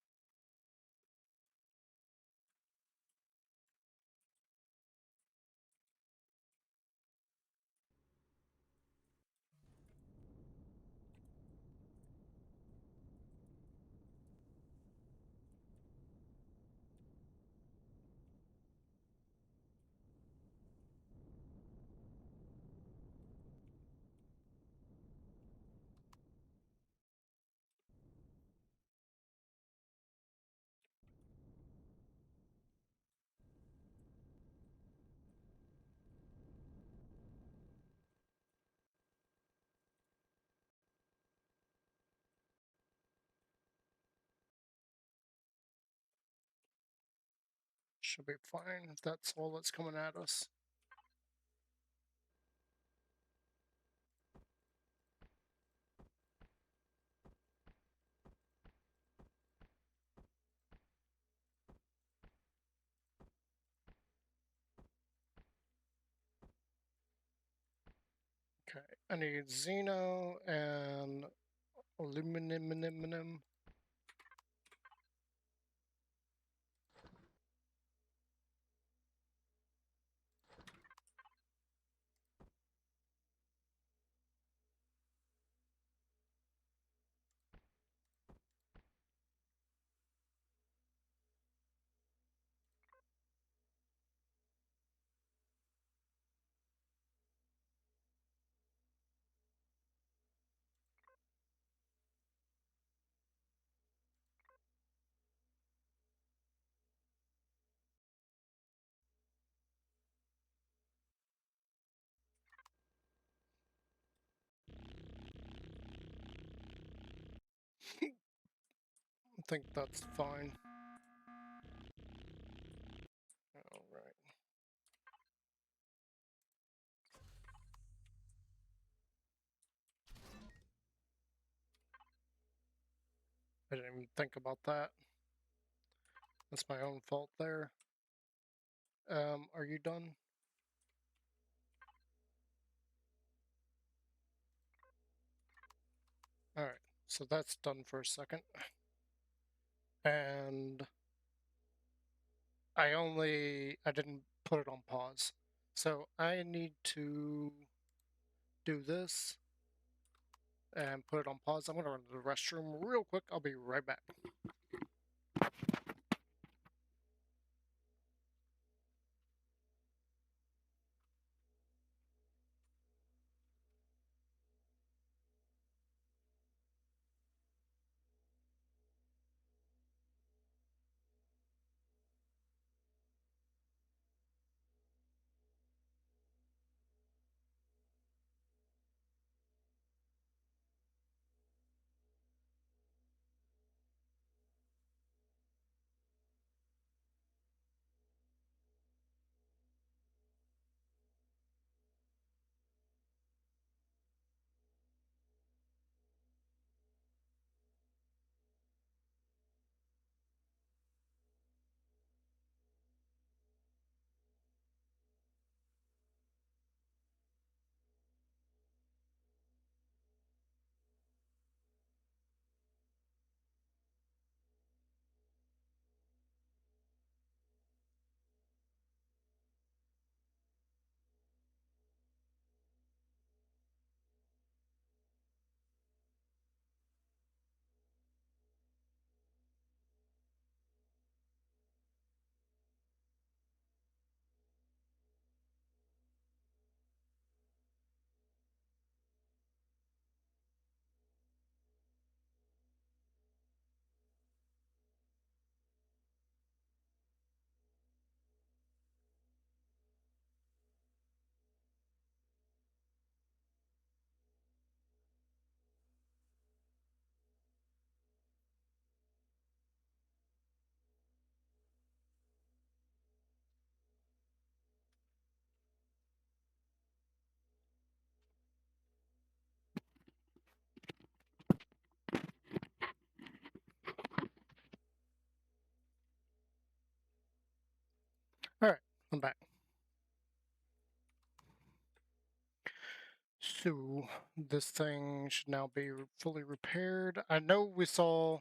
Should be fine if that's all that's coming at us. Okay, I need Xeno and aluminum. I think that's fine. Alright. I didn't even think about that. That's my own fault there. Are you done? Alright, so that's done for a second. And I didn't put it on pause. So I need to do this and put it on pause. I'm gonna run to the restroom real quick. I'll be right back. I'm back. So, this thing should now be fully repaired. I know we saw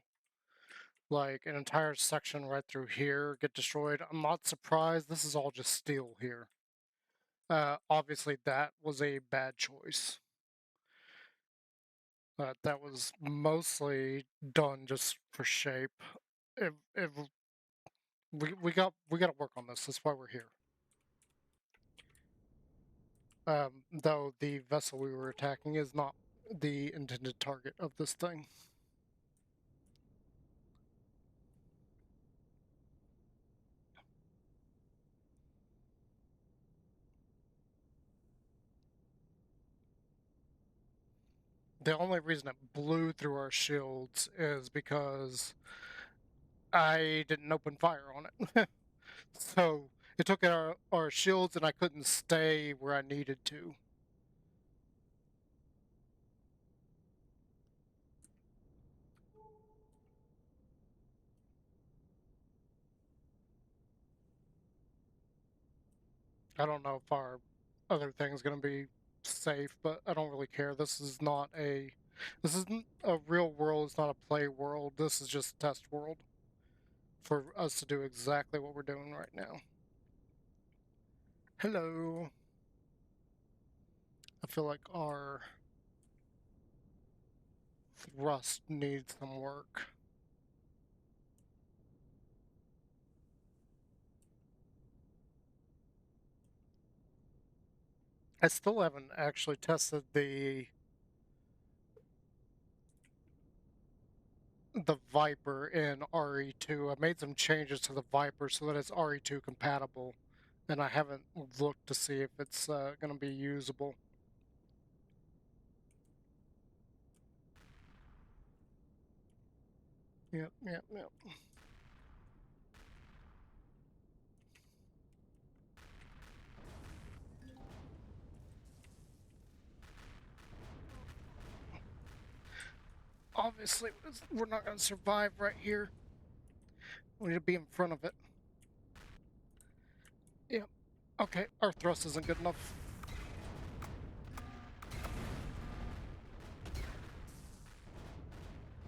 like an entire section right through here get destroyed. I'm not surprised. This is all just steel here. Obviously, that was a bad choice. That was mostly done just for shape. If we got to work on this. That's why we're here. Though the vessel we were attacking is not the intended target of this thing. The only reason it blew through our shields is because I didn't open fire on it. So it took our shields and I couldn't stay where I needed to. I don't know if our other thing's going to be safe, but I don't really care. This isn't a real world. It's not a play world. This is just a test world for us to do exactly what we're doing right now. Hello. I feel like our thrust needs some work. I still haven't actually tested the Viper in RE2. I made some changes to the Viper so that it's RE2 compatible, and I haven't looked to see if it's going to be usable. Yep, yep, yep. Obviously, we're not going to survive right here. We need to be in front of it. Yep. Okay, our thrust isn't good enough.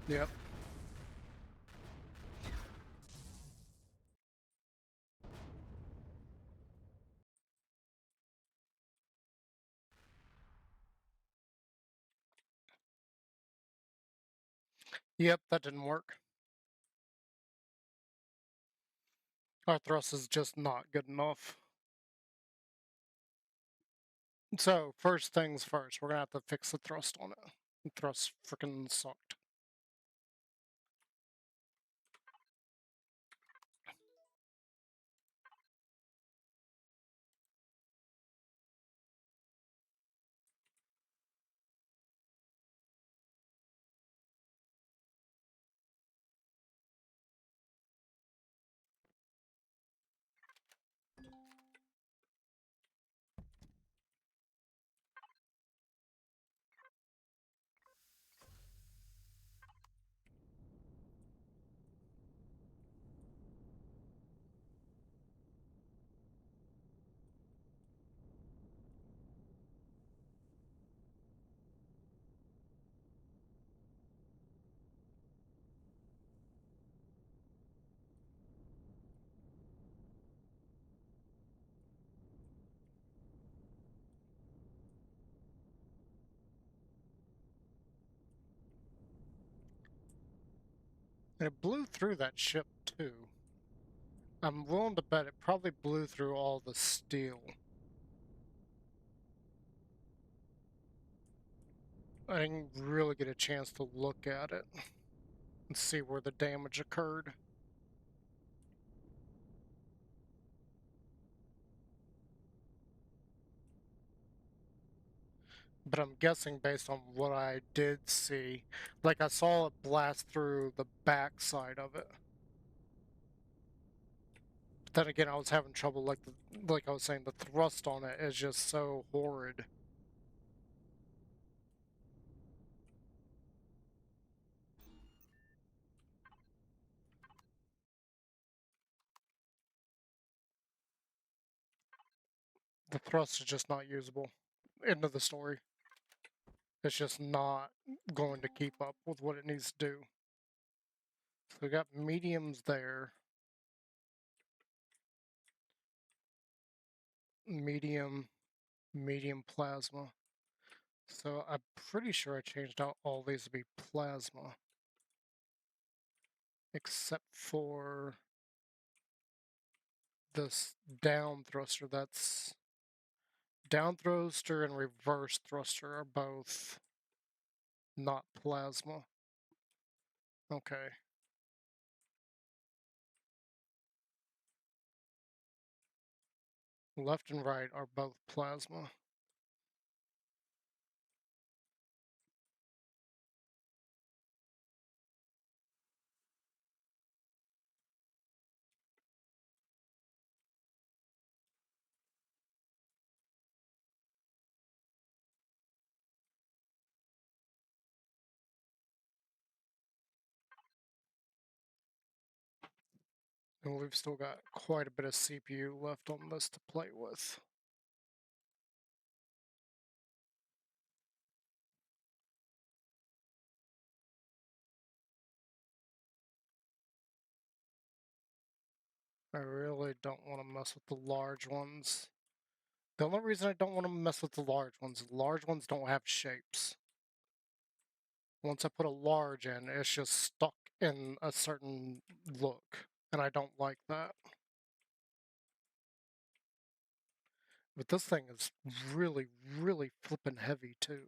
Yep. Yep, that didn't work. Our thrust is just not good enough. So, first things first, we're going to have to fix the thrust on it. The thrust freaking sucked. And it blew through that ship, too. I'm willing to bet it probably blew through all the steel. I didn't really get a chance to look at it and see where the damage occurred. But I'm guessing based on what I did see, like I saw it blast through the back side of it. But then again, I was having trouble, like I was saying, the thrust on it is just so horrid. The thrust is just not usable. End of the story. It's just not going to keep up with what it needs to do. So we got mediums there. Medium, medium plasma. So I'm pretty sure I changed out all these to be plasma. Except for this down thruster. That's down thruster and reverse thruster are both not plasma. Okay. Left and right are both plasma. And we've still got quite a bit of CPU left on this to play with. I really don't want to mess with the large ones. The only reason I don't want to mess with the large ones don't have shapes. Once I put a large in, it's just stuck in a certain look, and I don't like that. But this thing is really, really flippin' heavy too.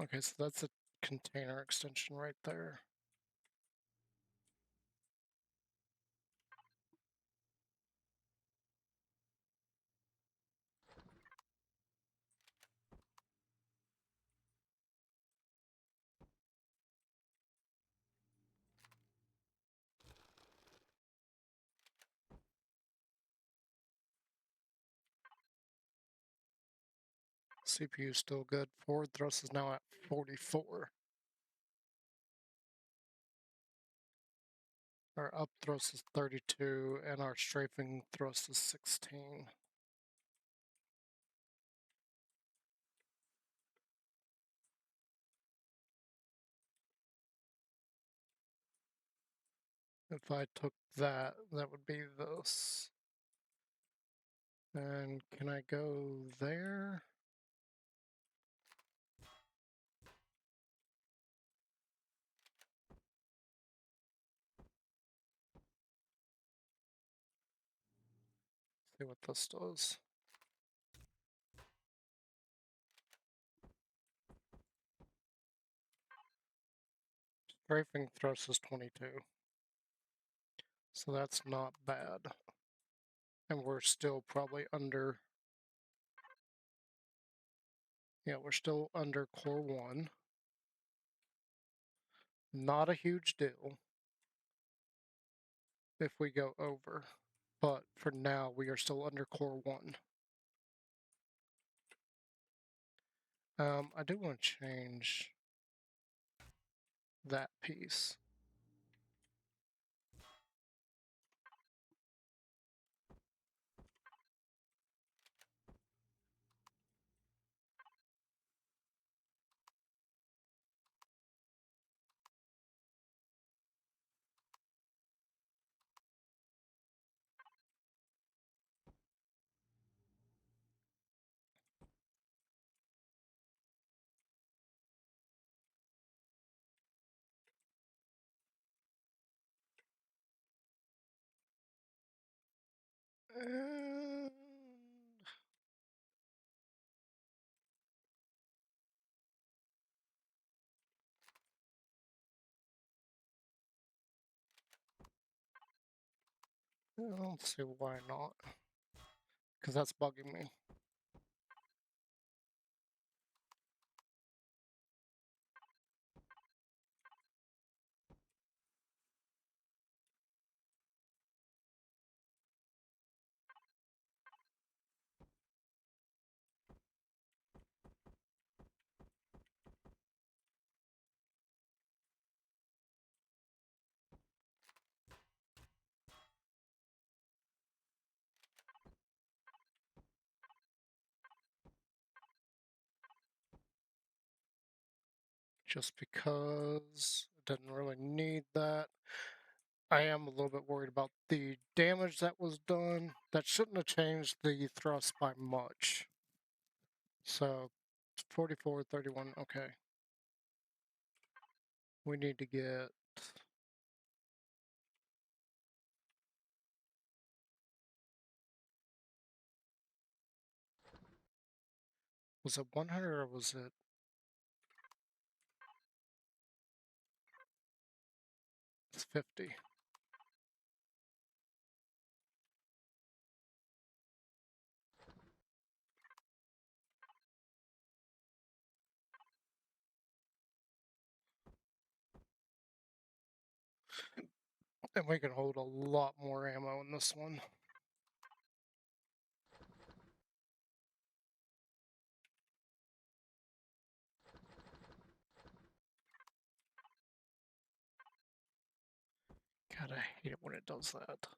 Okay, so that's a container extension right there. CPU is still good. Forward thrust is now at 44. Our up thrust is 32, and our strafing thrust is 16. If I took that, that would be this. And can I go there? See what this does. Strafing thrust is 22. So that's not bad. And we're still probably under. Yeah, we're still under core 1. Not a huge deal if we go over. But for now, we are still under core 1. I do want to change that piece. And I don't see why not. Because that's bugging me. just because it didn't really need that. I am a little bit worried about the damage that was done. That shouldn't have changed the thrust by much. So 44, 31, okay. We need to get... Was it 100 or was it... It's 50. And we can hold a lot more ammo in this one. God, I hate it when it does that.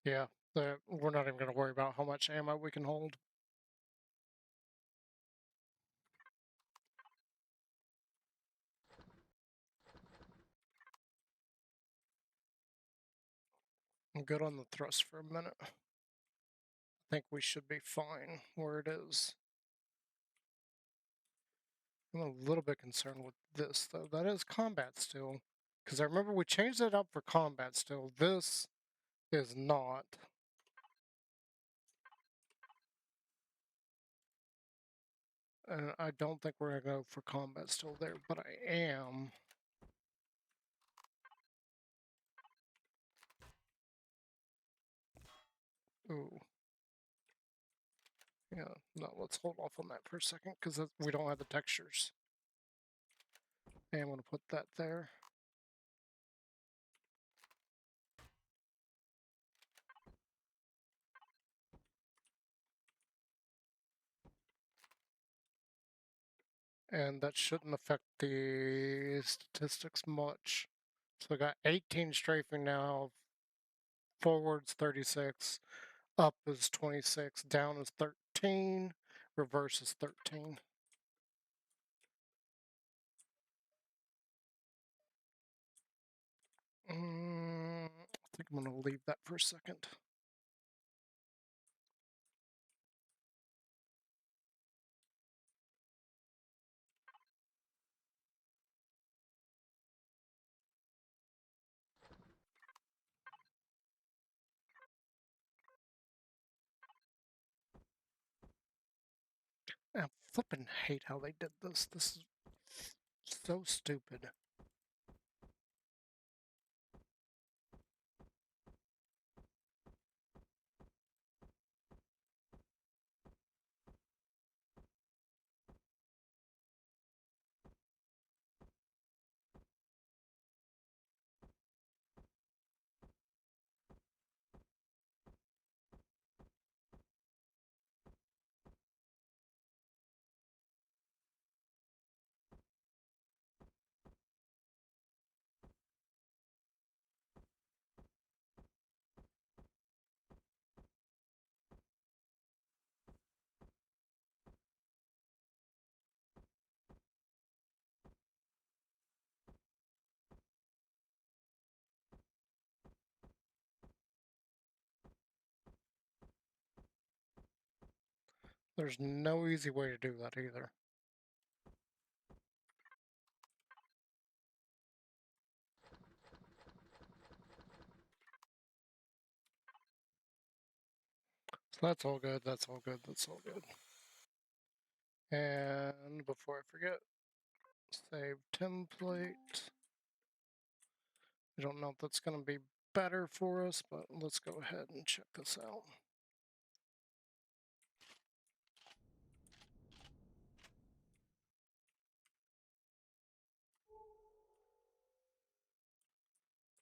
Yeah, we're not even going to worry about how much ammo we can hold. I'm good on the thrust for a minute. I think we should be fine where it is. I'm a little bit concerned with this, though. That is combat still. Because I remember we changed it up for combat still. This is not. And I don't think we're going to go for combat still there, but I am. Ooh. Yeah, no, let's hold off on that for a second because we don't have the textures. And I'm going to put that there. And that shouldn't affect the statistics much. So I got 18 strafing now, forwards 36, up is 26, down is 13, reverse is 13. I think I'm going to leave that for a second. I flippin' hate how they did this. This is so stupid. There's no easy way to do that either. So that's all good, that's all good, that's all good. And before I forget, save template. I don't know if that's going to be better for us, but let's go ahead and check this out.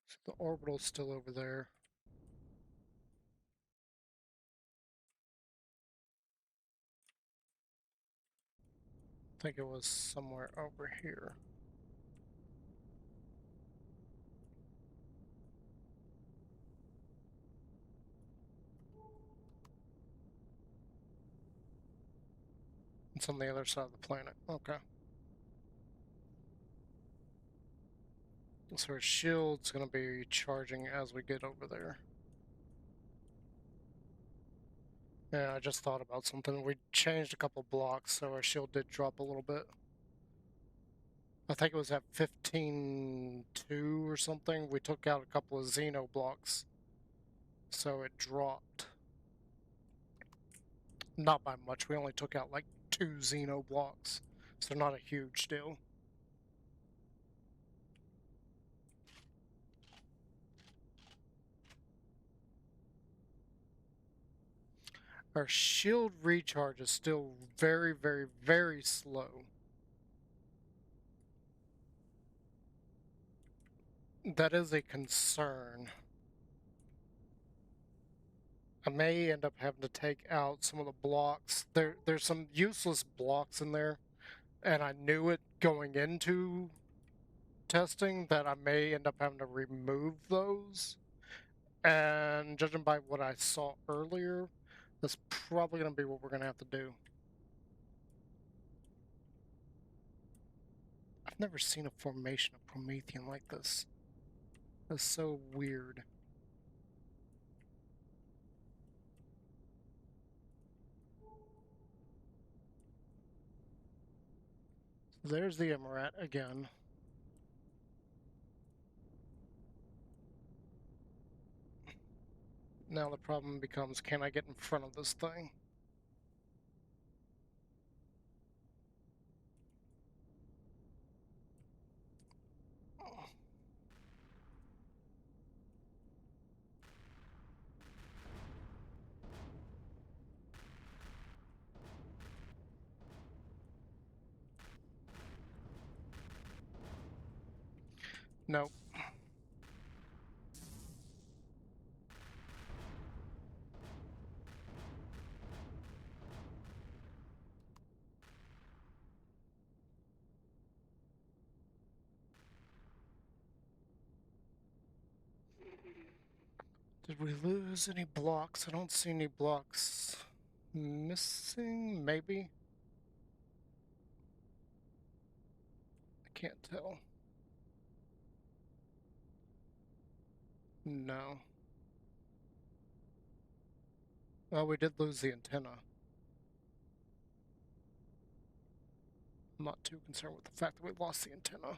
So the orbital's still over there. I think it was somewhere over here. It's on the other side of the planet. Okay. So our shield's gonna be charging as we get over there. Yeah, I just thought about something. We changed a couple blocks, so our shield did drop a little bit. I think it was at 15.2 or something. We took out a couple of Xeno blocks, so it dropped. Not by much. We only took out like 2 Xeno blocks, so not a huge deal. Our shield recharge is still very, very, very slow. That is a concern. I may end up having to take out some of the blocks. There's some useless blocks in there, and I knew it going into testing that I may end up having to remove those. And judging by what I saw earlier, that's probably going to be what we're going to have to do. I've never seen a formation of Promethean like this. That's so weird. There's the Emerat again. Now the problem becomes, can I get in front of this thing? Nope. Did we lose any blocks? I don't see any blocks missing, maybe? I can't tell. No. Well, we did lose the antenna. I'm not too concerned with the fact that we lost the antenna.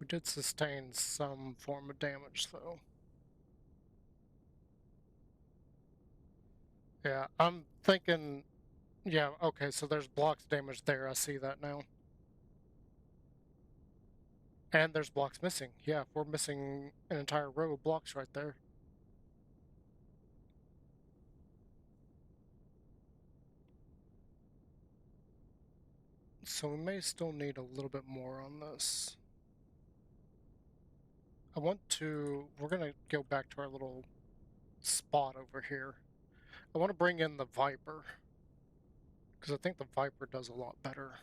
We did sustain some form of damage, though. Yeah, I'm thinking... Yeah, okay, so there's blocks damage there. I see that now. And there's blocks missing. Yeah, we're missing an entire row of blocks right there. So we may still need a little bit more on this. We're gonna go back to our little spot over here. I want to bring in the Viper, because I think the Viper does a lot better.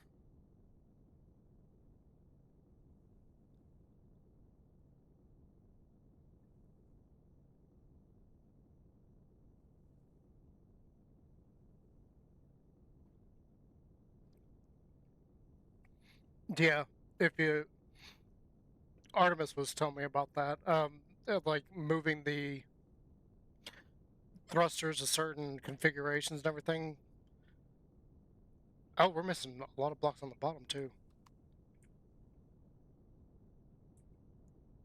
Yeah, if you... Artemis was telling me about that. Like moving the thrusters to certain configurations and everything. Oh, we're missing a lot of blocks on the bottom too.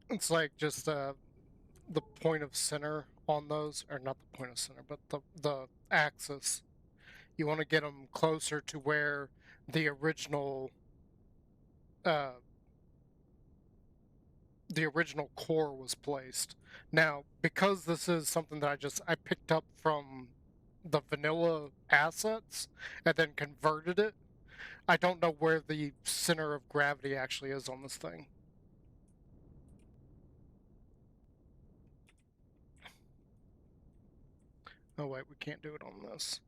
It's like just the point of center on those, or not the point of center, but the axis. You want to get them closer to where the original uh, the original core was placed. Now, because this is something that I picked up from the vanilla assets and then converted it, I don't know where the center of gravity actually is on this thing. Oh wait, we can't do it on this.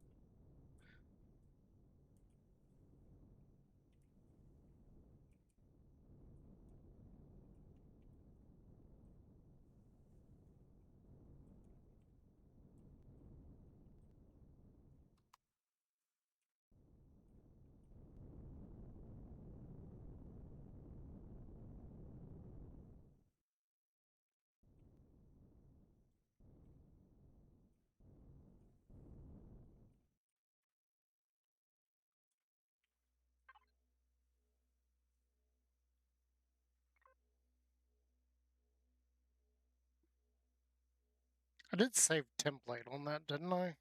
I did save template on that, didn't I?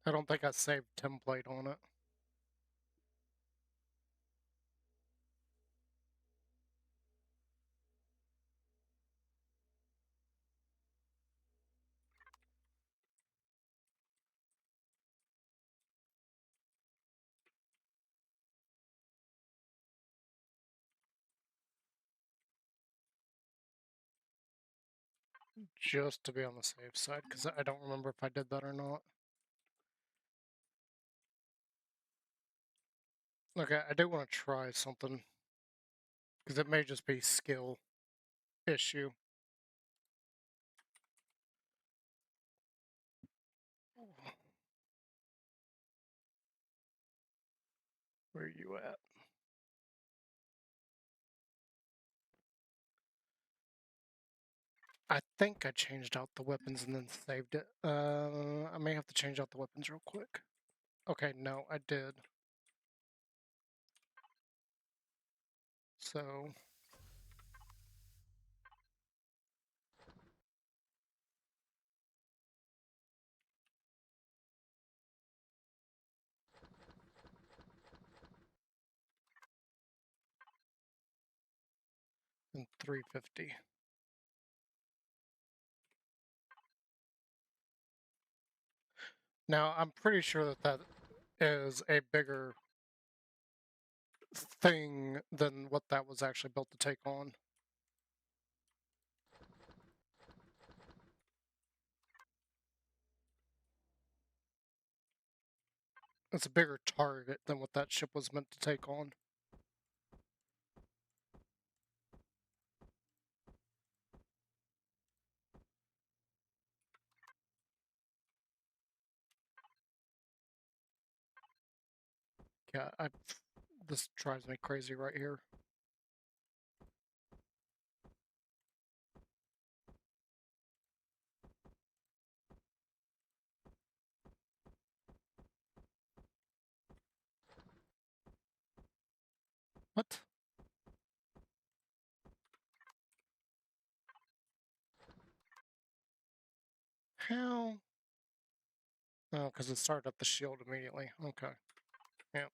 I don't think I saved template on it. Just to be on the safe side, because I don't remember if I did that or not. Okay, I do want to try something, because it may just be skill issue. Where are you at? I think I changed out the weapons and then saved it. I may have to change out the weapons real quick. Okay, no, I did. So, and 350. Now, I'm pretty sure that that is a bigger thing than what that was actually built to take on. It's a bigger target than what that ship was meant to take on. Yeah, this drives me crazy right here. What? How? Oh, because it started up the shield immediately. Okay. Yeah.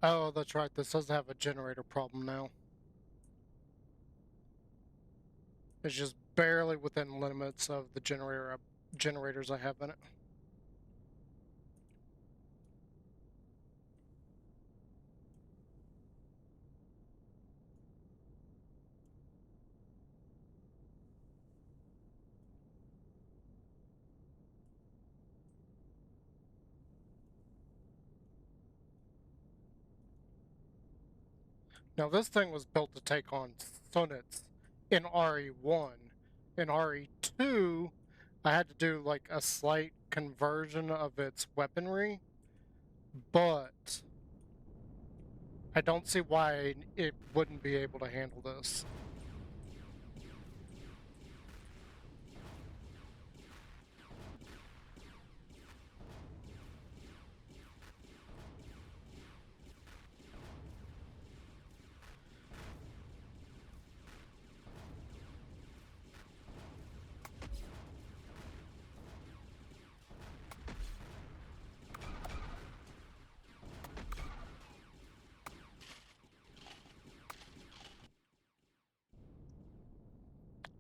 Oh, that's right. This does have a generator problem now. It's just barely within limits of the generators I have in it. Now, this thing was built to take on Sunnets in RE1. In RE2, I had to do like a slight conversion of its weaponry, but I don't see why it wouldn't be able to handle this.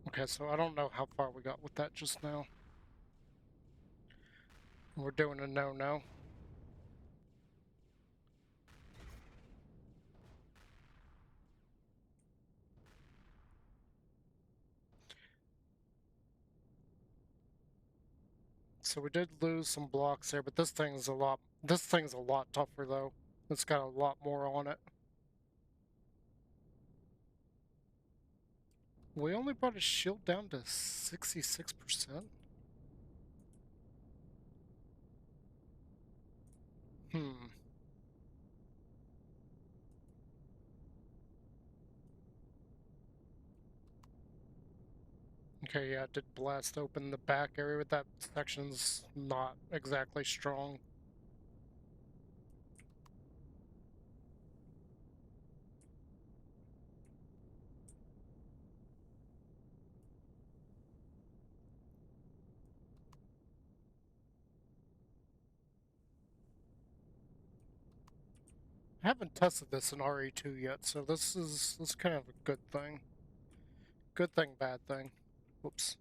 Okay, so I don't know how far we got with that just now. We're doing a no-no. So so we did lose some blocks there, but this thing's a lot tougher though. It's got a lot more on it. We only brought his shield down to 66%. Hmm. Okay, yeah, it did blast open the back area, but that section's not exactly strong. I haven't tested this in RE2 yet, so this is kind of a good thing. Good thing, bad thing. Whoops.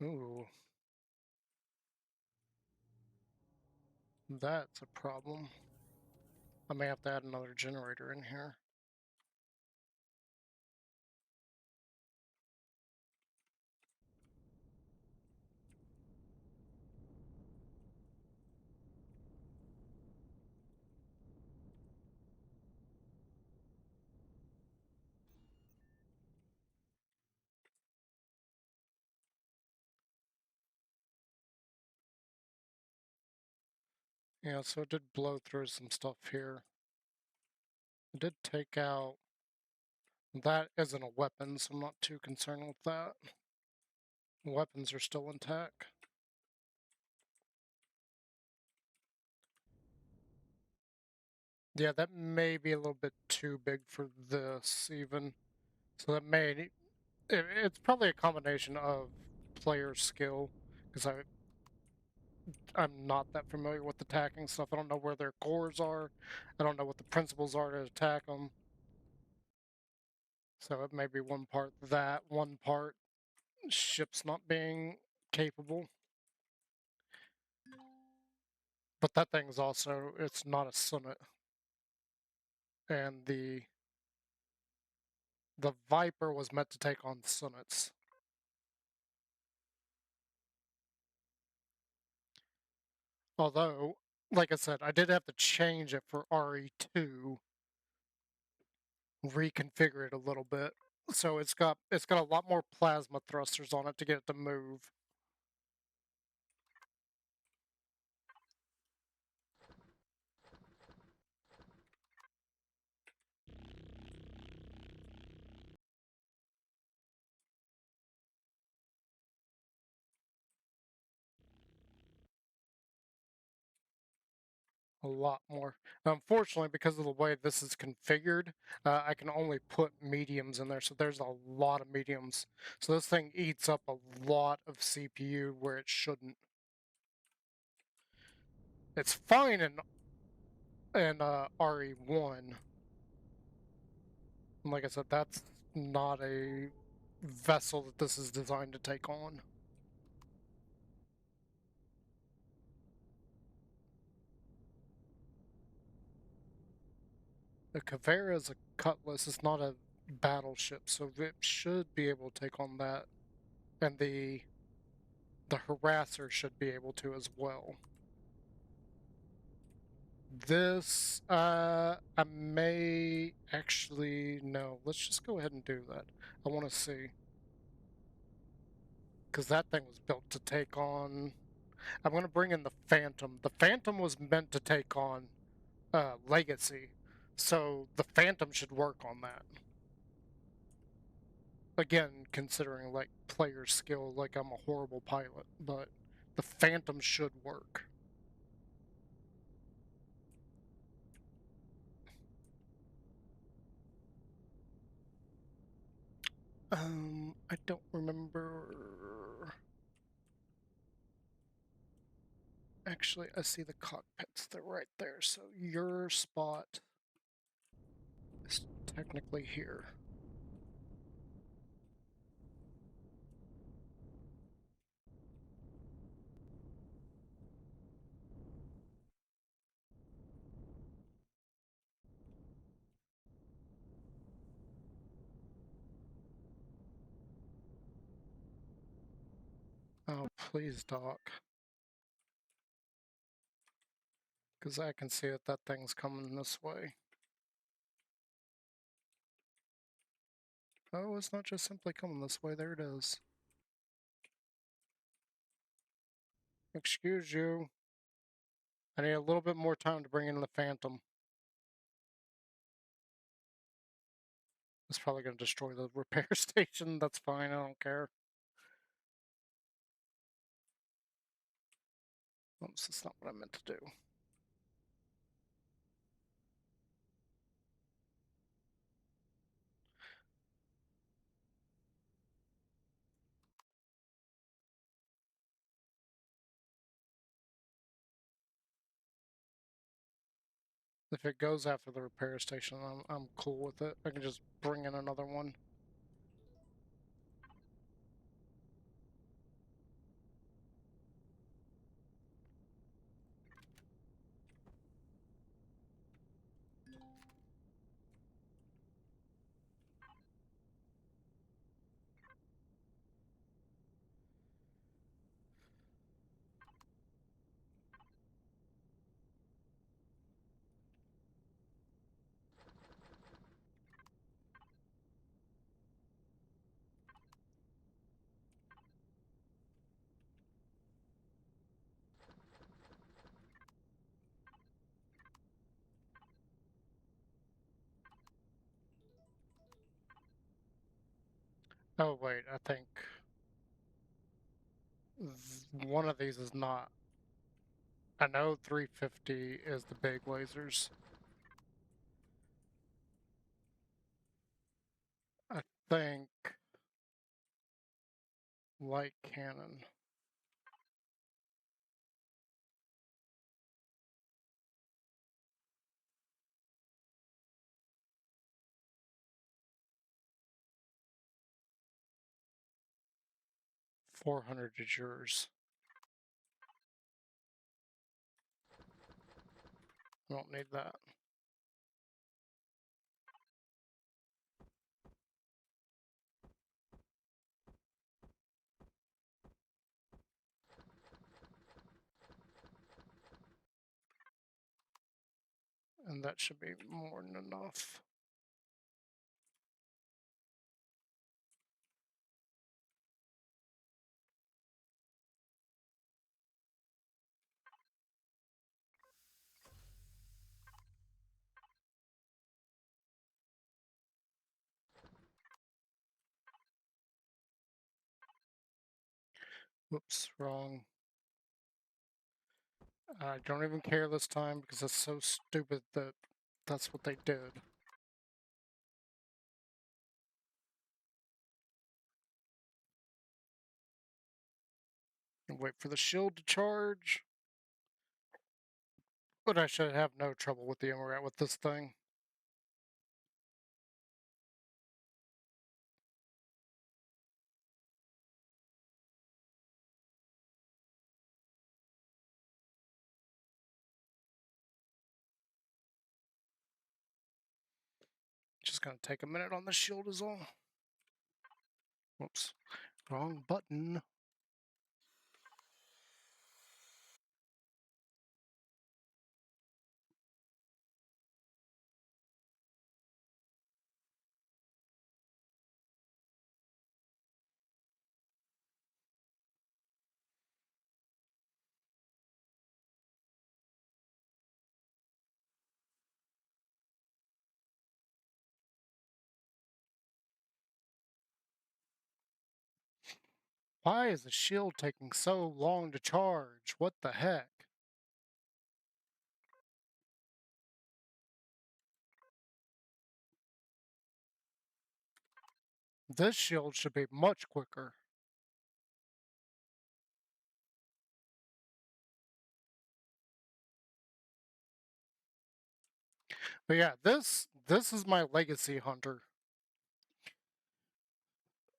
Ooh, that's a problem. I may have to add another generator in here. Yeah, so it did blow through some stuff here. It did take out... That isn't a weapon, so I'm not too concerned with that. Weapons are still intact. Yeah, that may be a little bit too big for this, even. So that may... It's probably a combination of player skill, because I'm not that familiar with attacking stuff. I don't know where their cores are. I don't know what the principles are to attack them. So it may be one part that, one part ships not being capable. But that thing's also, it's not a summit. And the Viper was meant to take on summits. Although, like I said, I did have to change it for RE2, reconfigure it a little bit. So it's got a lot more plasma thrusters on it to get it to move. A lot more. Unfortunately, because of the way this is configured, I can only put mediums in there, so there's a lot of mediums. So this thing eats up a lot of CPU where it shouldn't. It's fine in RE1. And like I said, that's not a vessel that this is designed to take on. The Kavera is a cutlass, it's not a battleship, so it should be able to take on that. And the Harasser should be able to as well. This, I may actually, no, let's just go ahead and do that. I want to see. Because that thing was built to take on, I'm going to bring in the Phantom. The Phantom was meant to take on Legacy. So the Phantom should work on that. Again, considering like player skill, like I'm a horrible pilot, but the Phantom should work. I don't remember. Actually, I see the cockpits. They're right there. So your spot is technically here. Please, Doc. Because I can see that thing's coming this way. Oh, it's not just simply coming this way. There it is. Excuse you. I need a little bit more time to bring in the Phantom. It's probably going to destroy the repair station. That's fine. I don't care. Oops, that's not what I meant to do. If it goes after the repair station, I'm cool with it. I can just bring in another one. Oh, wait, I think one of these is not. I know 350 is the big lasers. I think light cannon. $400 is yours. I don't need that. And that should be more than enough. Whoops, wrong. I don't even care this time because it's so stupid that that's what they did. And wait for the shield to charge. But I should have no trouble with the Emerald with this thing. Just gonna take a minute on the shield is all. Whoops, wrong button. Why is the shield taking so long to charge? What the heck? This shield should be much quicker. But yeah, this is my legacy hunter.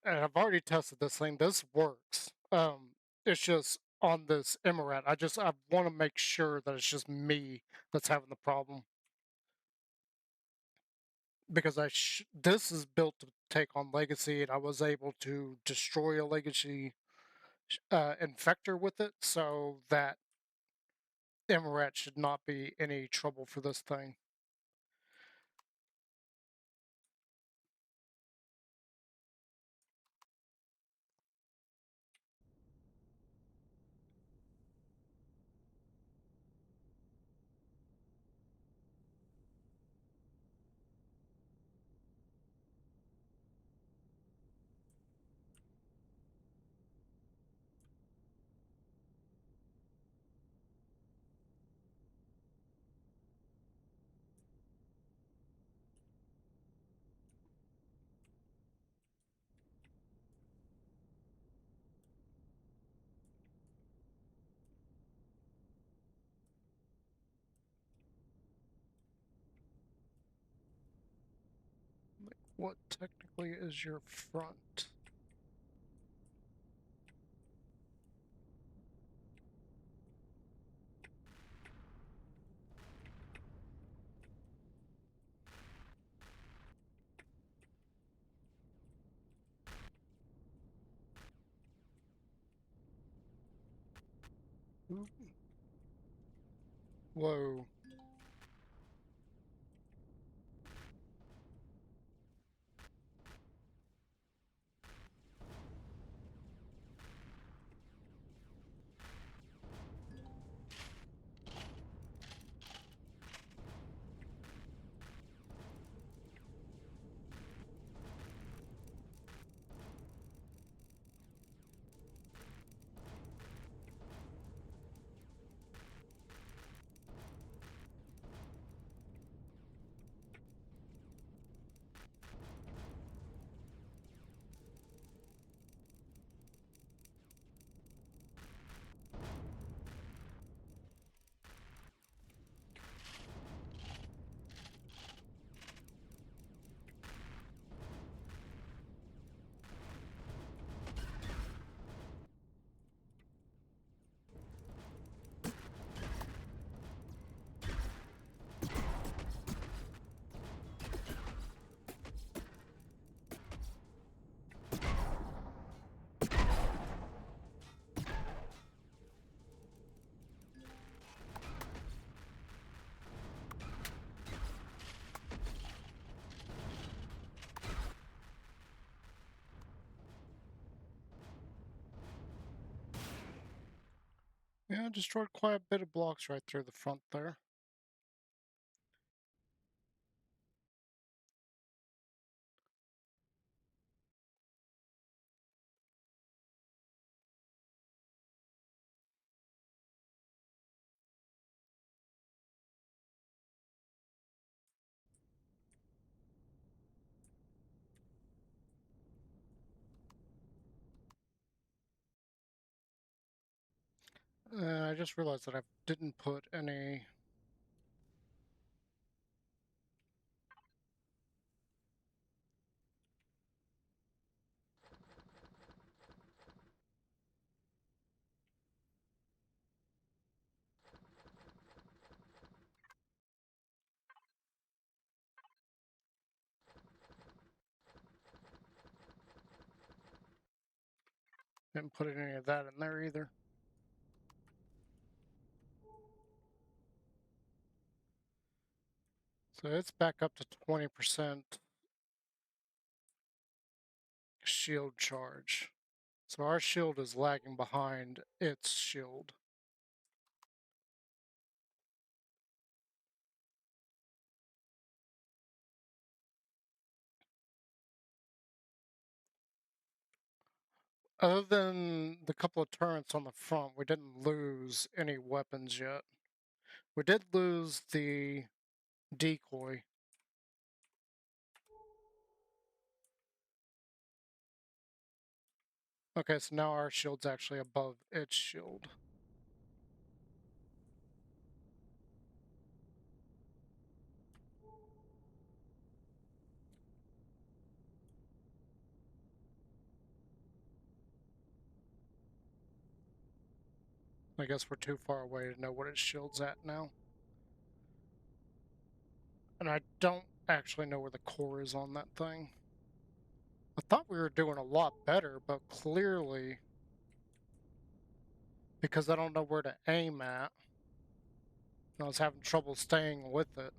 And I've already tested this thing. This works. It's just on this Emerald. I want to make sure that it's just me that's having the problem. Because this is built to take on legacy, and I was able to destroy a legacy infector with it, so that Emerald should not be any trouble for this thing. What technically is your front? Whoa. Yeah, destroyed quite a bit of blocks right through the front there. I just realized that I didn't put any. Didn't put any of that in there either. So it's back up to 20% shield charge. So our shield is lagging behind its shield. Other than the couple of turrets on the front, we didn't lose any weapons yet. We did lose the decoy. Okay, so now our shield's actually above its shield. I guess we're too far away to know what its shield's at now. And I don't actually know where the core is on that thing. I thought we were doing a lot better, but clearly because I don't know where to aim at. I was having trouble staying with it.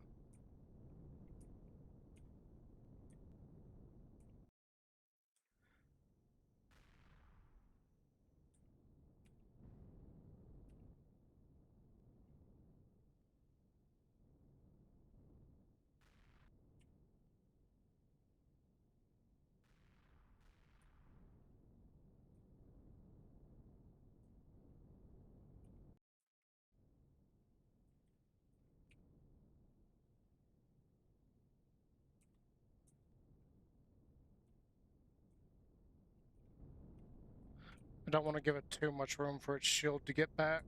I don't want to give it too much room for its shield to get back.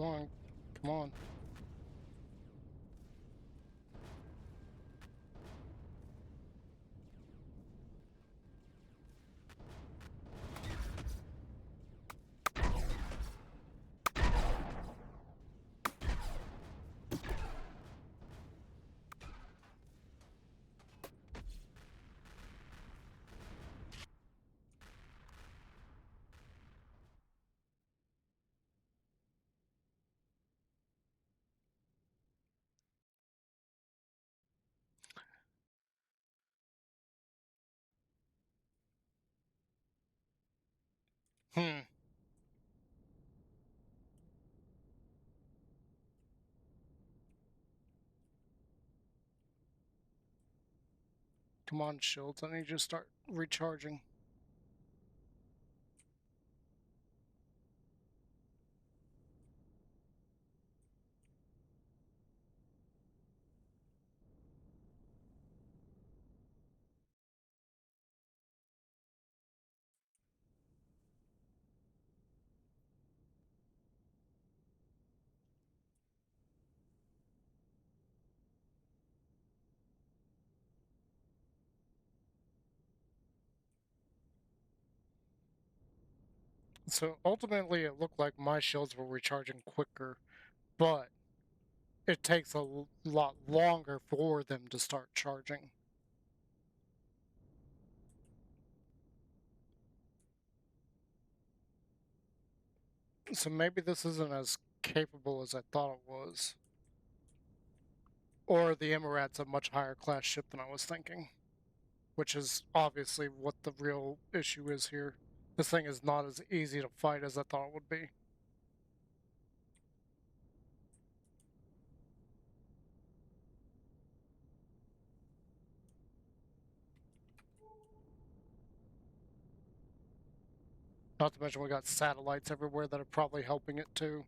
Come on, come on. Hmm. Come on, shields. I need you to start recharging. So ultimately, it looked like my shields were recharging quicker, but it takes a lot longer for them to start charging. So maybe this isn't as capable as I thought it was. Or the Emirat's a much higher class ship than I was thinking, which is obviously what the real issue is here. This thing is not as easy to fight as I thought it would be. Not to mention we got satellites everywhere that are probably helping it too.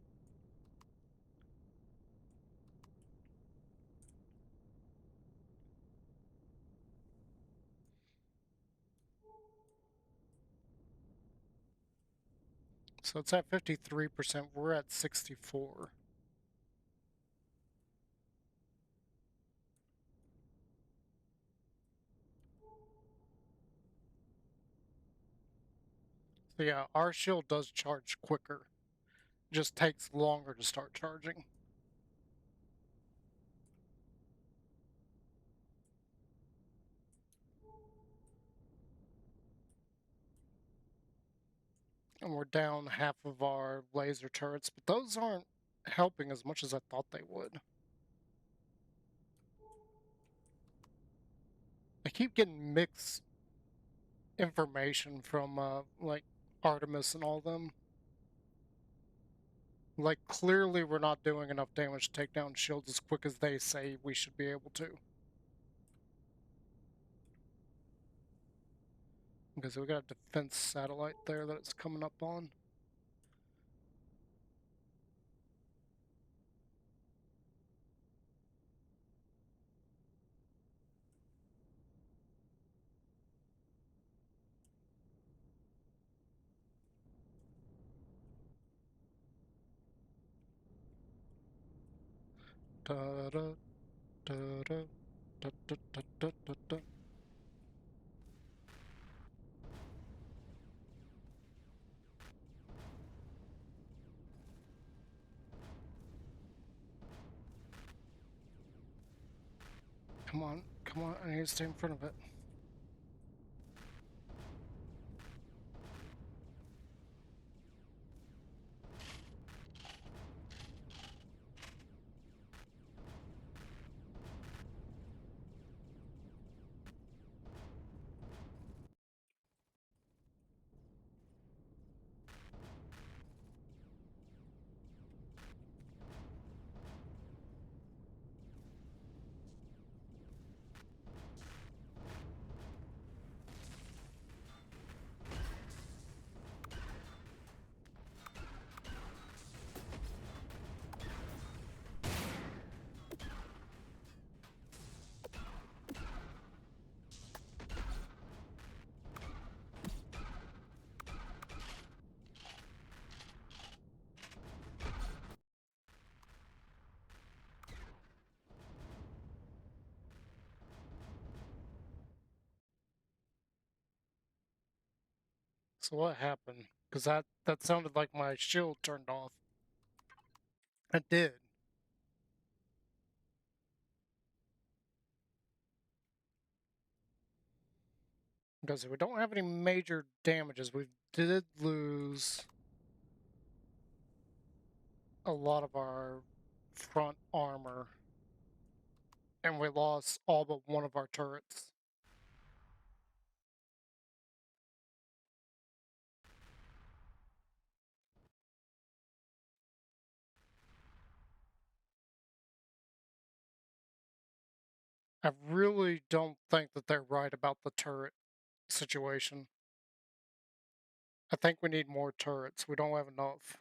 So it's at 53%, we're at 64. So yeah, our shield does charge quicker. Just takes longer to start charging. And we're down half of our laser turrets, but those aren't helping as much as I thought they would. I keep getting mixed information from like Artemis and all them. Like clearly we're not doing enough damage to take down shields as quick as they say we should be able to. Because we got a defense satellite there that it's coming up on. Da, da, da, da, da, da, da, da, da, da. Come on, I need to stay in front of it. So what happened? Because that sounded like my shield turned off. It did. Because we don't have any major damages. We did lose a lot of our front armor, and we lost all but one of our turrets. I really don't think that they're right about the turret situation. I think we need more turrets. We don't have enough.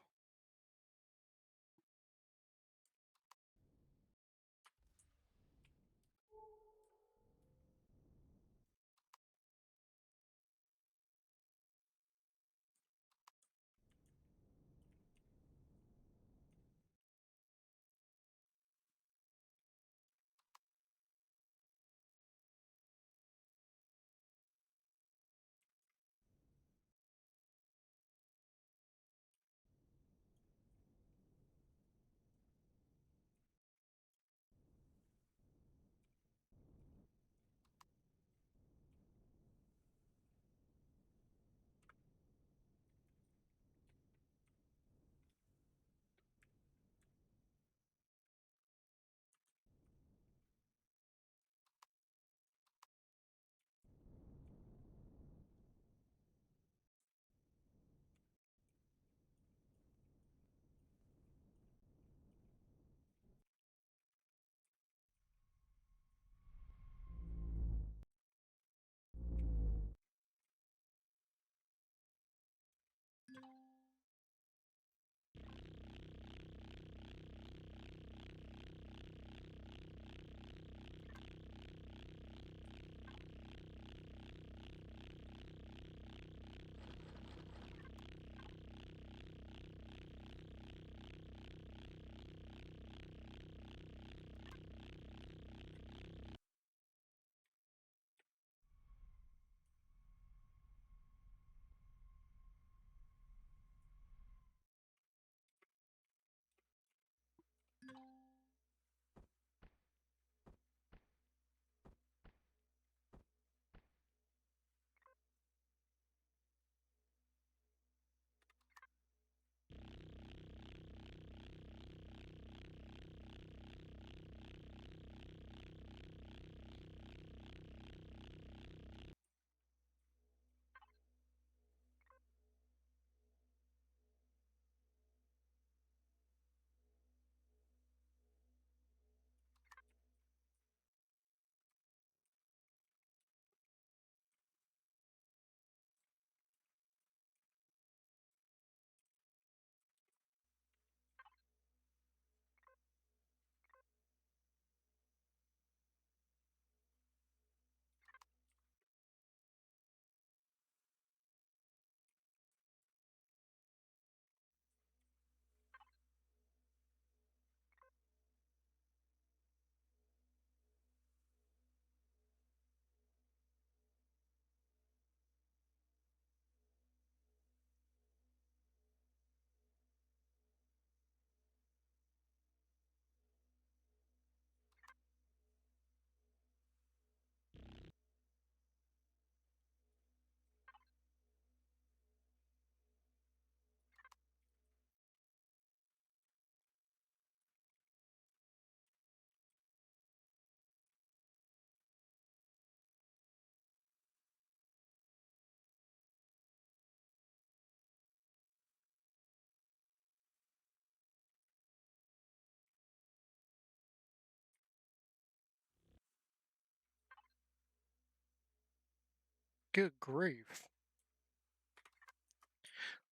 Good grief.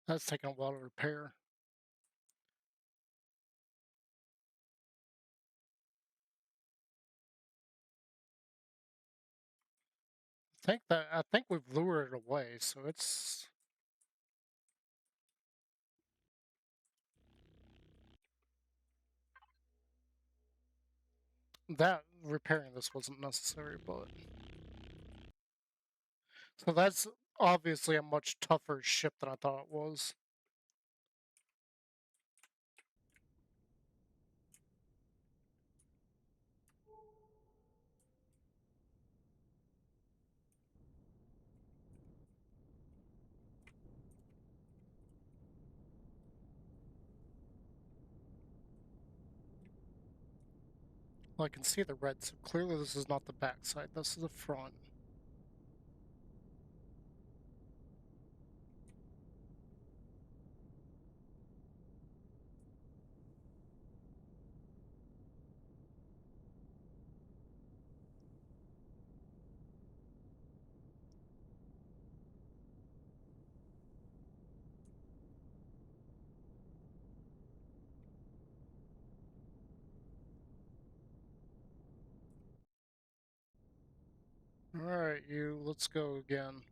That's taking a while to repair. I think we've lured it away, so it's that repairing this wasn't necessary, but so that's obviously a much tougher ship than I thought it was. Well, I can see the red, so clearly this is not the backside, this is the front. Alright, you, let's go again.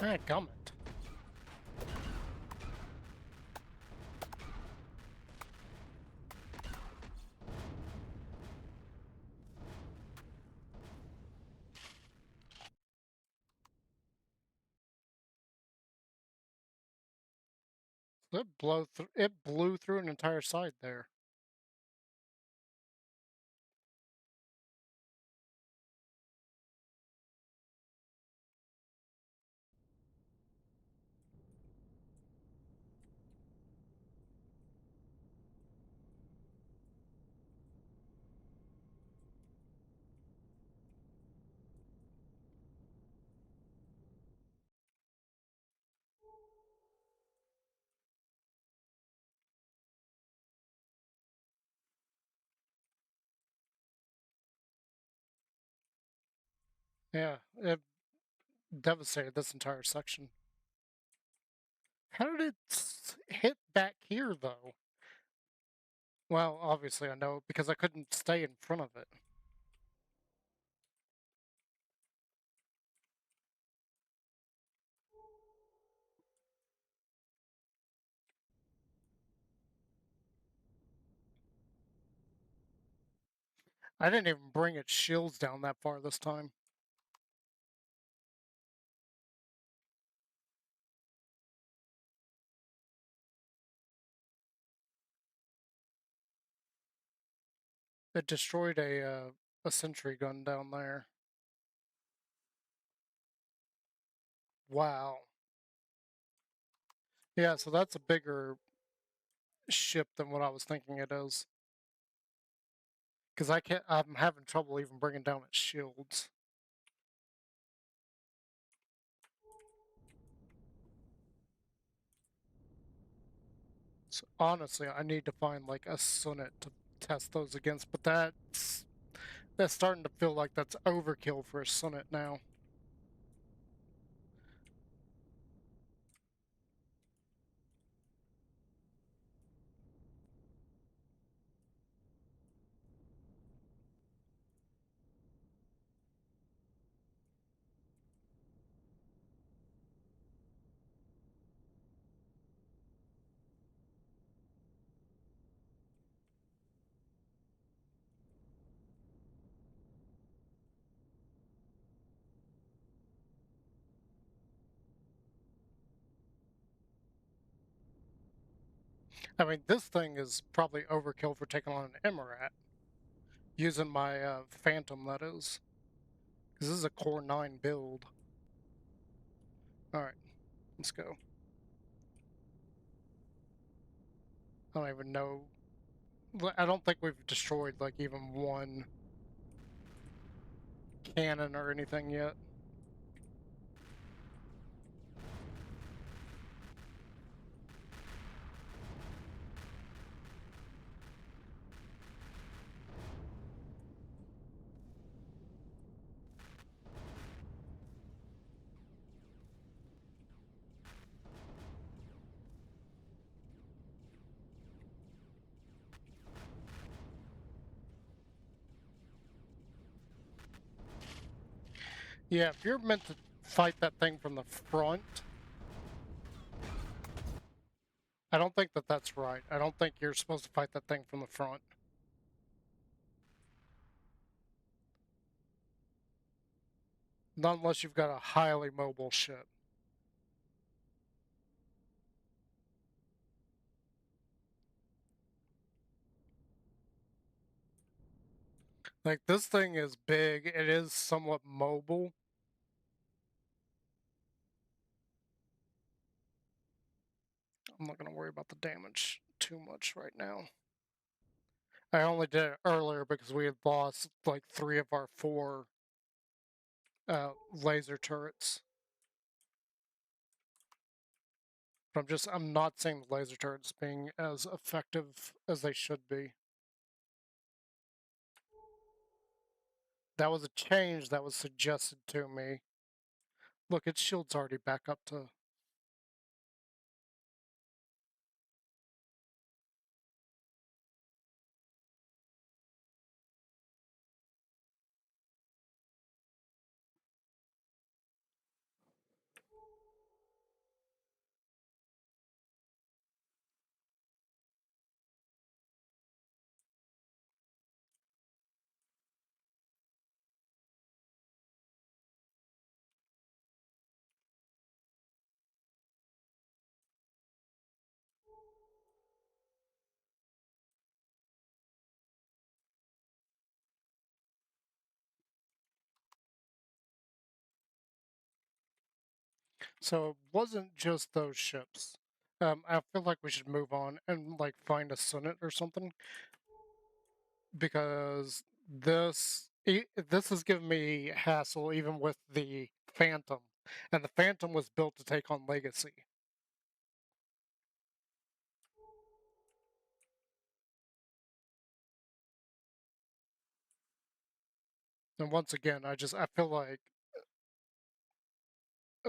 Ah, gummit. It blew through an entire side there. Yeah, it devastated this entire section. How did it hit back here, though? Well, obviously I know, because I couldn't stay in front of it. I didn't even bring its shields down that far this time. It destroyed a sentry gun down there. Wow. Yeah, so that's a bigger ship than what I was thinking it is. Because I'm having trouble even bringing down its shields. So honestly, I need to find like a Sunnet to test those against, but that's starting to feel like that's overkill for a Sunnet now. I mean, this thing is probably overkill for taking on an Emerat. Using my Phantom, that is. Because this is a Core 9 build. Alright, let's go. I don't even know. I don't think we've destroyed, like, even one cannon or anything yet. Yeah, if you're meant to fight that thing from the front, I don't think that that's right. I don't think you're supposed to fight that thing from the front. Not unless you've got a highly mobile ship. Like, this thing is big. It is somewhat mobile. I'm not going to worry about the damage too much right now. I only did it earlier because we had lost, like, 3 of our 4 laser turrets. But I'm not seeing the laser turrets being as effective as they should be. That was a change that was suggested to me. Look, its shield's already back up to... So it wasn't just those ships. I feel like we should move on and, like, find a Senate or something. Because this has given me hassle even with the Phantom. And the Phantom was built to take on Legacy. And once again, I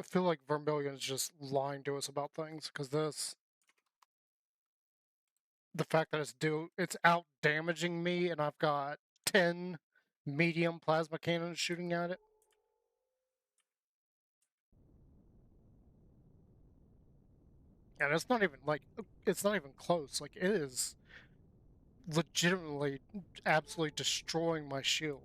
feel like Vermilion's just lying to us about things, because the fact that it's out damaging me, and I've got 10 medium plasma cannons shooting at it. And it's not even close. Like, it is legitimately absolutely destroying my shield.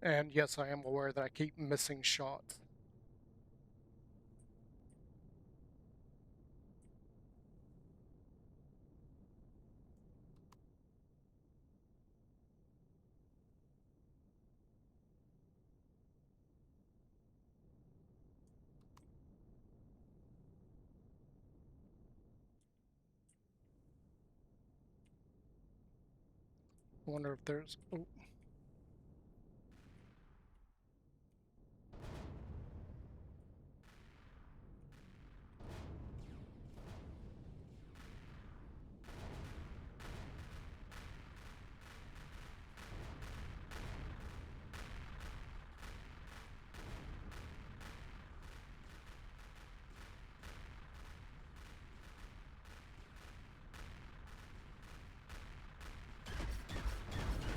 And yes, I am aware that I keep missing shots. I wonder if there's... Oh,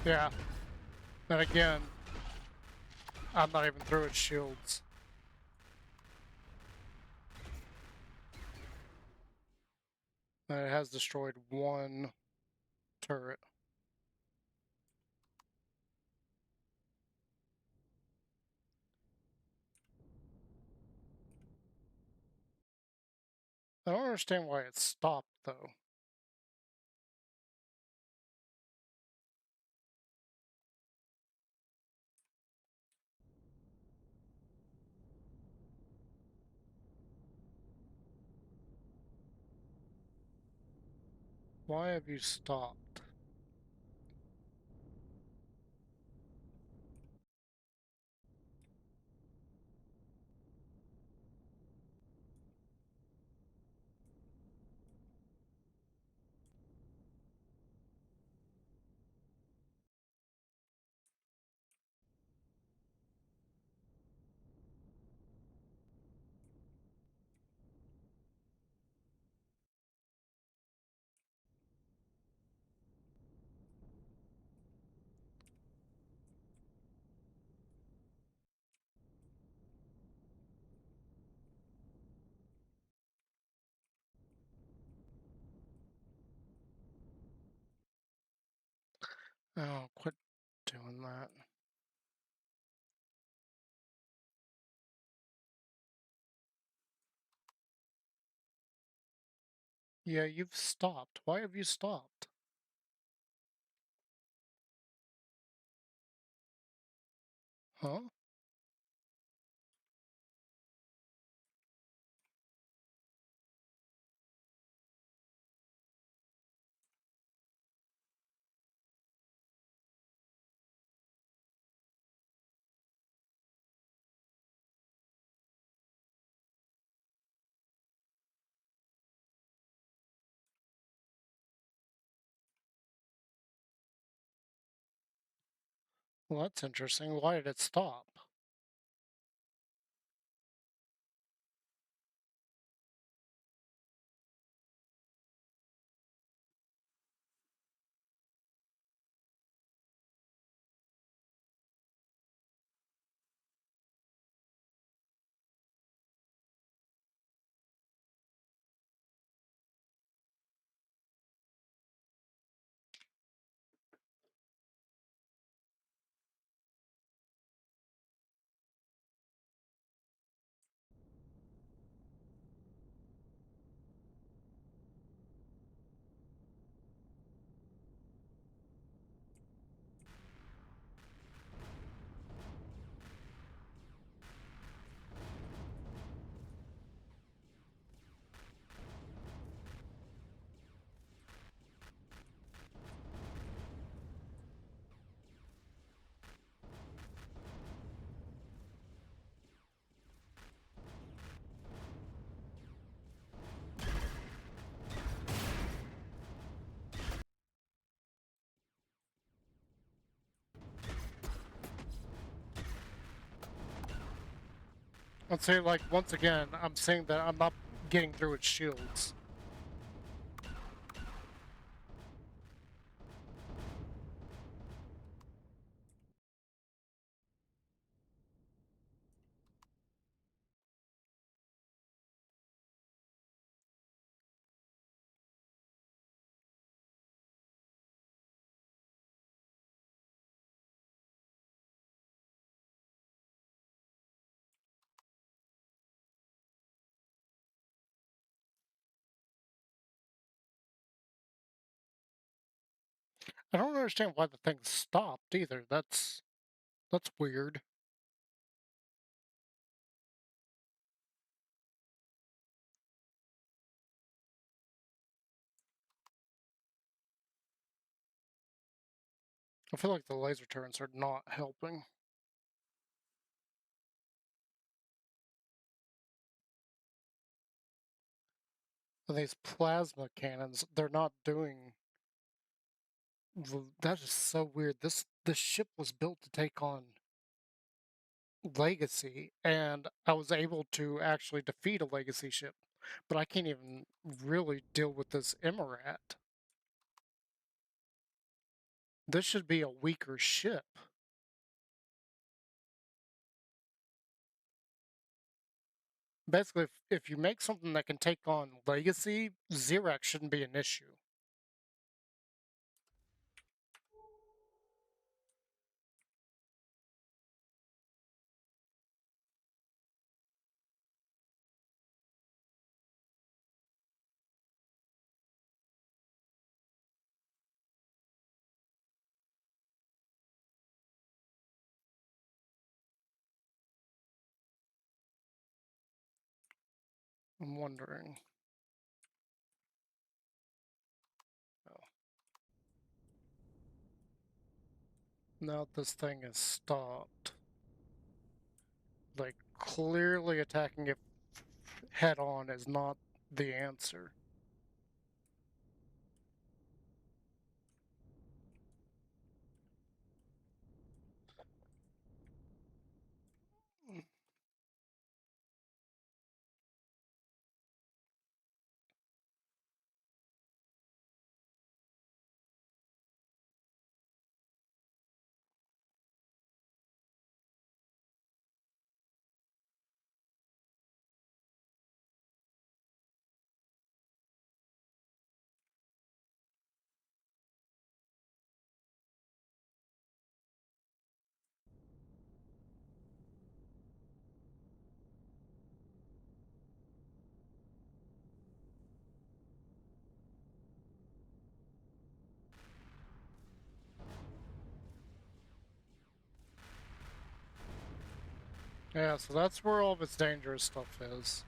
yeah. And again, I'm not even through its shields. It has destroyed one turret. I don't understand why it stopped, though. Why have you stopped? Oh, quit doing that. Yeah, you've stopped. Why have you stopped? Huh? Well, that's interesting. Why did it stop? I'd say, like, once again, I'm saying that I'm not getting through its shields. I don't understand why the thing stopped either. That's weird. I feel like the laser turrets are not helping. And these plasma cannons, they're not doing. That is so weird. This ship was built to take on Legacy, and I was able to actually defeat a Legacy ship, but I can't even really deal with this Emerat. This should be a weaker ship. Basically, if you make something that can take on Legacy, Xerax shouldn't be an issue. I'm wondering. Oh. Now this thing is stopped. Like, clearly attacking it head on is not the answer. Yeah, so that's where all of its dangerous stuff is.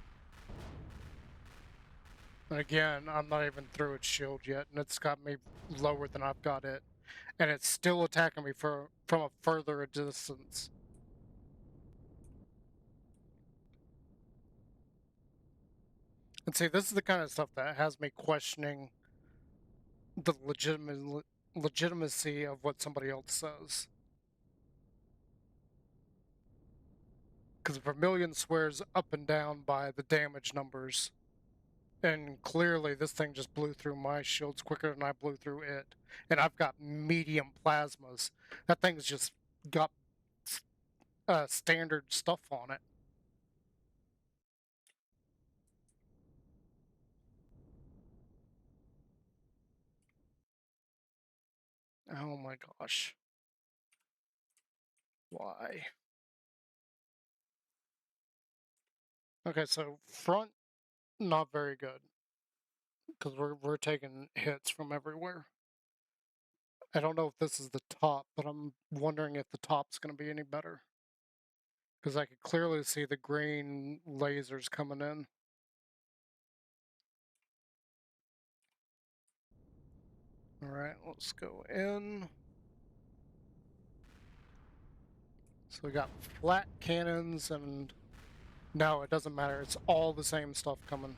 And again, I'm not even through its shield yet, and it's got me lower than I've got it. And it's still attacking me from a further distance. And see, this is the kind of stuff that has me questioning the legitimacy of what somebody else says. Because Vermilion swears up and down by the damage numbers. And clearly, this thing just blew through my shields quicker than I blew through it. And I've got medium plasmas. That thing's just got standard stuff on it. Oh my gosh. Why? Okay, so front, not very good. Because we're taking hits from everywhere. I don't know if this is the top, but I'm wondering if the top's going to be any better. Because I could clearly see the green lasers coming in. Alright, let's go in. So we got flat cannons and... No, it doesn't matter. It's all the same stuff coming.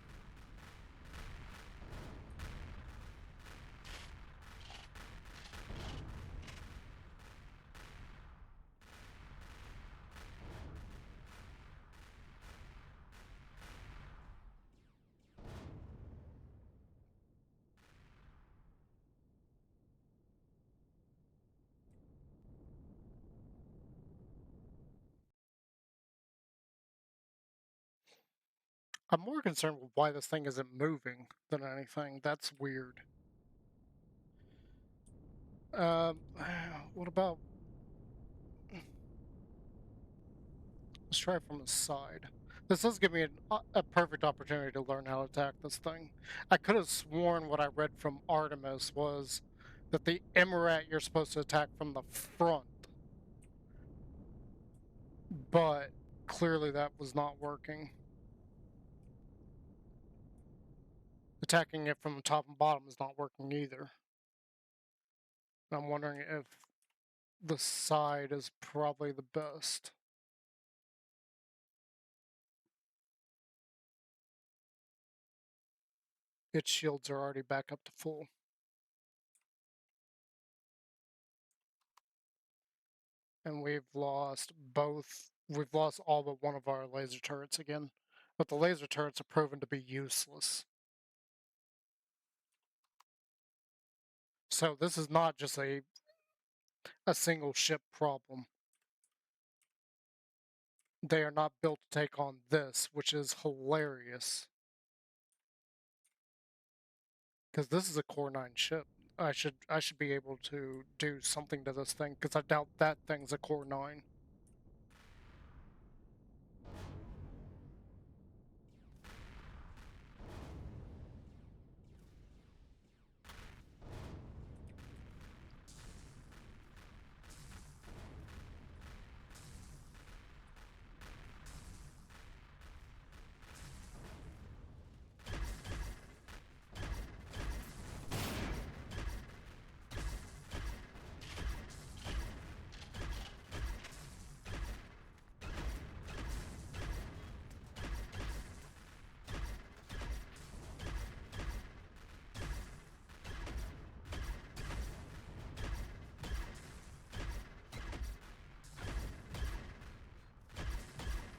I'm more concerned with why this thing isn't moving than anything. That's weird. What about... Let's try it from the side. This does give me a perfect opportunity to learn how to attack this thing. I could have sworn what I read from Artemis was that the Emirat you're supposed to attack from the front. But clearly that was not working. Attacking it from the top and bottom is not working either. I'm wondering if the side is probably the best. Its shields are already back up to full. And we've lost all but one of our laser turrets again. But the laser turrets have proven to be useless. So this is not just a single ship problem. They are not built to take on this, which is hilarious. Because this is a Core 9 ship. I should be able to do something to this thing, because I doubt that thing's a Core 9.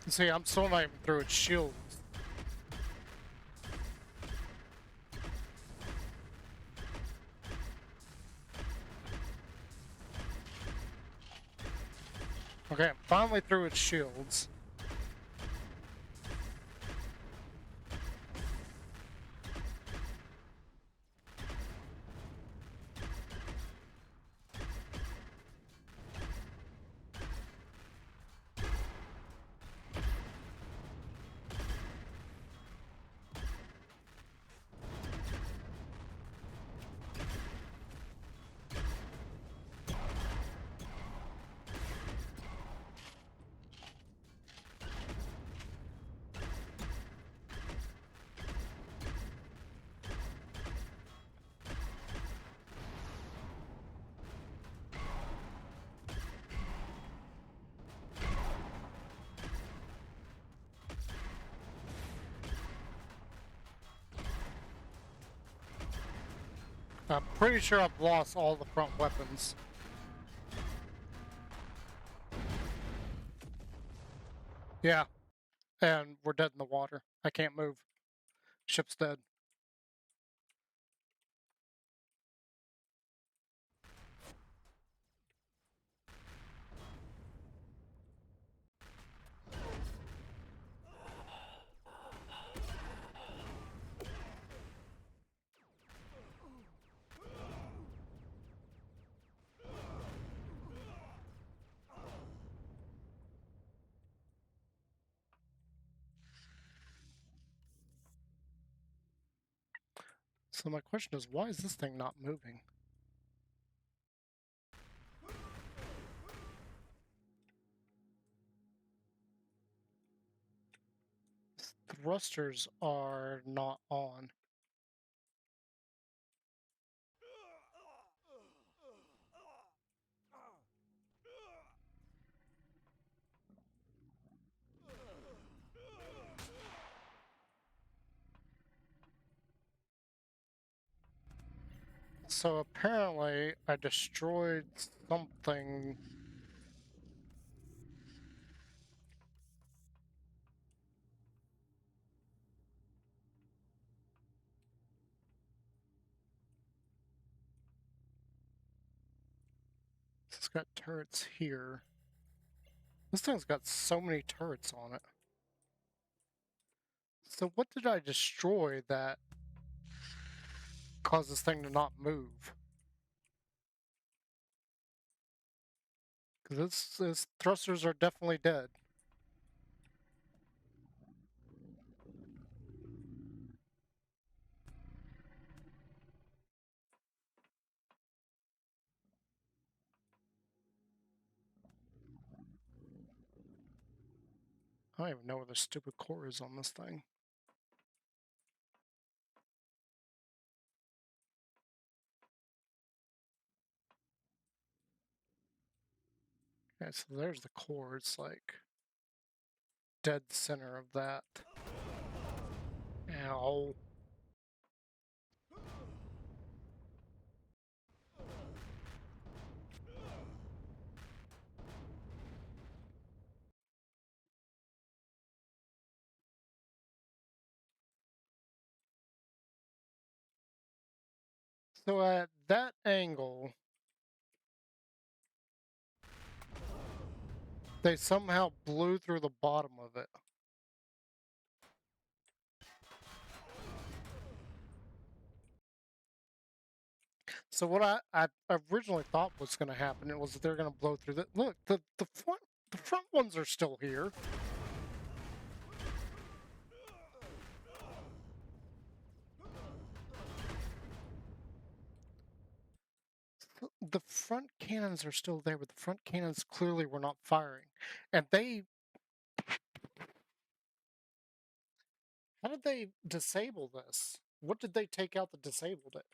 See, I'm still not even through its shields. Okay, I'm finally through its shields. I'm pretty sure I've lost all the front weapons. Yeah, and we're dead in the water. I can't move. Ship's dead. So my question is, why is this thing not moving? Thrusters are not on. So apparently I destroyed something. It's got turrets here. This thing's got so many turrets on it. So what did I destroy that caused this thing to not move? Because its thrusters are definitely dead. I don't even know where the stupid core is on this thing. Okay, so there's the core. It's like dead center of that. Ow. So at that angle, They somehow blew through the bottom of it. So what I originally thought was going to happen, it was that they're going to blow through the look. The front ones are still here. The front cannons are still there, but the front cannons clearly were not firing. And they, how did they disable this? What did they take out that disabled it?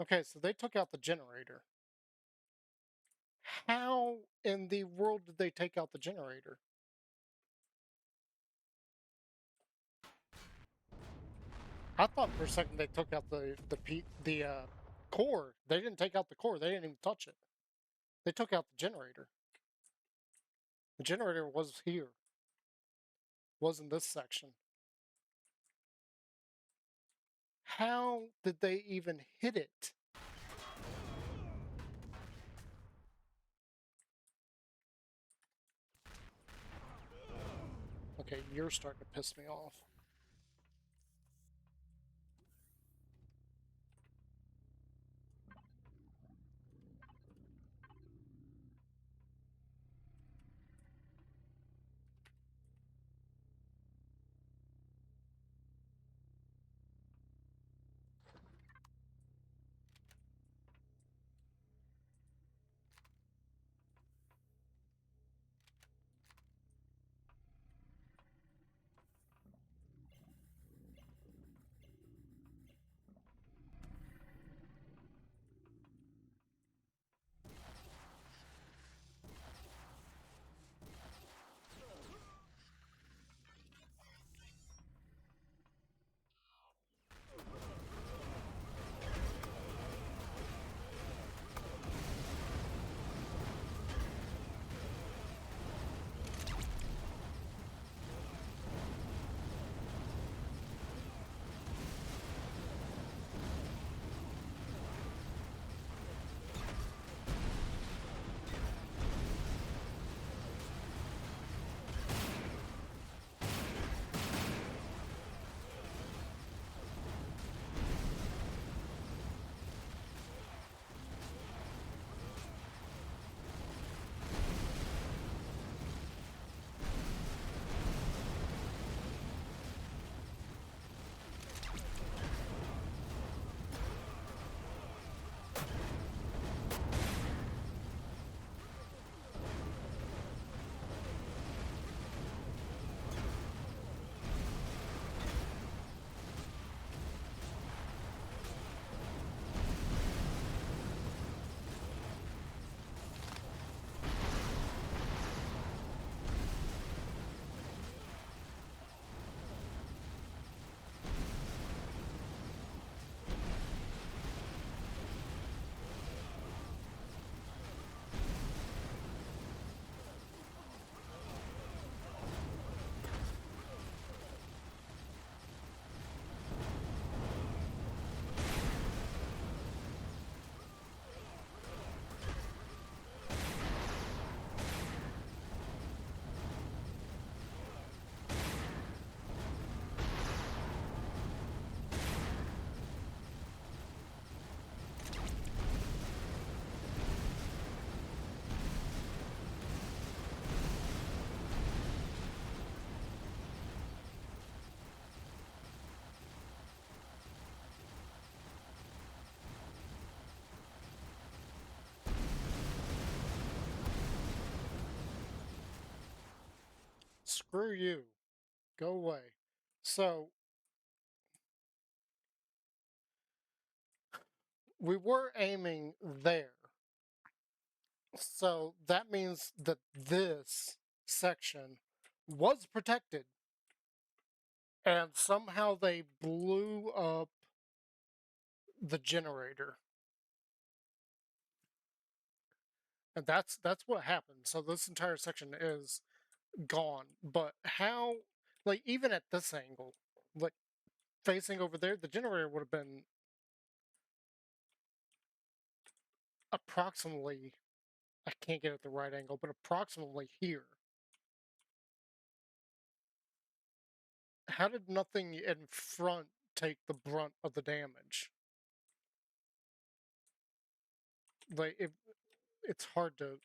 Okay, so they took out the generator. How in the world did they take out the generator? I thought for a second they took out the core. They didn't take out the core. They didn't even touch it. They took out the generator. The generator was here. Was in this section. How did they even hit it? Okay, you're starting to piss me off. Screw you. Go away. So we were aiming there. So that means that this section was protected. And somehow they blew up the generator. And that's what happened. So this entire section is gone. But how, like, even at this angle, like facing over there, the generator would have been approximately, I can't get it at the right angle, but approximately here. How did nothing in front take the brunt of the damage? Like, it's hard to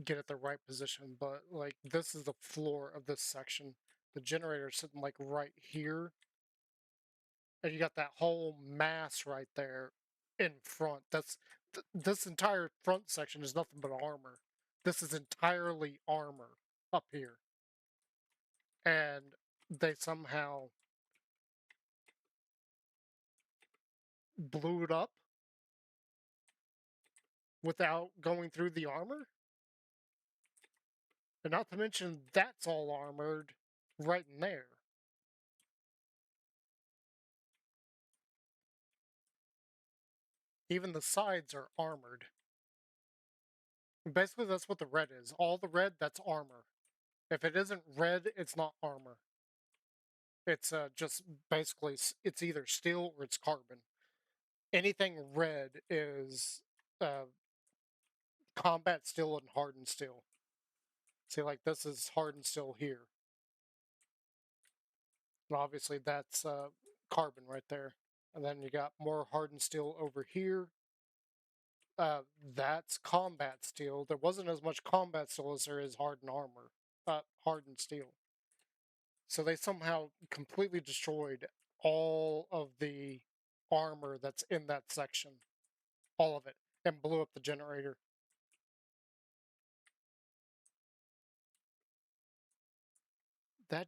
get at the right position, but like this is the floor of this section. The generator's sitting like right here, and you got that whole mass right there in front. This entire front section is nothing but armor. This is entirely armor up here, and they somehow blew it up without going through the armor. And not to mention that's all armored right in there. Even the sides are armored. Basically, that's what the red is. All the red, that's armor. If it isn't red, it's not armor. It's just basically, it's either steel or it's carbon. Anything red is uh, combat steel and hardened steel. See, like this is hardened steel here. And obviously, that's carbon right there. And then you got more hardened steel over here. That's combat steel. There wasn't as much combat steel as there is hardened armor, hardened steel. So they somehow completely destroyed all of the armor that's in that section, all of it, and blew up the generator. That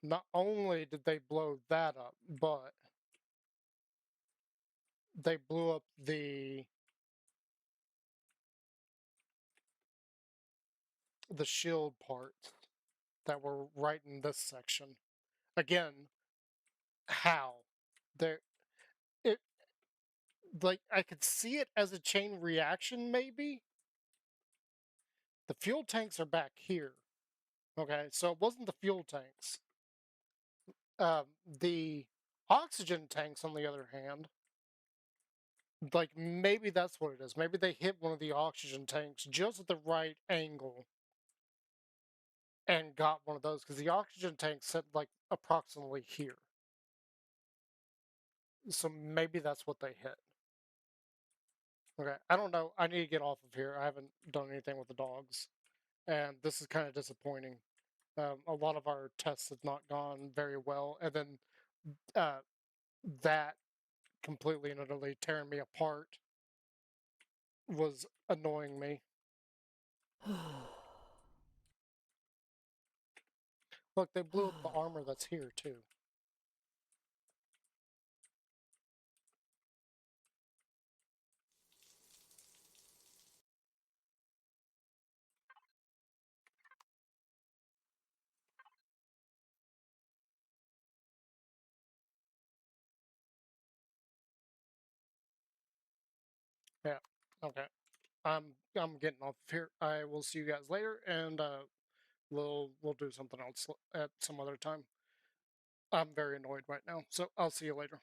not only did they blow that up, but they blew up the shield parts that were right in this section. Again, how? There it like I could see it as a chain reaction maybe. The fuel tanks are back here. Okay, so it wasn't the fuel tanks. The oxygen tanks, on the other hand, like maybe that's what it is. Maybe they hit one of the oxygen tanks just at the right angle and got one of those because the oxygen tank sit like approximately here. So maybe that's what they hit. Okay, I don't know. I need to get off of here. I haven't done anything with the dogs, and this is kind of disappointing. A lot of our tests have not gone very well, and then uh, that completely and utterly tearing me apart was annoying me. Look, they blew up the armor that's here too. Yeah. Okay. I'm getting off here. I will see you guys later, and we'll do something else at some other time. I'm very annoyed right now, so I'll see you later.